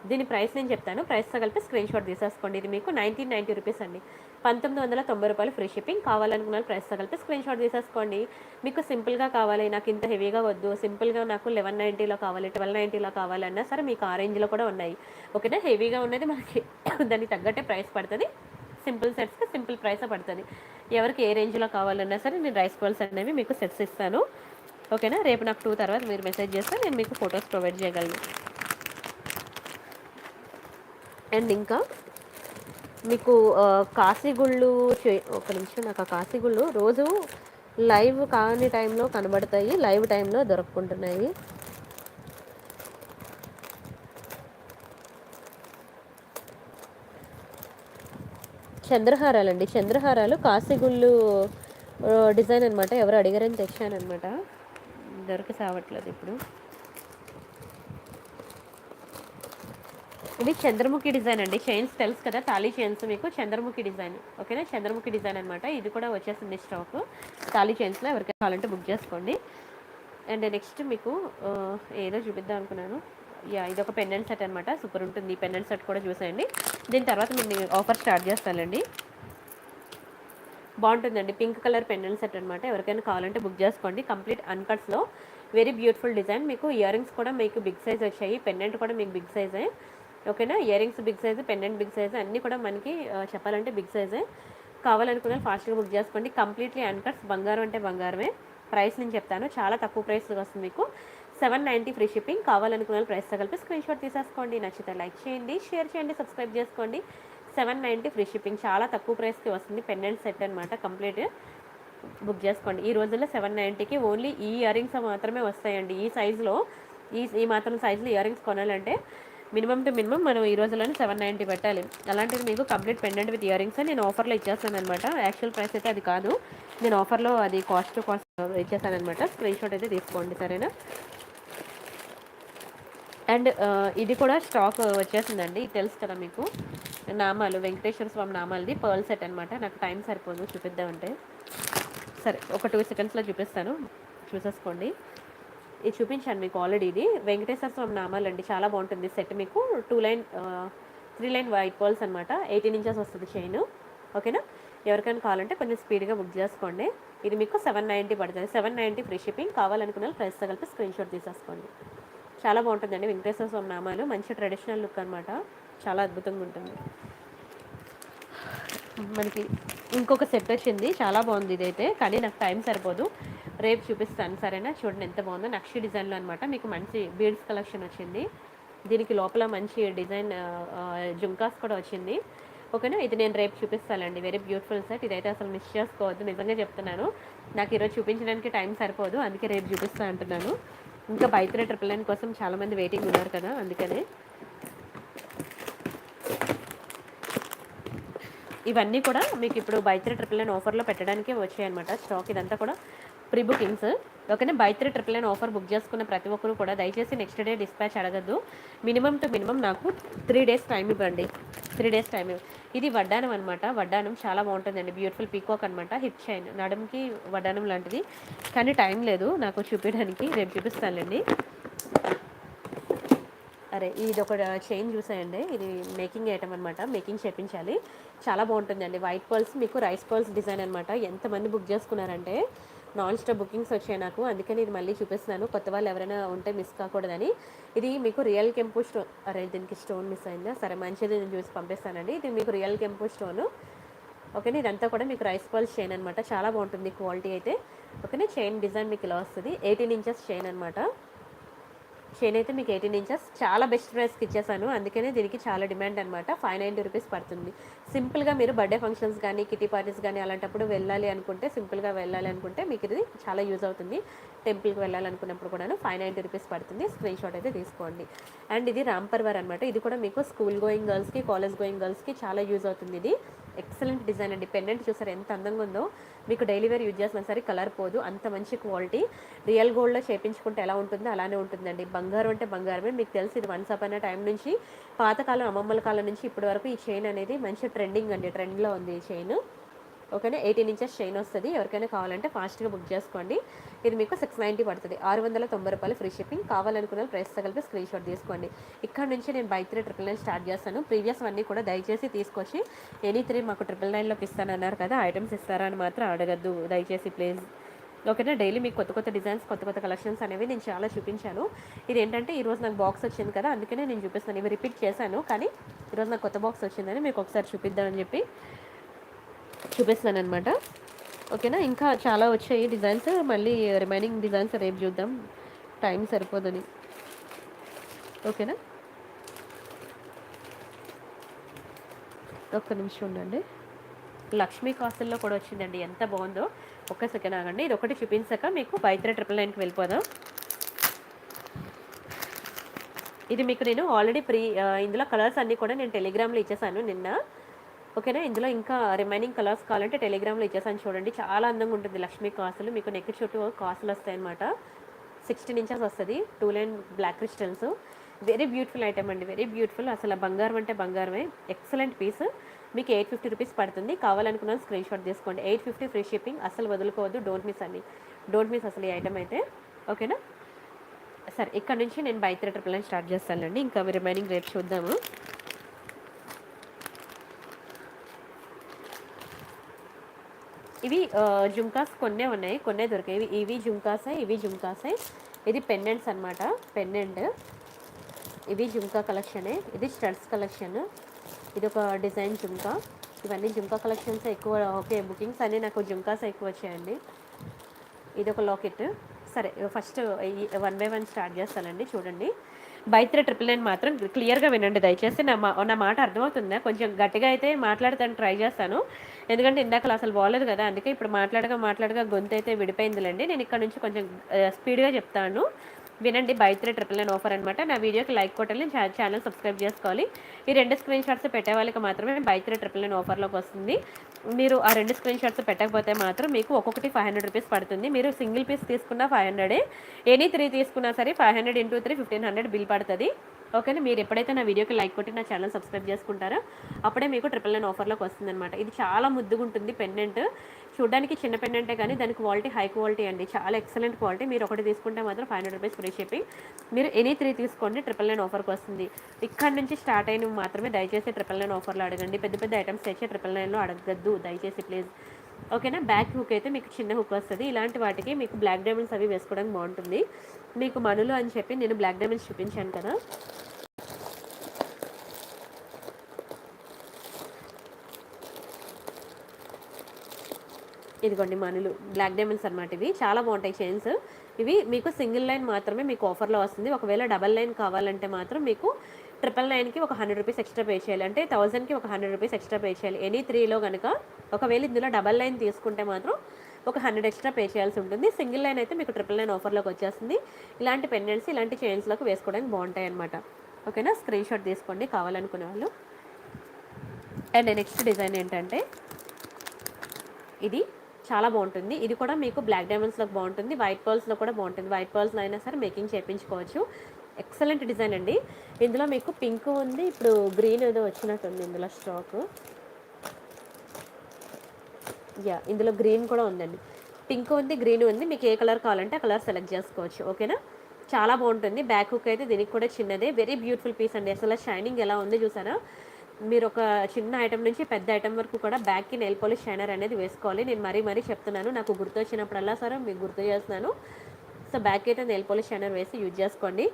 దీని ప్రైస్ నేను చెప్తాను, ప్రైస్తో కలిపి స్క్రీన్ షాట్ తీసేసుకోండి. ఇది మీకు 1990 రూపీస్ అండి. 1990 రూపాయలు ఫ్రీ షిప్పింగ్. కావాలనుకున్న ప్రైస్తో కలిపి స్క్రీన్ షాట్ తీసేసుకోండి. మీకు సింపుల్గా కావాలి, నాకు ఇంత హెవీగా వద్దు, సింపుల్గా నాకు 1190లో కావాలి, 1290లో కావాలన్నా సరే మీకు ఆ రేంజ్లో కూడా ఉన్నాయి. ఓకేనా, హెవీగా ఉన్నది మనకి దానికి తగ్గట్టే ప్రైస్ పడుతుంది. సింపుల్ సెట్స్కి సింపుల్ ప్రైస్ పడుతుంది. ఎవరికి ఏ రేంజ్లో కావాలన్నా సరే నేను రైస్ బాల్స్ అనేవి మీకు సెట్స్ ఇస్తాను. ఓకేనా, రేపు నాకు 2 తర్వాత మీరు మెసేజ్ చేస్తే నేను మీకు ఫొటోస్ ప్రొవైడ్ చేయగలను. అండ్ ఇంకా మీకు కాశీగుళ్ళు ఒక నిమిషం, నాకు ఆ కాశీగుళ్ళు రోజు లైవ్ కాని టైంలో కనబడతాయి, లైవ్ టైంలో దొరుకుంటున్నాయి. చంద్రహారాలండి, చంద్రహారాలు కాశీగుళ్ళు డిజైన్ అనమాట. ఎవరు అడిగారని తెచ్చానమాట, దొరికి సావట్లేదు ఇప్పుడు. ఇది చంద్రముఖి డిజైన్ అండి. చైన్స్ తెలుసు కదా, తాళీ చైన్స్ మీకు చంద్రముఖి డిజైన్. ఓకేనా, చంద్రముఖి డిజైన్ అనమాట. ఇది కూడా వచ్చేసింది స్టాక్ తాళీ చైన్స్లో. ఎవరికైనా కావాలంటే బుక్ చేసుకోండి. అండ్ నెక్స్ట్ మీకు ఏదో చూపిద్దాం అనుకున్నాను. ఇది ఒక పెండెంట్ సెట్ అనమాట. సూపర్ ఉంటుంది. ఈ పెండెంట్ సెట్ కూడా చూసేయండి. దీని తర్వాత నేను ఆఫర్ స్టార్ట్ చేస్తానండి. బాగుంటుందండి. పింక్ కలర్ పెండెంట్ సెట్ అనమాట. ఎవరికైనా కావాలంటే బుక్ చేసుకోండి. కంప్లీట్ అన్కట్స్లో వెరీ బ్యూటిఫుల్ డిజైన్. మీకు ఇయర్ రింగ్స్ కూడా మీకు బిగ్ సైజ్ వచ్చాయి, పెండెంట్ కూడా మీకు బిగ్ సైజే. ఓకేనా, ear rings big size, pendant big size, అన్నీ కూడా మనకి చెప్పాలంటే బిగ్ సైజే. కావాలనుకున్న ఫాస్ట్గా బుక్ చేసుకోండి. కంప్లీట్లీ అన్కట్స్, బంగారం అంటే బంగారమే. ప్రైస్ నేను చెప్తాను, చాలా తక్కువ ప్రైస్ వస్తుంది మీకు. 790 ఫ్రీ షిప్పింగ్. కావాలనుకున్న ప్రైస్తో కలిపి స్క్రీన్ షాట్ తీసేసుకోండి. నచ్చితే లైక్ చేయండి, షేర్ చేయండి, సబ్స్క్రైబ్ చేసుకోండి. 790 ఫ్రీ షిప్పింగ్, చాలా తక్కువ ప్రైస్కి వస్తుంది. పెండెంట్ సెట్ అనమాట, కంప్లీట్ బుక్ చేసుకోండి. ఈ రోజుల్లో 790కి ఓన్లీ ఈ ఇయర్ రింగ్స్ మాత్రమే వస్తాయండి. ఈ సైజులో ఈ మాత్రం సైజులో ఇయర్ రింగ్స్ కొనాలంటే మినిమం టు మినిమం మనం ఈ రోజుల్లోనే 790 పెట్టాలి. అలాంటిది మీకు complete pendant with ear rings నేను ఆఫర్లో ఇచ్చేస్తాను అనమాట. యాక్చువల్ ప్రైస్ అయితే అది కాదు, నేను ఆఫర్లో అది కాస్ట్ టు కాస్ట్ ఇచ్చేస్తాను అనమాట. స్క్రీన్ షాట్ అయితే తీసుకోండి, సరేనా. అండ్ ఇది కూడా స్టాక్ వచ్చేసిందండి, తెలుసు కదా మీకు. నామాలు, వెంకటేశ్వర స్వామి నామాలది పర్ల్ సెట్ అనమాట. నాకు టైం సరిపోదు చూపిద్దామంటే. సరే, ఒక 2 సెకండ్స్లో చూపిస్తాను, చూసేసుకోండి. ఇది చూపించాను మీకు ఆల్రెడీ. ఇది వెంకటేశ్వర స్వామి నామాలండి, చాలా బాగుంటుంది సెట్. మీకు 3 లైన్ వైట్ పర్ల్స్ అనమాట. 18 ఇంచెస్ వస్తుంది చైన్. ఓకేనా, ఎవరికైనా కావాలంటే కొంచెం స్పీడ్గా బుక్ చేసుకోండి. ఇది మీకు 790 పడుతుంది. 790 ఫ్రీ షిప్పింగ్. కావాలనుకున్న ప్రైస్తో కలిపి స్క్రీన్ షాట్ తీసేసుకోండి. చాలా బాగుంటుందండి వెంకటేశ్వర స్వామి నామాలు. మంచి ట్రెడిషనల్ లుక్ అనమాట, చాలా అద్భుతంగా ఉంటుంది. మనకి ఇంకొక సెట్ వచ్చింది, చాలా బాగుంది ఇదైతే, కానీ నాకు టైం సరిపోదు, రేపు చూపిస్తాను, సరేనా. చూడండి ఎంత బాగుందో, నక్షి డిజైన్లో అనమాట. మీకు మంచి బీడ్స్ కలెక్షన్ వచ్చింది. దీనికి లోపల మంచి డిజైన్ జుంకాస్ కూడా వచ్చింది. ఓకేనా, ఇది నేను రేపు చూపిస్తానండి. Very beautiful set. ఇదైతే అసలు మిస్ చేసుకోవద్దు, నిజంగా చెప్తున్నాను. నాకు ఈరోజు చూపించడానికి టైం సరిపోదు, అందుకే రేపు చూపిస్తా అంటున్నాను. ఇంకా బైత్రే 999 కోసం చాలామంది వెయిటింగ్ ఉన్నారు కదా, అందుకనే. ఇవన్నీ కూడా మీకు ఇప్పుడు బైత్రే 999 ఆఫర్లో పెట్టడానికే వచ్చాయన్నమాట స్టాక్. ఇదంతా కూడా ప్రీ బుకింగ్స్. ఓకేనా, బైత్రే 999 ఆఫర్ బుక్ చేసుకున్న ప్రతి ఒక్కరు కూడా దయచేసి నెక్స్ట్ డే డిస్పాచ్ అడగద్దు. మినిమం టు మినిమం నాకు 3 డేస్ టైం ఇవ్వండి. 3 డేస్ టైం. ఇది వడ్డానం అనమాట. వడ్డానం చాలా బాగుంటుందండి, బ్యూటిఫుల్ పీకాక్ అనమాట. హిప్ చైన్, నడుముకి వడ్డానం లాంటిది, కానీ టైం లేదు నాకు చూపించడానికి, రేపు చూపిస్తానులేండి. అరే, ఇది ఒక చైన్ చూసాయండి, ఇది మేకింగ్ ఐటమ్ అనమాట, మేకింగ్ చేయించాలి. చాలా బాగుంటుందండి. వైట్ పర్ల్స్, మీకు రైస్ పర్ల్స్ డిజైన్ అనమాట. ఎంతమంది బుక్ చేసుకున్నారంటే నాన్ స్టాప్ బుకింగ్స్ వచ్చాయి నాకు, అందుకని ఇది మళ్ళీ చూపిస్తున్నాను, కొత్త వాళ్ళు ఎవరైనా ఉంటే మిస్ కాకూడదని. ఇది మీకు రియల్ కెంపు స్టోన్. అరే, దీనికి స్టోన్ మిస్ అయిందా, సరే మంచిది, నేను చూసి పంపిస్తానండి. ఇది మీకు రియల్ కెంపు స్టోను. ఓకేనా, ఇదంతా కూడా మీకు రైస్ పర్ల్స్ చైన్ అనమాట. చాలా బాగుంటుంది క్వాలిటీ అయితే. ఓకేనా, చైన్ డిజైన్ మీకు ఇలా వస్తుంది. 18 ఇంచెస్ చైన్ అనమాట. చైన్ అయితే మీకు 18 ఇంచెస్, చాలా బెస్ట్ ప్రైస్కి ఇచ్చేసాను, అందుకనే దీనికి చాలా డిమాండ్ అనమాట. 590 రూపీస్ పడుతుంది. సింపుల్గా మీరు బర్త్డే ఫంక్షన్స్ కానీ కిటీ పార్టీస్ కానీ అలాంటప్పుడు వెళ్ళాలి అనుకుంటే, సింపుల్గా వెళ్ళాలి అనుకుంటే మీకు ఇది చాలా యూజ్ అవుతుంది. టెంపుల్కి వెళ్ళాలనుకున్నప్పుడు కూడా 590 రూపీస్ పడుతుంది. స్క్రీన్ షాట్ అయితే తీసుకోండి. అండ్ ఇది రాంపర్వర్ అనమాట. ఇది కూడా మీకు స్కూల్ గోయింగ్ గర్ల్స్కి, కాలేజ్ గోయింగ్ గర్ల్స్కి చాలా యూజ్ అవుతుంది. ఇది ఎక్సలెంట్ డిజైన్ అండి. పెండెంట్ చూసారు ఎంత అందంగా ఉందో. మీకు డైలీ వేర్ యూజ్ చేసినా సరే కలర్ పోదు, అంత మంచి క్వాలిటీ. రియల్ గోల్డ్లో చేయించుకుంటే ఎలా ఉంటుందో అలానే ఉంటుందండి. బంగారం అంటే బంగారమే. మీకు తెలిసి ఇది వన్స్ అప్ అనే టైం నుంచి, పాతకాలం అమ్మమ్మల కాలం నుంచి ఇప్పటి వరకు ఈ చైన్ అనేది మంచి ట్రెండింగ్ అండి, ట్రెండ్లో ఉంది ఈ చైన్. ఓకేనా, 18 ఇంచెస్ చైన్ వస్తుంది. ఎవరికైనా కావాలంటే ఫాస్ట్గా బుక్ చేసుకోండి. ఇది మీకు 690 పడుతుంది. 690 రూపాయలు ఫ్రీ షిప్పింగ్. కావాలనుకున్న ప్రైస్తో కలిపి స్క్రీన్ షాట్ తీసుకోండి. ఇక్కడ నుంచి నేను బైత్రే 999 స్టార్ట్ చేస్తాను. ప్రీవియస్ అన్నీ కూడా దయచేసి తీసుకొచ్చి ఎనీ 3 మాకు 999లోకి ఇస్తానన్నారు కదా, ఐటమ్స్ ఇస్తారా అని మాత్రం అడగద్దు దయచేసి ప్లీజ్. ఓకేనా, డైలీ మీకు కొత్త కొత్త డిజైన్స్, కొత్త కొత్త కలెక్షన్స్ అనేవి నేను చాలా చూపించాను. ఇది ఏంటంటే ఈరోజు నాకు బాక్స్ వచ్చింది కదా, అందుకనే నేను చూపిస్తాను. ఇవి రిపీట్ చేశాను, కానీ ఈరోజు నాకు కొత్త బాక్స్ వచ్చిందని మీకు ఒకసారి చూపిద్దామని చెప్పి చూపిస్తాను అనమాట. ఓకేనా, ఇంకా చాలా వచ్చాయి డిజైన్స్, మళ్ళీ రిమైనింగ్ డిజైన్స్ రేపు చూద్దాం, టైం సరిపోదని. ఓకేనా, ఒక్క నిమిషం ఉండండి. లక్ష్మీ కాసుల్లో కూడా వచ్చిందండి, ఎంత బాగుందో. ఒక్క సెకండ్ ఆగండి, ఇది ఒకటి చూపించాక మీకు బైత్రే 999కి వెళ్ళిపోదాం. ఇది మీకు నేను ఆల్రెడీ ఇందులో కలర్స్ అన్నీ కూడా నేను టెలిగ్రామ్లో ఇచ్చేసాను నిన్న. ఓకేనా, ఇందులో ఇంకా రిమైనింగ్ కలర్స్ కావాలంటే టెలిగ్రామ్లో ఇచ్చేసాను చూడండి. చాలా అందంగా ఉంటుంది లక్ష్మీ కాసులు. మీకు నెక్ చుట్టూ కాసులు వస్తాయన్నమాట. 16 ఇంచెస్ వస్తుంది. 2 line black crystals. Very beautiful item అండి, వెరీ బ్యూటిఫుల్. అసలు బంగారం అంటే బంగారమే. Excellent piece. మీకు 850 రూపీస్ పడుతుంది. కావాలనుకున్నాను స్క్రీన్ షాట్ తీసుకోండి. 850 ఫ్రీ షిప్పింగ్. అసలు వదులుకోవద్దు, డోంట్ మిస్ అసలు ఈ ఐటమ్ అయితే. ఓకేనా, సరే ఇక్కడ నుంచి నేను బైత్రే 999 స్టార్ట్ చేస్తానండి. ఇంకా రిమైనింగ్ రేపు చూద్దాము. ఇవి జుంకాస్ కొన్నే ఉన్నాయి, కొన్నే దొరికాయి. ఇవి జుంకాసే, ఇవి జుంకాసే. ఇది పెండెంట్స్ అనమాట, పెండెంట్. ఇది జుంకా కలెక్షనే, ఇది స్టడ్స్ కలెక్షన్. ఇది ఒక డిజైన్ జుంకా. ఇవన్నీ జుంకా కలెక్షన్స్ ఎక్కువ. ఓకే, బుకింగ్స్ అన్నీ నాకు జుంకాస్ ఎక్కువ వచ్చాయండి. ఇది ఒక లాకెట్. సరే, first one by one start చేస్తానండి. చూడండి, బై 399 మాత్రం క్లియర్గా వినండి దయచేసి. నా మాట అర్థమవుతుందా? కొంచెం గట్టిగా అయితే మాట్లాడతాను, ట్రై చేస్తాను. ఎందుకంటే ఇందాక అసలు బాగలేదు కదా, అందుకే ఇప్పుడు మాట్లాడగా గొంతు అయితే విడిపోయిందిలేండి. నేను ఇక్కడ నుంచి కొంచెం స్పీడ్గా చెప్తాను, వినండి. బై 399 ఆఫర్ అనమాట. నా వీడియోకి లైక్ కొట్టాలి, ఛానల్ సబ్స్క్రైబ్ చేసుకోవాలి. ఈ 2 స్క్రీన్ షాట్స్ పెట్టే వాళ్ళకి మాత్రమే బై 399 ఆఫర్లోకి వస్తుంది. మీరు ఆ 2 స్క్రీన్ షాట్స్ పెట్టకపోతే మాత్రం మీకు ఒక్కొక్కటి 500 రూపీస్ పడుతుంది. మీరు సింగిల్ పీస్ తీసుకున్న 500, ఎనీ 3 తీసుకున్నా సరే 500 × 3 1500 బిల్ పడుతుంది. ఓకేనా? మీరు ఎప్పుడైతే నా వీడియోకి లైక్ కొట్టి నా ఛానల్ సబ్స్క్రైబ్ చేసుకుంటారో అప్పుడే మీకు 999 ఆఫర్లోకి వస్తుంది అనమాట. ఇది చాలా ముద్దుగా ఉంటుంది పెండెంట్. చూడడానికి చిన్న పెండెంటే కానీ దాని క్వాలిటీ హై క్వాలిటీ అండి, చాలా ఎక్సలెంట్ క్వాలిటీ. మీరు ఒకటి తీసుకుంటే మాత్రం 500 రూపీస్ ఫ్రీ షిప్పింగ్. మీరు ఎనీ 3 తీసుకోండి, 999 ఆఫర్కి వస్తుంది. ఇక్కడ నుంచి స్టార్ట్ అయినవి మాత్రమే దయచేసి 999 ఆఫర్లో అడగండి. పెద్ద పెద్ద ఐటమ్స్ తెచ్చే 999లో అడగద్దు దయచేసి, ప్లీజ్. ఓకేనా? బ్యాక్ హుక్ అయితే మీకు చిన్న హుక్ వస్తుంది. ఇలాంటి వాటికి మీకు బ్లాక్ డైమండ్స్ అవి వేసుకోవడానికి బాగుంటుంది. మీకు మనులు అని చెప్పి నేను బ్లాక్ డైమండ్స్ చూపించాను కదా, ఇదిగోండి మనులు బ్లాక్ డైమండ్స్ అనమాట. ఇవి చాలా బాగుంటాయి చైన్స్. ఇవి మీకు సింగిల్ లైన్ మాత్రమే మీకు ఆఫర్లో వస్తుంది. ఒకవేళ డబల్ లైన్ కావాలంటే మాత్రం మీకు 999కి ఒక 100 రూపీస్ ఎక్స్ట్రా పే చేయాలి. అంటే 1000కి ఒక 100 రూపీస్ ఎక్స్ట్రా పే చేయాలి. ఎనీ 3లో కనుక ఒకవేళ ఇందులో డబల్ లైన్ తీసుకుంటే మాత్రం ఒక 100 ఎక్స్ట్రా పే చేయాల్సి ఉంటుంది. సింగిల్ లైన్ అయితే మీకు 999 ఆఫర్లోకి వచ్చేస్తుంది. ఇలాంటి పెండెంట్స్, ఇలాంటి చైన్స్లోకి వేసుకోవడానికి బాగుంటాయి అనమాట. ఓకేనా? స్క్రీన్ షాట్ తీసుకోండి కావాలనుకునే వాళ్ళు. అండ్ నెక్స్ట్ డిజైన్ ఏంటంటే ఇది చాలా బాగుంటుంది. ఇది కూడా మీకు బ్లాక్ డైమండ్స్లోకి బాగుంటుంది, వైట్ పర్ల్స్లో కూడా బాగుంటుంది. వైట్ పర్ల్స్లో అయినా సరే మేకింగ్ చేయించుకోవచ్చు. ఎక్సలెంట్ డిజైన్ అండి. ఇందులో మీకు పింక్ ఉంది, ఇప్పుడు గ్రీన్ ఏదో వచ్చినట్టుంది ఇందులో స్టాక్. ఇందులో గ్రీన్ కూడా ఉందండి. పింక్ ఉంది, గ్రీన్ ఉంది. మీకు ఏ కలర్ కావాలంటే ఆ కలర్ సెలెక్ట్ చేసుకోవచ్చు. ఓకేనా? చాలా బాగుంటుంది. బ్యాక్ హుక్ అయితే దీనికి కూడా చిన్నదే. వెరీ బ్యూటిఫుల్ పీస్ అండి. అసలు షైనింగ్ ఎలా ఉంది చూసారా? మీరు ఒక చిన్న ఐటమ్ నుంచి పెద్ద ఐటమ్ వరకు కూడా బ్యాక్కి నెయిల్ పాలిష్ షైనర్ అనేది వేసుకోవాలి. నేను మరీ చెప్తున్నాను, నాకు గుర్తు వచ్చినప్పుడల్లా సరే మీకు గుర్తు చేస్తున్నాను. సో బ్యాక్ అయితే నెయిల్ పాలిష్ షైనర్ వేసి యూజ్ చేసుకోండి.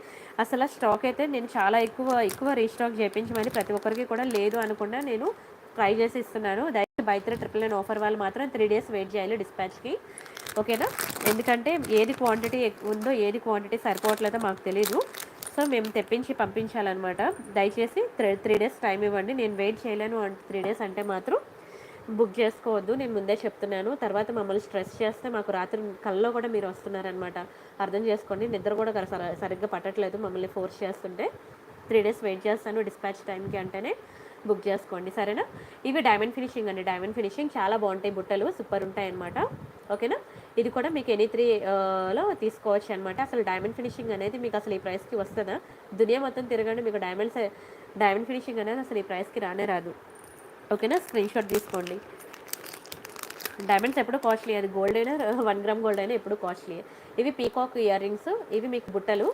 అసలు స్టాక్ అయితే నేను చాలా ఎక్కువ రీస్టాక్ చేయించమని ప్రతి ఒక్కరికి కూడా లేదు అనకుండా నేను ట్రై చేసి ఇస్తున్నాను. దయచేసి బై 399 ఆఫర్ వాళ్ళు మాత్రం 3 డేస్ వెయిట్ చేయాలి డిస్పాచ్కి. ఓకేనా? ఎందుకంటే ఏది క్వాంటిటీ ఉందో ఏది క్వాంటిటీ సరిపోవట్లేదో మాకు తెలీదు. సో మేము తెప్పించి పంపించాలన్నమాట. దయచేసి 3 డేస్ టైం ఇవ్వండి. నేను వెయిట్ చేయలేను 3 డేస్ అంటే మాత్రం బుక్ చేసుకోవద్దు, నేను ముందే చెప్తున్నాను. తర్వాత మమ్మల్ని స్ట్రెస్ చేస్తే మాకు రాత్రి కల్లో కూడా మీరు వస్తున్నారనమాట. అర్థం చేసుకోండి. నిద్ర కూడా సరిగ్గా పట్టట్లేదు మమ్మల్ని ఫోర్స్ చేస్తుంటే. 3 డేస్ వెయిట్ చేస్తాను డిస్పాచ్ టైంకి అంటేనే బుక్ చేసుకోండి, సరేనా? ఇవి డైమండ్ ఫినిషింగ్ అండి. డైమండ్ ఫినిషింగ్ చాలా బాగుంటాయి, బుట్టలు సూపర్ ఉంటాయి అనమాట. ఓకేనా? ఇది కూడా మీకు ఎనీ 3లో తీసుకోవచ్చు అనమాట. అసలు డైమండ్ ఫినిషింగ్ అనేది మీకు అసలు ఈ ప్రైస్కి వస్తుందా? దునియా మొత్తం తిరగండి, మీకు డైమండ్ ఫినిషింగ్ అనేది అసలు ఈ ప్రైస్కి రానే రాదు. ఓకేనా? స్క్రీన్ షాట్ తీసుకోండి. డైమండ్స్ ఎప్పుడు కాస్ట్లీ, అది గోల్డ్ అయినా 1 గ్రామ్ గోల్డ్ అయినా ఎప్పుడు కాస్ట్లీ. ఇవి పీకాక్ ఇయర్ రింగ్స్, ఇవి మీకు బుట్టలు.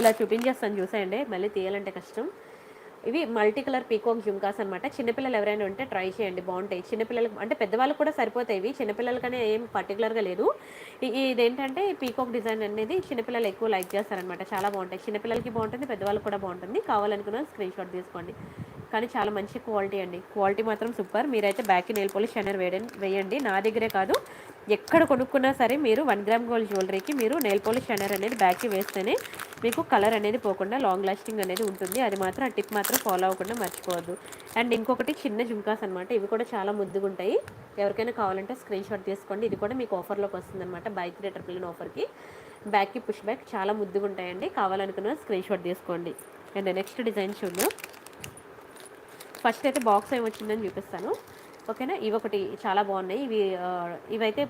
ఇలా చూపించేస్తాను చూసేయండి, మళ్ళీ తీయాలంటే కష్టం. ఇవి మల్టీ కలర్ పీకాక్ జుంకాస్ అనమాట. చిన్నపిల్లలు ఎవరైనా ఉంటే ట్రై చేయండి, బాగుంటాయి. చిన్నపిల్లలకు అంటే పెద్దవాళ్ళకి కూడా సరిపోతాయి. ఇవి చిన్నపిల్లలకనే ఏం పర్టికులర్గా లేదు. ఇదేంటంటే పీకాక్ డిజైన్ అనేది చిన్నపిల్లలు ఎక్కువ లైక్ చేస్తారనమాట. చాలా బాగుంటాయి, చిన్నపిల్లలకి బాగుంటుంది, పెద్దవాళ్ళకి కూడా బాగుంటుంది. కావాలనుకున్న స్క్రీన్ షాట్ తీసుకోండి. కానీ చాలా మంచి క్వాలిటీ అండి, క్వాలిటీ మాత్రం సూపర్. మీరైతే బ్యాక్కి నెయిల్ పాలిష్ షైనర్ వేయండి. నా దగ్గరే కాదు, ఎక్కడ కొనుక్కున్నా సరే మీరు 1 గ్రామ్ గోల్డ్ జ్యువెలరీకి మీరు నెయిల్ పాలిష్ షైనర్ అనేది బ్యాక్కి వేస్తేనే మీకు కలర్ అనేది పోకుండా లాంగ్ లాస్టింగ్ అనేది ఉంటుంది. అది మాత్రం ఆ టిప్ మాత్రం ఫాలో అవ్వకుండా మర్చిపోవద్దు. అండ్ ఇంకొకటి చిన్న జుంకాస్ అనమాట. ఇవి కూడా చాలా ముద్దుగా ఉంటాయి. ఎవరికైనా కావాలంటే స్క్రీన్ షాట్ తీసుకోండి. ఇది కూడా మీకు ఆఫర్లోకి వస్తుంది అనమాట. బై 399 ఆఫర్కి బ్యాక్కి పుష్ బ్యాక్ చాలా ముద్దుగా ఉంటాయండి. కావాలనుకున్న స్క్రీన్ షాట్ తీసుకోండి. అండ్ నెక్స్ట్ డిజైన్ చూద్దాం. ఫస్ట్ అయితే బాక్స్ ఏమి వచ్చిందని చూపిస్తాను. ఓకేనా? ఇవి ఒకటి చాలా బాగున్నాయి. ఇవైతే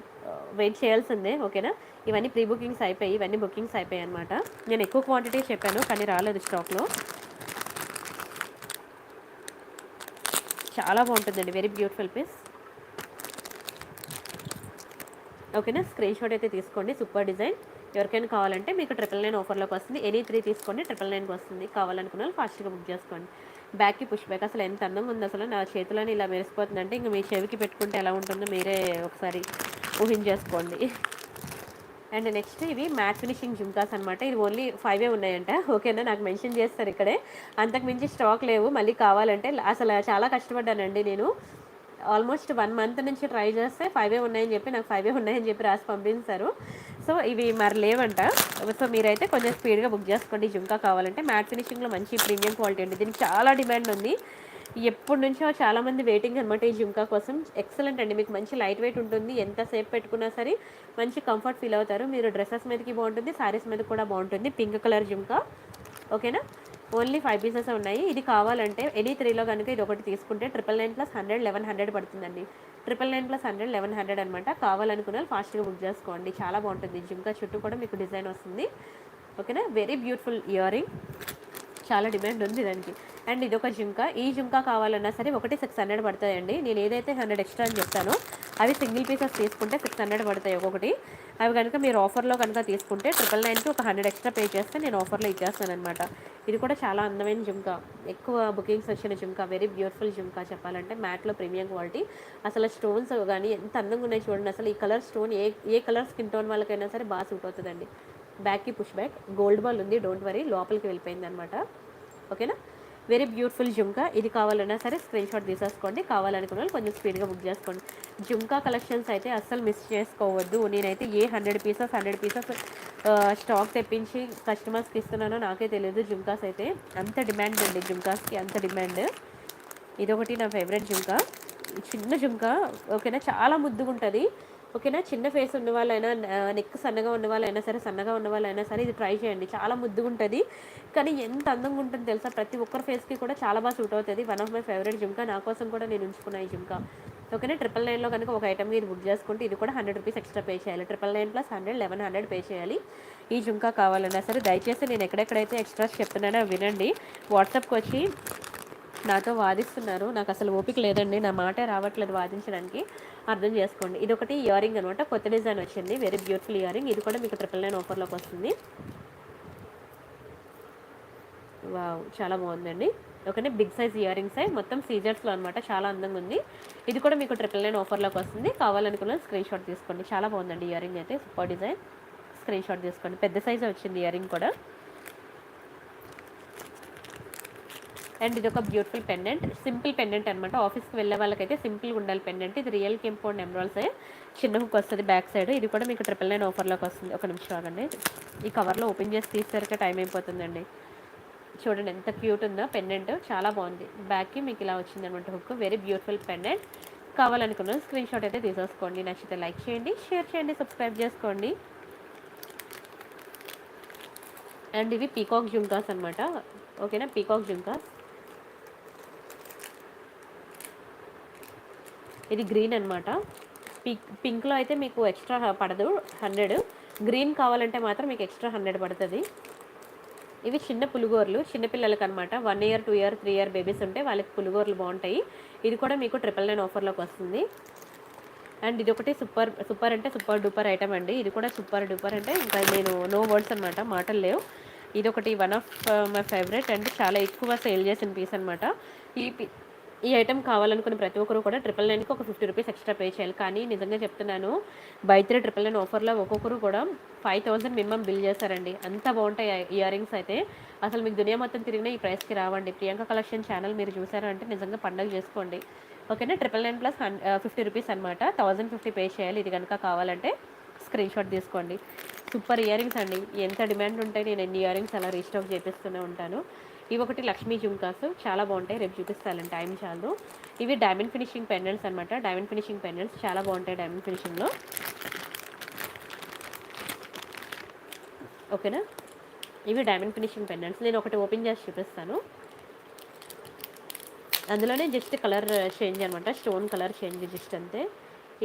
వెయిట్ చేయాల్సిందే. ఓకేనా? ఇవన్నీ ప్రీ బుకింగ్స్ అయిపోయి, ఇవన్నీ బుకింగ్స్ అయిపోయాయి అనమాట. నేను ఎక్కువ క్వాంటిటీ చెప్పాను కానీ రాలేదు స్టాక్లో. చాలా బాగుంటుందండి, వెరీ బ్యూటిఫుల్ పీస్. ఓకేనా? స్క్రీన్ షాట్ అయితే తీసుకోండి. Super design. ఎవరికైనా కావాలంటే మీకు 999 ఆఫర్లోకి వస్తుంది. ఎనీ 3 తీసుకోండి 999కి వస్తుంది. కావాలనుకున్న వాళ్ళు ఫాస్ట్గా బుక్ చేసుకోండి. బ్యాక్కి పుష్ బ్యాక్ అసలు ఎంత అందంగా ఉంది, అసలు నా చేతిలోనే ఇలా మెరిసిపోతుందంటే ఇంకా మీ చెవికి పెట్టుకుంటే ఎలా ఉంటుందో మీరే ఒకసారి ఊహించేసుకోండి. అండ్ నెక్స్ట్ ఇవి మ్యాట్ ఫినిషింగ్ జుమ్కాస్ అనమాట. ఇది ఓన్లీ 5 ఉన్నాయంట. ఓకేనా, నాకు మెన్షన్ చేస్తారు ఇక్కడే, అంతకు మించి స్టాక్ లేవు. మళ్ళీ కావాలంటే అసలు చాలా కష్టపడ్డానండి నేను. ఆల్మోస్ట్ 1 మంత్ నుంచి ట్రై చేస్తే 5 ఉన్నాయని చెప్పి నాకు 5 ఉన్నాయని చెప్పి రాసి పంపించారు. సో ఇవి మరి లేవంట. సో మీరైతే కొంచెం స్పీడ్గా బుక్ చేసుకోండి జుమ్కా కావాలంటే. మ్యాట్ ఫినిషింగ్లో మంచి ప్రీమియం క్వాలిటీ అండి, దీనికి చాలా డిమాండ్ ఉంది. ఎప్పటి నుంచో చాలామంది వెయిటింగ్ అనమాట ఈ జుమ్కా కోసం. ఎక్సలెంట్ అండి, మీకు మంచి లైట్ వెయిట్ ఉంటుంది, ఎంతసేపు పెట్టుకున్నా సరే మంచి కంఫర్ట్ ఫీల్ అవుతారు. మీరు డ్రెస్సెస్ మీదకి బాగుంటుంది, శారీస్ మీద కూడా బాగుంటుంది. Pink colour jhumka. ఓకేనా, ఓన్లీ 5 పీసెస్ ఉన్నాయి. ఇది కావాలంటే ఎనీ 3లో కనుక ఇది ఒకటి తీసుకుంటే 999 + 100 1100 పడుతుందండి. 999 + 100 1100 అనమాట. కావాలనుకున్న ఫాస్ట్గా బుక్ చేసుకోండి, చాలా బాగుంటుంది. జుమ్కా చుట్టూ కూడా మీకు డిజైన్ వస్తుంది. ఓకేనా, వెరీ బ్యూటిఫుల్ ఇయర్ రింగ్, చాలా డిమాండ్ ఉంది దానికి. అండ్ ఇది ఒక జుమ్కా. ఈ జుమ్కా కావాలన్నా సరే ఒకటి 600 పడతాయండి. నేను ఏదైతే 100 ఎక్స్ట్రా అని చెప్తానో అవి సింగిల్ పీసెస్ తీసుకుంటే 600 పడతాయి ఒక్కొక్కటి. అవి కనుక మీరు ఆఫర్లో కనుక తీసుకుంటే 999కి ఒక 100 ఎక్స్ట్రా పే చేస్తే నేను ఆఫర్లో ఇచ్చేస్తాను అనమాట. ఇది కూడా చాలా అందమైన జుమ్కా, ఎక్కువ బుకింగ్స్ వచ్చిన జుమ్కా, వెరీ బ్యూటిఫుల్ జుమ్కా చెప్పాలంటే. మ్యాట్లో ప్రీమియం క్వాలిటీ, అసలు స్టోన్స్ కానీ ఎంత అందంగా ఉన్నాయి చూడండి. అసలు ఈ కలర్ స్టోన్ ఏ కలర్ స్కిన్ టోన్ వాళ్ళకైనా సరే బాగా సూట్ అవుతుందండి. బ్యాక్కి పుష్ బ్యాక్, గోల్డ్ బాల్ ఉంది, డోంట్ వరీ, లోపలికి వెళ్ళిపోయింది అనమాట. ఓకేనా, వెరీ బ్యూటిఫుల్ జుమ్కా. ఇది కావాలన్నా సరే స్క్రీన్ షాట్ తీసేసుకోండి. కావాలనుకున్న వాళ్ళు కొంచెం స్పీడ్గా బుక్ చేసుకోండి. జుమ్కా కలెక్షన్స్ అయితే అస్సలు మిస్ చేసుకోవద్దు. నేనైతే 100 పీసెస్ స్టాక్ తెప్పించి కస్టమర్స్కి ఇస్తున్నానో నాకే తెలియదు. జుమ్కాస్ అయితే అంత డిమాండ్ అండి, జుమ్కాస్కి అంత డిమాండ్. ఇదొకటి నా ఫేవరెట్ జుమ్కా, చిన్న జుమ్కా. ఓకేనా, చాలా ముద్దుగా ఉంటుంది. ఓకేనా, చిన్న ఫేస్ ఉన్న వాళ్ళైనా, నెక్ సన్నగా ఉన్న వాళ్ళైనా సరే, సన్నగా ఉన్న వాళ్ళైనా సరే ఇది ట్రై చేయండి, చాలా ముద్దుగా ఉంటుంది. కానీ ఎంత అందంగా ఉంటుంది తెలుసా, ప్రతి ఒక్కరి ఫేస్కి కూడా చాలా బాగా సూట్ అవుతుంది. One of my favourite jhumka, నా కోసం కూడా నేను ఉంచుకున్నా ఈ జుమ్కా. ఓకేనా, 999లో కనుక ఒక ఐటమ్ మీరు బుక్ చేసుకుంటే ఇది కూడా 100 రూపీస్ ఎక్స్ట్రా పే చేయాలి. 999 + 100 1100 పే చేయాలి. ఈ జుమ్కా కావాలన్నా సరే దయచేసి నేను ఎక్కడెక్కడైతే ఎక్స్ట్రాస్ చెప్తున్నానో వినండి. వాట్సాప్కి వచ్చి నాతో వాదిస్తున్నారు, నాకు అసలు ఓపిక లేదండి, నా మాటే రావట్లేదు వాదించడానికి, అర్థం చేసుకోండి. ఇది ఒకటి ఇయర్ రింగ్ అనమాట, కొత్త డిజైన్ వచ్చింది, వెరీ బ్యూటిఫుల్ ఇయర్ రింగ్. ఇది కూడా మీకు 999 ఆఫర్లోకి వస్తుంది. వావ్, చాలా బాగుందండి. ఓకేనా, బిగ్ సైజ్ ఇయర్ రింగ్స్ మొత్తం సీజర్స్లో అనమాట, చాలా అందంగా ఉంది. ఇది కూడా మీకు 999 ఆఫర్లోకి వస్తుంది. కావాలనుకున్న స్క్రీన్ షాట్ తీసుకోండి. చాలా బాగుందండి ఇయర్ రింగ్ అయితే, సూపర్ డిజైన్. స్క్రీన్ షాట్ తీసుకోండి. పెద్ద సైజే వచ్చింది ఇయర్ రింగ్ కూడా. అండ్ ఇది ఒక బ్యూటిఫుల్ పెండెంట్, సింపుల్ పెండెంట్ అనమాట. ఆఫీస్కి వెళ్ళే వాళ్ళకైతే సింపుల్గా ఉండాలి పెండెంట్. ఇది రియల్ కెంపౌండ్ ఎమరాల్సే, చిన్న హుక్ వస్తుంది బ్యాక్ సైడ్. ఇది కూడా మీకు 999 ఆఫర్లోకి వస్తుంది. ఒక నిమిషం ఆగండి, ఈ కవర్లో ఓపెన్ చేసి తీసేసరికి టైం అయిపోతుందండి. చూడండి ఎంత క్యూట్ ఉందో పెండెంట్, చాలా బాగుంది. బ్యాక్కి మీకు ఇలా వచ్చింది అనమాట హుక్, వెరీ బ్యూటిఫుల్ పెండెంట్. కావాలనుకున్న స్క్రీన్ షాట్ అయితే తీసేసుకోండి. నచ్చితే లైక్ చేయండి, షేర్ చేయండి, సబ్స్క్రైబ్ చేసుకోండి. అండ్ ఇవి పీకాక్ జుమ్కాస్ అనమాట. ఓకేనా, పీకాక్ జుమ్కాస్. ఇది గ్రీన్ అనమాట. పింక్లో అయితే మీకు ఎక్స్ట్రా పడదు 100, గ్రీన్ కావాలంటే మాత్రం మీకు ఎక్స్ట్రా 100 పడుతుంది. ఇవి చిన్న పులిగోర్లు, చిన్నపిల్లలకి అనమాట. 1 ఇయర్ 2 ఇయర్ 3 ఇయర్ బేబీస్ ఉంటే వాళ్ళకి పులిగోర్లు బాగుంటాయి. ఇది కూడా మీకు 999 ఆఫర్లోకి వస్తుంది. అండ్ ఇది ఒకటి సూపర్ అంటే సూపర్ డూపర్ ఐటమ్ అండి. ఇది కూడా సూపర్ డూపర్ అంటే ఇంకా నేను నో వర్డ్స్ అనమాట, మాటలు లేవు. ఇది ఒకటి one of my favourite and చాలా ఎక్కువ సేల్ చేసిన పీస్ అనమాట. ఈ ఐటమ్ కావాలనుకున్న ప్రతి ఒక్కరు కూడా 999కి ఒక 50 రూపీస్ ఎక్స్ట్రా పే చేయాలి. కానీ నిజంగా చెప్తున్నాను, బై 3 999 ఆఫర్లో ఒక్కొక్కరు కూడా 5000 మినిమం బిల్ చేస్తారండి. అంత బాగుంటాయి ఇయర్ రింగ్స్ అయితే, అసలు మీకు దునియా మొత్తం తిరిగినా ఈ ప్రైస్కి రావండి. ప్రియాంక కలెక్షన్ ఛానల్ మీరు చూసారంటే నిజంగా పండుగ చేసుకోండి. ఓకేనా, 999 + 50 రూపీస్ అనమాట, 1050 పే చేయాలి. ఇది కనుక కావాలంటే స్క్రీన్ షాట్ తీసుకోండి. సూపర్ ఇయర్ రింగ్స్ అండి, ఎంత డిమాండ్ ఉంటాయి, నేను ఎన్ని ఇయర్ రింగ్స్ అలా రీస్టాక్ చేపిస్తూనే ఉంటాను. ఇవి ఒకటి లక్ష్మీ జుమ్కాస్, చాలా బాగుంటాయి, రేపు చూపిస్తాను, టైం చాలు. ఇవి డైమండ్ ఫినిషింగ్ పెండెంట్స్ అనమాట. డైమండ్ ఫినిషింగ్ పెండెంట్స్ చాలా బాగుంటాయి డైమండ్ ఫినిషింగ్లో. ఓకేనా, ఇవి డైమండ్ ఫినిషింగ్ పెండెంట్స్. నేను ఒకటి ఓపెన్ చేసి చూపిస్తాను. అందులోనే జస్ట్ కలర్ చేంజ్ అనమాట, స్టోన్ కలర్ చేంజ్ జస్ట్ అంతే.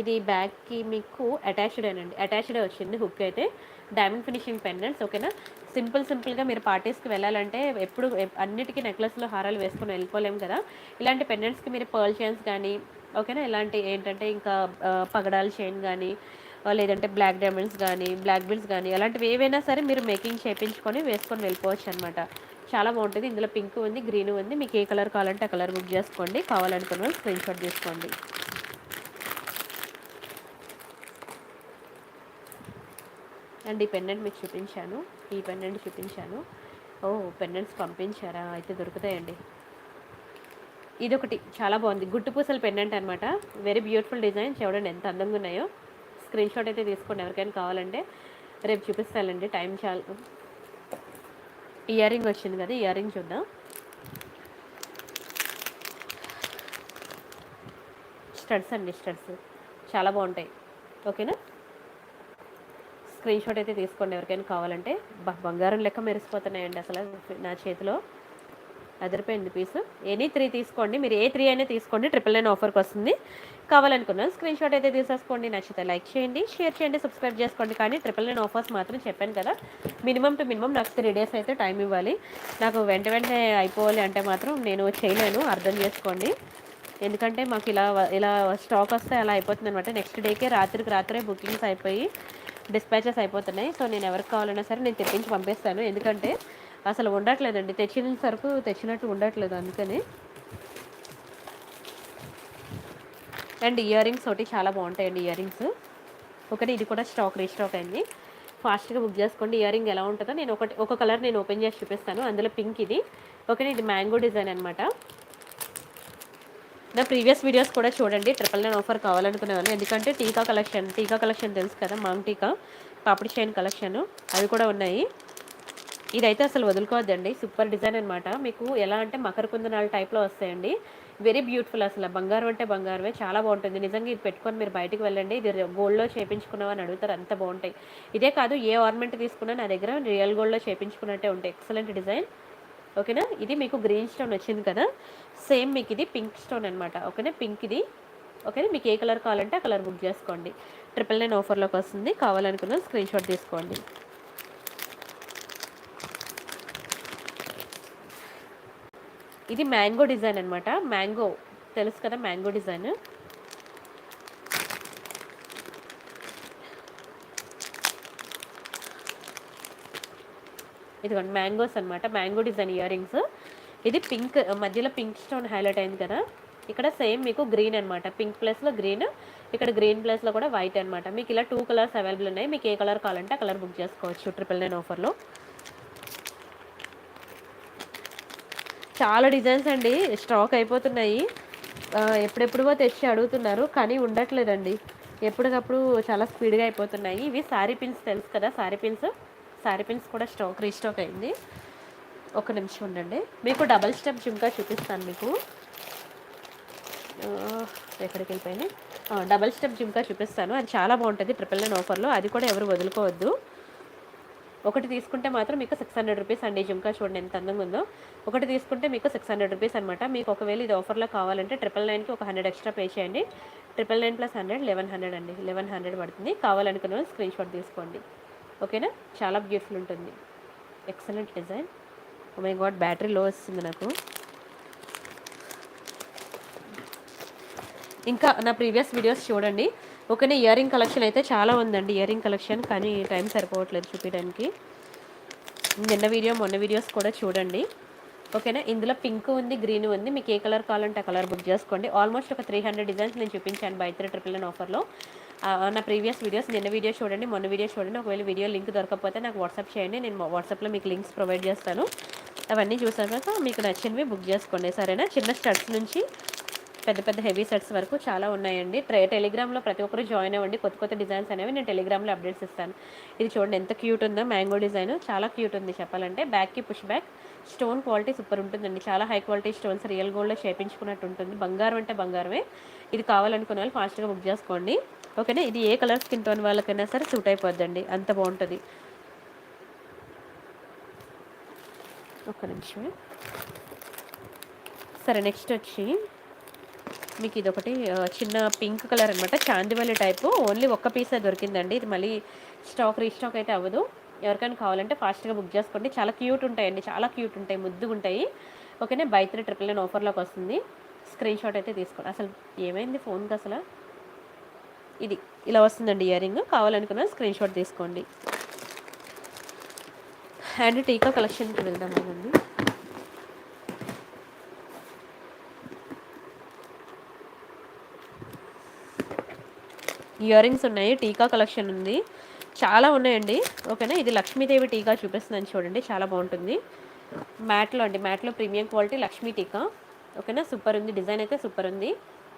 ఇది బ్యాగ్కి మీకు అటాచ్డే వచ్చింది హుక్ అయితే. Diamond finishing pendants. ఓకేనా, సింపుల్గా మీరు పార్టీస్కి వెళ్ళాలంటే ఎప్పుడు అన్నిటికీ నెక్లెస్లో హారాలు వేసుకొని వెళ్ళిపోలేము కదా. ఇలాంటి పెండెంట్స్కి మీరు పర్ల్ చైన్స్ కానీ ఓకేనా. ఇలాంటి ఏంటంటే ఇంకా పగడాల చైన్ గానీ, లేదంటే బ్లాక్ డైమండ్స్ గానీ, బ్లాక్ బీడ్స్ గానీ అలాంటివి ఏవైనా సరే మీరు మేకింగ్ చేపించుకొని వేసుకొని వెళ్ళిపోవచ్చనమాట. చాలా బావుంటది. ఇందులో పింక్ ఉంది, గ్రీన్ ఉంది. మీకు ఏ కలర్ కావాలంటే ఆ కలర్ బుక్ చేసుకోండి. కావాలనుకున్న వాళ్ళు స్క్రీన్‌షాట్ తీసుకోండి. అండ్ ఈ పెండెంట్ మీకు చూపించాను. ఈ పెండెంట్ చూపించాను. ఓహ్! పెండెంట్స్ పంపించారా? అయితే దొరుకుతాయండి. ఇదొకటి చాలా బాగుంది. గుట్టు పూసల పెండెంట్ అనమాట. Very beautiful design. చూడండి ఎంత అందంగా ఉన్నాయో. స్క్రీన్‌షాట్ అయితే తీసుకోండి ఎవరికైనా కావాలంటే. రేపు చూపిస్తానండి. టైం చాలు. ఇయర్ రింగ్ వచ్చింది కదా! ఇయర్ రింగ్ చూద్దాం. స్టడ్స్ అండి, స్టడ్స్ చాలా బాగుంటాయి. ఓకేనా. స్క్రీన్‌షాట్ అయితే తీసుకోండి ఎవరికైనా కావాలంటే. బంగారం లెక్క మెరిసిపోతున్నాయండి అసలు నా చేతిలో. అదిరిపోయింది పీసు. ఎనీ 3 తీసుకోండి. మీరు ఏ 3 అయినా తీసుకోండి. 999 ఆఫర్కి వస్తుంది. కావాలనుకున్నాను స్క్రీన్‌షాట్ అయితే తీసేసుకోండి. నచ్చితే లైక్ చేయండి, షేర్ చేయండి, సబ్స్క్రైబ్ చేసుకోండి. కానీ 999 ఆఫర్స్ మాత్రం చెప్పాను కదా! మినిమమ్ టు మినిమమ్ నాకు 3 డేస్ అయితే టైం ఇవ్వాలి. నాకు వెంటనే అయిపోవాలి అంటే మాత్రం నేను చేయలేను. అర్థం చేసుకోండి. ఎందుకంటే మాకు ఇలా స్టాక్ వస్తే అలా అయిపోతుందనమాట. నెక్స్ట్ డేకే రాత్రికి రాత్రే బుకింగ్స్ అయిపోయి డిస్పాచెస్ అయిపోతున్నాయి. సో నేను ఎవరికి కావాలన్నా సరే నేను తెప్పించి పంపిస్తాను. ఎందుకంటే అసలు ఉండట్లేదండి. తెచ్చిన సరుకు తెచ్చినట్టు ఉండట్లేదు అందుకని. అండ్ ఇయర్ రింగ్స్ ఒకటి చాలా బాగుంటాయండి ఇయర్ రింగ్స్. ఒకటి ఇది కూడా రీస్టాక్ అయింది. ఫాస్ట్గా బుక్ చేసుకోండి. ఇయర్ రింగ్ ఎలా ఉంటుందో నేను ఒక కలర్ నేను ఓపెన్ చేసి చూపిస్తాను. అందులో పింక్ ఇది. ఓకే, ఇది మ్యాంగో డిజైన్ అనమాట. నా ప్రీవియస్ వీడియోస్ కూడా చూడండి. 999 ఆఫర్ కావాలనుకునే వాళ్ళు. ఎందుకంటే టీకా కలెక్షన్ తెలుసు కదా, మాంగ్ టీకా పాపిడి చైన్ కలెక్షన్ అవి కూడా ఉన్నాయి. ఇదైతే అసలు వదులుకోవద్దండి. సూపర్ డిజైన్ అనమాట. మీకు ఎలా అంటే మకర కుందనాల టైప్లో వస్తాయండి. Very beautiful. అసలు బంగారం అంటే బంగారమే. చాలా బాగుంటుంది నిజంగా. ఇది పెట్టుకొని మీరు బయటికి వెళ్ళండి. ఇది గోల్డ్లో చేయించుకున్నామని అడుగుతారు, అంత బాగుంటాయి. ఇదే కాదు, ఏ ఆర్నమెంట్ తీసుకున్నా నా దగ్గర రియల్ గోల్డ్లో చేయించుకున్నట్టే ఉంటాయి. Excellent design. ఓకేనా. ఇది మీకు గ్రీన్ స్టోన్ వచ్చింది కదా, సేమ్ మీకు ఇది పింక్ స్టోన్ అనమాట. ఓకేనా, పింక్ ఇది. ఓకేనా, మీకు ఏ కలర్ కావాలంటే ఆ కలర్ బుక్ చేసుకోండి. 999 ఆఫర్లోకి వస్తుంది. కావాలనుకున్న స్క్రీన్‌షాట్ తీసుకోండి. ఇది మ్యాంగో డిజైన్ అనమాట. మ్యాంగో తెలుసు కదా, మ్యాంగో డిజైన్. ఇదిగోండి మ్యాంగోస్ అనమాట. Mango design ear rings. ఇది పింక్, మధ్యలో పింక్ స్టోన్ హైలైట్ అయింది కదా. ఇక్కడ సేమ్ మీకు గ్రీన్ అనమాట. పింక్ ప్లేస్లో గ్రీన్, ఇక్కడ గ్రీన్ ప్లేస్లో కూడా వైట్ అనమాట. మీకు ఇలా 2 కలర్స్ అవైలబుల్ ఉన్నాయి. మీకు ఏ కలర్ కావాలంటే ఆ కలర్ బుక్ చేసుకోవచ్చు 999 ఆఫర్లో. చాలా డిజైన్స్ అండి, స్టాక్ అయిపోతున్నాయి. ఎప్పుడెప్పుడువో తెచ్చి అడుగుతున్నారు కానీ ఉండట్లేదండి. ఎప్పటికప్పుడు చాలా స్పీడ్గా అయిపోతున్నాయి. ఇవి శారీ పిన్స్ తెలుసు కదా, శారీ పిన్స్ కూడా రీస్టాక్ అయింది. ఒక నిమిషం ఉండండి. మీకు డబల్ స్టెప్ జుంకా చూపిస్తాను. మీకు ఎక్కడికి వెళ్ళిపోయింది, డబల్ స్టెప్ జుంకా చూపిస్తాను. అది చాలా బాగుంటుంది 999 ఆఫర్లో. అది కూడా ఎవరు వదులుకోవద్దు. ఒకటి తీసుకుంటే మాత్రం మీకు 600 రూపీస్ అండి. జుంకా చూడండి ఎంత అందంగా ఉందో. ఒకటి తీసుకుంటే మీకు 600 రూపీస్ అనమాట. మీకు ఒకవేళ ఇది ఆఫర్లో కావాలంటే 999కి ఒక 100 ఎక్స్ట్రా పే చేయండి. 999 + 100 1100 అండి. 1100 పడుతుంది. కావాలనుకున్న వాళ్ళు స్క్రీన్‌షాట్ తీసుకోండి. ఓకేనా. చాలా బ్యూటిఫుల్ ఉంటుంది. Excellent design. Oh my God, battery low వస్తుంది నాకు. ఇంకా నా ప్రీవియస్ వీడియోస్ చూడండి. ఓకేనా. ఇయర్ రింగ్ కలెక్షన్ అయితే చాలా ఉందండి. ఇయర్ రింగ్ కలెక్షన్ కానీ టైం సరిపోవట్లేదు చూపించడానికి. నిన్న వీడియో మొన్న వీడియోస్ కూడా చూడండి. ఓకేనా. ఇందులో పింక్ ఉంది, గ్రీన్ ఉంది. మీకు ఏ కలర్ కావాలంటే ఆ కలర్ బుక్ చేసుకోండి. ఆల్మోస్ట్ ఒక 300 డిజైన్స్ నేను చూపించాను బై 3 999 ఆఫర్లో. నా ప్రీవియస్ వీడియోస్ నిన్న వీడియో చూడండి, మొన్న వీడియో చూడండి. ఒకవేళ వీడియో లింక్ దొరకకపోతే నాకు వాట్సాప్ చేయండి. నేను వాట్సాప్లో మీకు లింక్స్ ప్రొవైడ్ చేస్తాను. అవన్నీ చూసాక మీకు నచ్చినవి బుక్ చేసుకోండి. సరేనా. చిన్న స్టడ్స్ నుంచి పెద్ద పెద్ద హెవీ సెట్స్ వరకు చాలా ఉన్నాయండి. టెలిగ్రామ్లో ప్రతి ఒక్కరు జాయిన్ అవ్వండి. కొత్త డిజైన్స్ అనేవి నేను టెలిగ్రామ్లో అప్డేట్స్ ఇస్తాను. ఇది చూడండి ఎంత క్యూట్ ఉందో, మ్యాంగో డిజైన్ చాలా క్యూట్ ఉంది చెప్పాలంటే. బ్యాక్కి push back. Stone quality super ఉంటుందండి. చాలా హై క్వాలిటీ స్టోన్స్, రియల్ గోల్డ్లో చేయించుకున్నట్టు ఉంటుంది. బంగారం అంటే బంగారమే. ఇది కావాలనుకున్న వాళ్ళు ఫాస్ట్గా బుక్ చేసుకోండి. ఓకేనా. ఇది ఏ కలర్ స్కిన్ టోన్ వాళ్ళకైనా సరే సూట్ అయిపోద్దండి, అంత బాగుంటుంది. ఒక్క నిమిషమే. సరే, నెక్స్ట్ వచ్చి మీకు ఇదొకటి చిన్న పింక్ కలర్ అనమాట. చాందివల్లి టైపు. ఓన్లీ ఒక్క పీసే దొరికిందండి. ఇది మళ్ళీ రీస్టాక్ అయితే అవ్వదు. ఎవరికైనా కావాలంటే ఫాస్ట్గా బుక్ చేసుకోండి. చాలా క్యూట్ ఉంటాయండి, చాలా క్యూట్ ఉంటాయి, ముద్దుగా ఉంటాయి. ఓకేనా. బై 3 999 ఆఫర్లోకి వస్తుంది. స్క్రీన్ షాట్ అయితే తీసుకోండి. అసలు ఏమైంది ఫోన్కి అసలు? ఇది ఇలా వస్తుందండి ఇయర్ రింగ్. కావాలనుకున్న స్క్రీన్ షాట్ తీసుకోండి. అండ్ టీకా కలెక్షన్కి వెళ్దామండి. ఇయర్ రింగ్స్ ఉన్నాయి, టీకా కలెక్షన్ ఉంది, చాలా ఉన్నాయండి. ఓకేనా, ఇది లక్ష్మీదేవి టీకా చూపిస్తుందని చూడండి, చాలా బాగుంటుంది. మ్యాట్లో అండి, మ్యాట్లో ప్రీమియం క్వాలిటీ లక్ష్మీ టీకా. ఓకేనా, సూపర్ ఉంది, డిజైన్ అయితే సూపర్ ఉంది,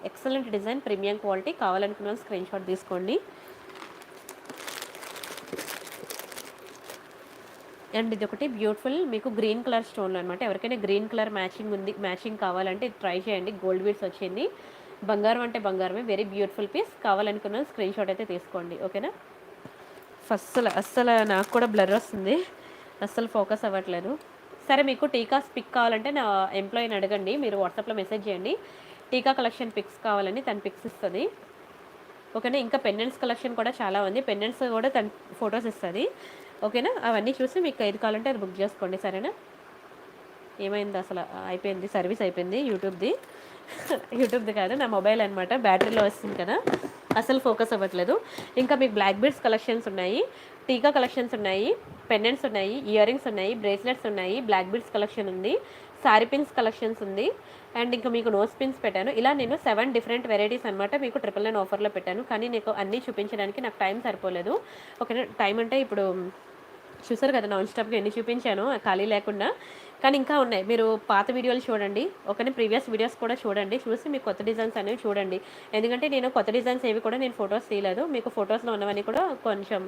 ఎక్సలెంట్ డిజైన్, ప్రీమియం క్వాలిటీ. కావాలనుకున్న స్క్రీన్ షాట్ తీసుకోండి. అండ్ ఇది ఒకటి బ్యూటిఫుల్ మీకు గ్రీన్ కలర్ స్టోన్లో అనమాట. ఎవరికైనా గ్రీన్ కలర్ మ్యాచింగ్ ఉంది, మ్యాచింగ్ కావాలంటే ఇది ట్రై చేయండి. గోల్డ్ బీడ్స్ వచ్చింది, బంగారం అంటే బంగారమే, వెరీ బ్యూటిఫుల్ పీస్. కావాలనుకున్న స్క్రీన్ షాట్ అయితే తీసుకోండి. ఓకేనా, అస్సలు నాకు కూడా బ్లర్ వస్తుంది, అస్సలు ఫోకస్ అవ్వట్లేదు. సరే, మీకు టీకాస్ పిక్ కావాలంటే నా ఎంప్లాయీని అడగండి, మీరు వాట్సాప్లో మెసేజ్ చేయండి. టీకా కలెక్షన్ పిక్స్ కావాలని తను పిక్స్ ఇస్తుంది. ఓకేనా, ఇంకా పెండెంట్స్ కలెక్షన్ కూడా చాలా ఉంది, పెండెంట్స్ కూడా తను ఫొటోస్ ఇస్తుంది. ఓకేనా, అవన్నీ చూసి మీకు ఏది కావాలంటే అది బుక్ చేసుకోండి. సరేనా, ఏమైంది అసలు? అయిపోయింది, సర్వీస్ అయిపోయింది యూట్యూబ్ది కాదు, నా మొబైల్ అనమాట, బ్యాటరీలో వస్తుంది కదా, అసలు ఫోకస్ అవ్వట్లేదు. ఇంకా మీకు బ్లాక్ బీడ్స్ కలెక్షన్స్ ఉన్నాయి, టీకా కలెక్షన్స్ ఉన్నాయి, పెండెంట్స్ ఉన్నాయి, ఇయర్ రింగ్స్ ఉన్నాయి, బ్రేస్లెట్స్ ఉన్నాయి, బ్లాక్ బీడ్స్ కలెక్షన్ ఉంది, సారీ పిన్స్ కలెక్షన్స్ ఉంది, అండ్ ఇంకా మీకు నోస్ పిన్స్ పెట్టాను. ఇలా నేను 7 డిఫరెంట్ వెరైటీస్ అనమాట మీకు 999 ఆఫర్లో పెట్టాను. కానీ నీకు అన్నీ చూపించడానికి నాకు టైం సరిపోలేదు. ఓకేనా, టైం అంటే ఇప్పుడు చూసారు కదా, నాన్ స్టాప్గా ఎన్ని చూపించాను ఖాళీ లేకుండా. కానీ ఇంకా ఉన్నాయి, మీరు పాత వీడియోలు చూడండి. ఓకేనా, ప్రీవియస్ వీడియోస్ కూడా చూడండి, చూసి మీకు కొత్త డిజైన్స్ అనేవి చూడండి. ఎందుకంటే నేను కొత్త డిజైన్స్ ఏవి కూడా నేను ఫొటోస్ తీయలేదు, మీకు ఫొటోస్లో ఉన్నవన్నీ కూడా కొంచెం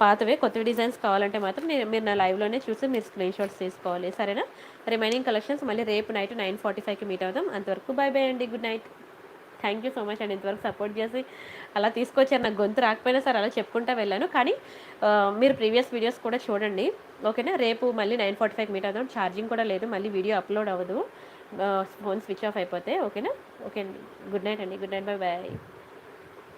పాతవే. కొత్త డిజైన్స్ కావాలంటే మాత్రం మీరు నా లైవ్లోనే చూసి మీరు స్క్రీన్ షాట్స్ తీసుకోవాలి. సరేనా, రిమైనింగ్ కలెక్షన్స్ మళ్ళీ రేపు నైట్ 9:45కి మీట్ అవుదాం. అంతవరకు బై బై అండి, good night. Thank you so much అండి, ఇంతవరకు సపోర్ట్ చేసి అలా తీసుకొచ్చారు. నాకు గొంతు రాకపోయినా సరే అలా చెప్పుకుంటూ వెళ్ళాను. కానీ మీరు ప్రీవియస్ వీడియోస్ కూడా చూడండి. ఓకేనా, రేపు మళ్ళీ 9:45 మీట్ అవుదాం. ఛార్జింగ్ కూడా లేదు, మళ్ళీ వీడియో అప్లోడ్ అవ్వదు ఫోన్ స్విచ్ ఆఫ్ అయిపోతే. ఓకేనా, ఓకే అండి, గుడ్ నైట్ అండి, గుడ్ నైట్, బై బాయ్.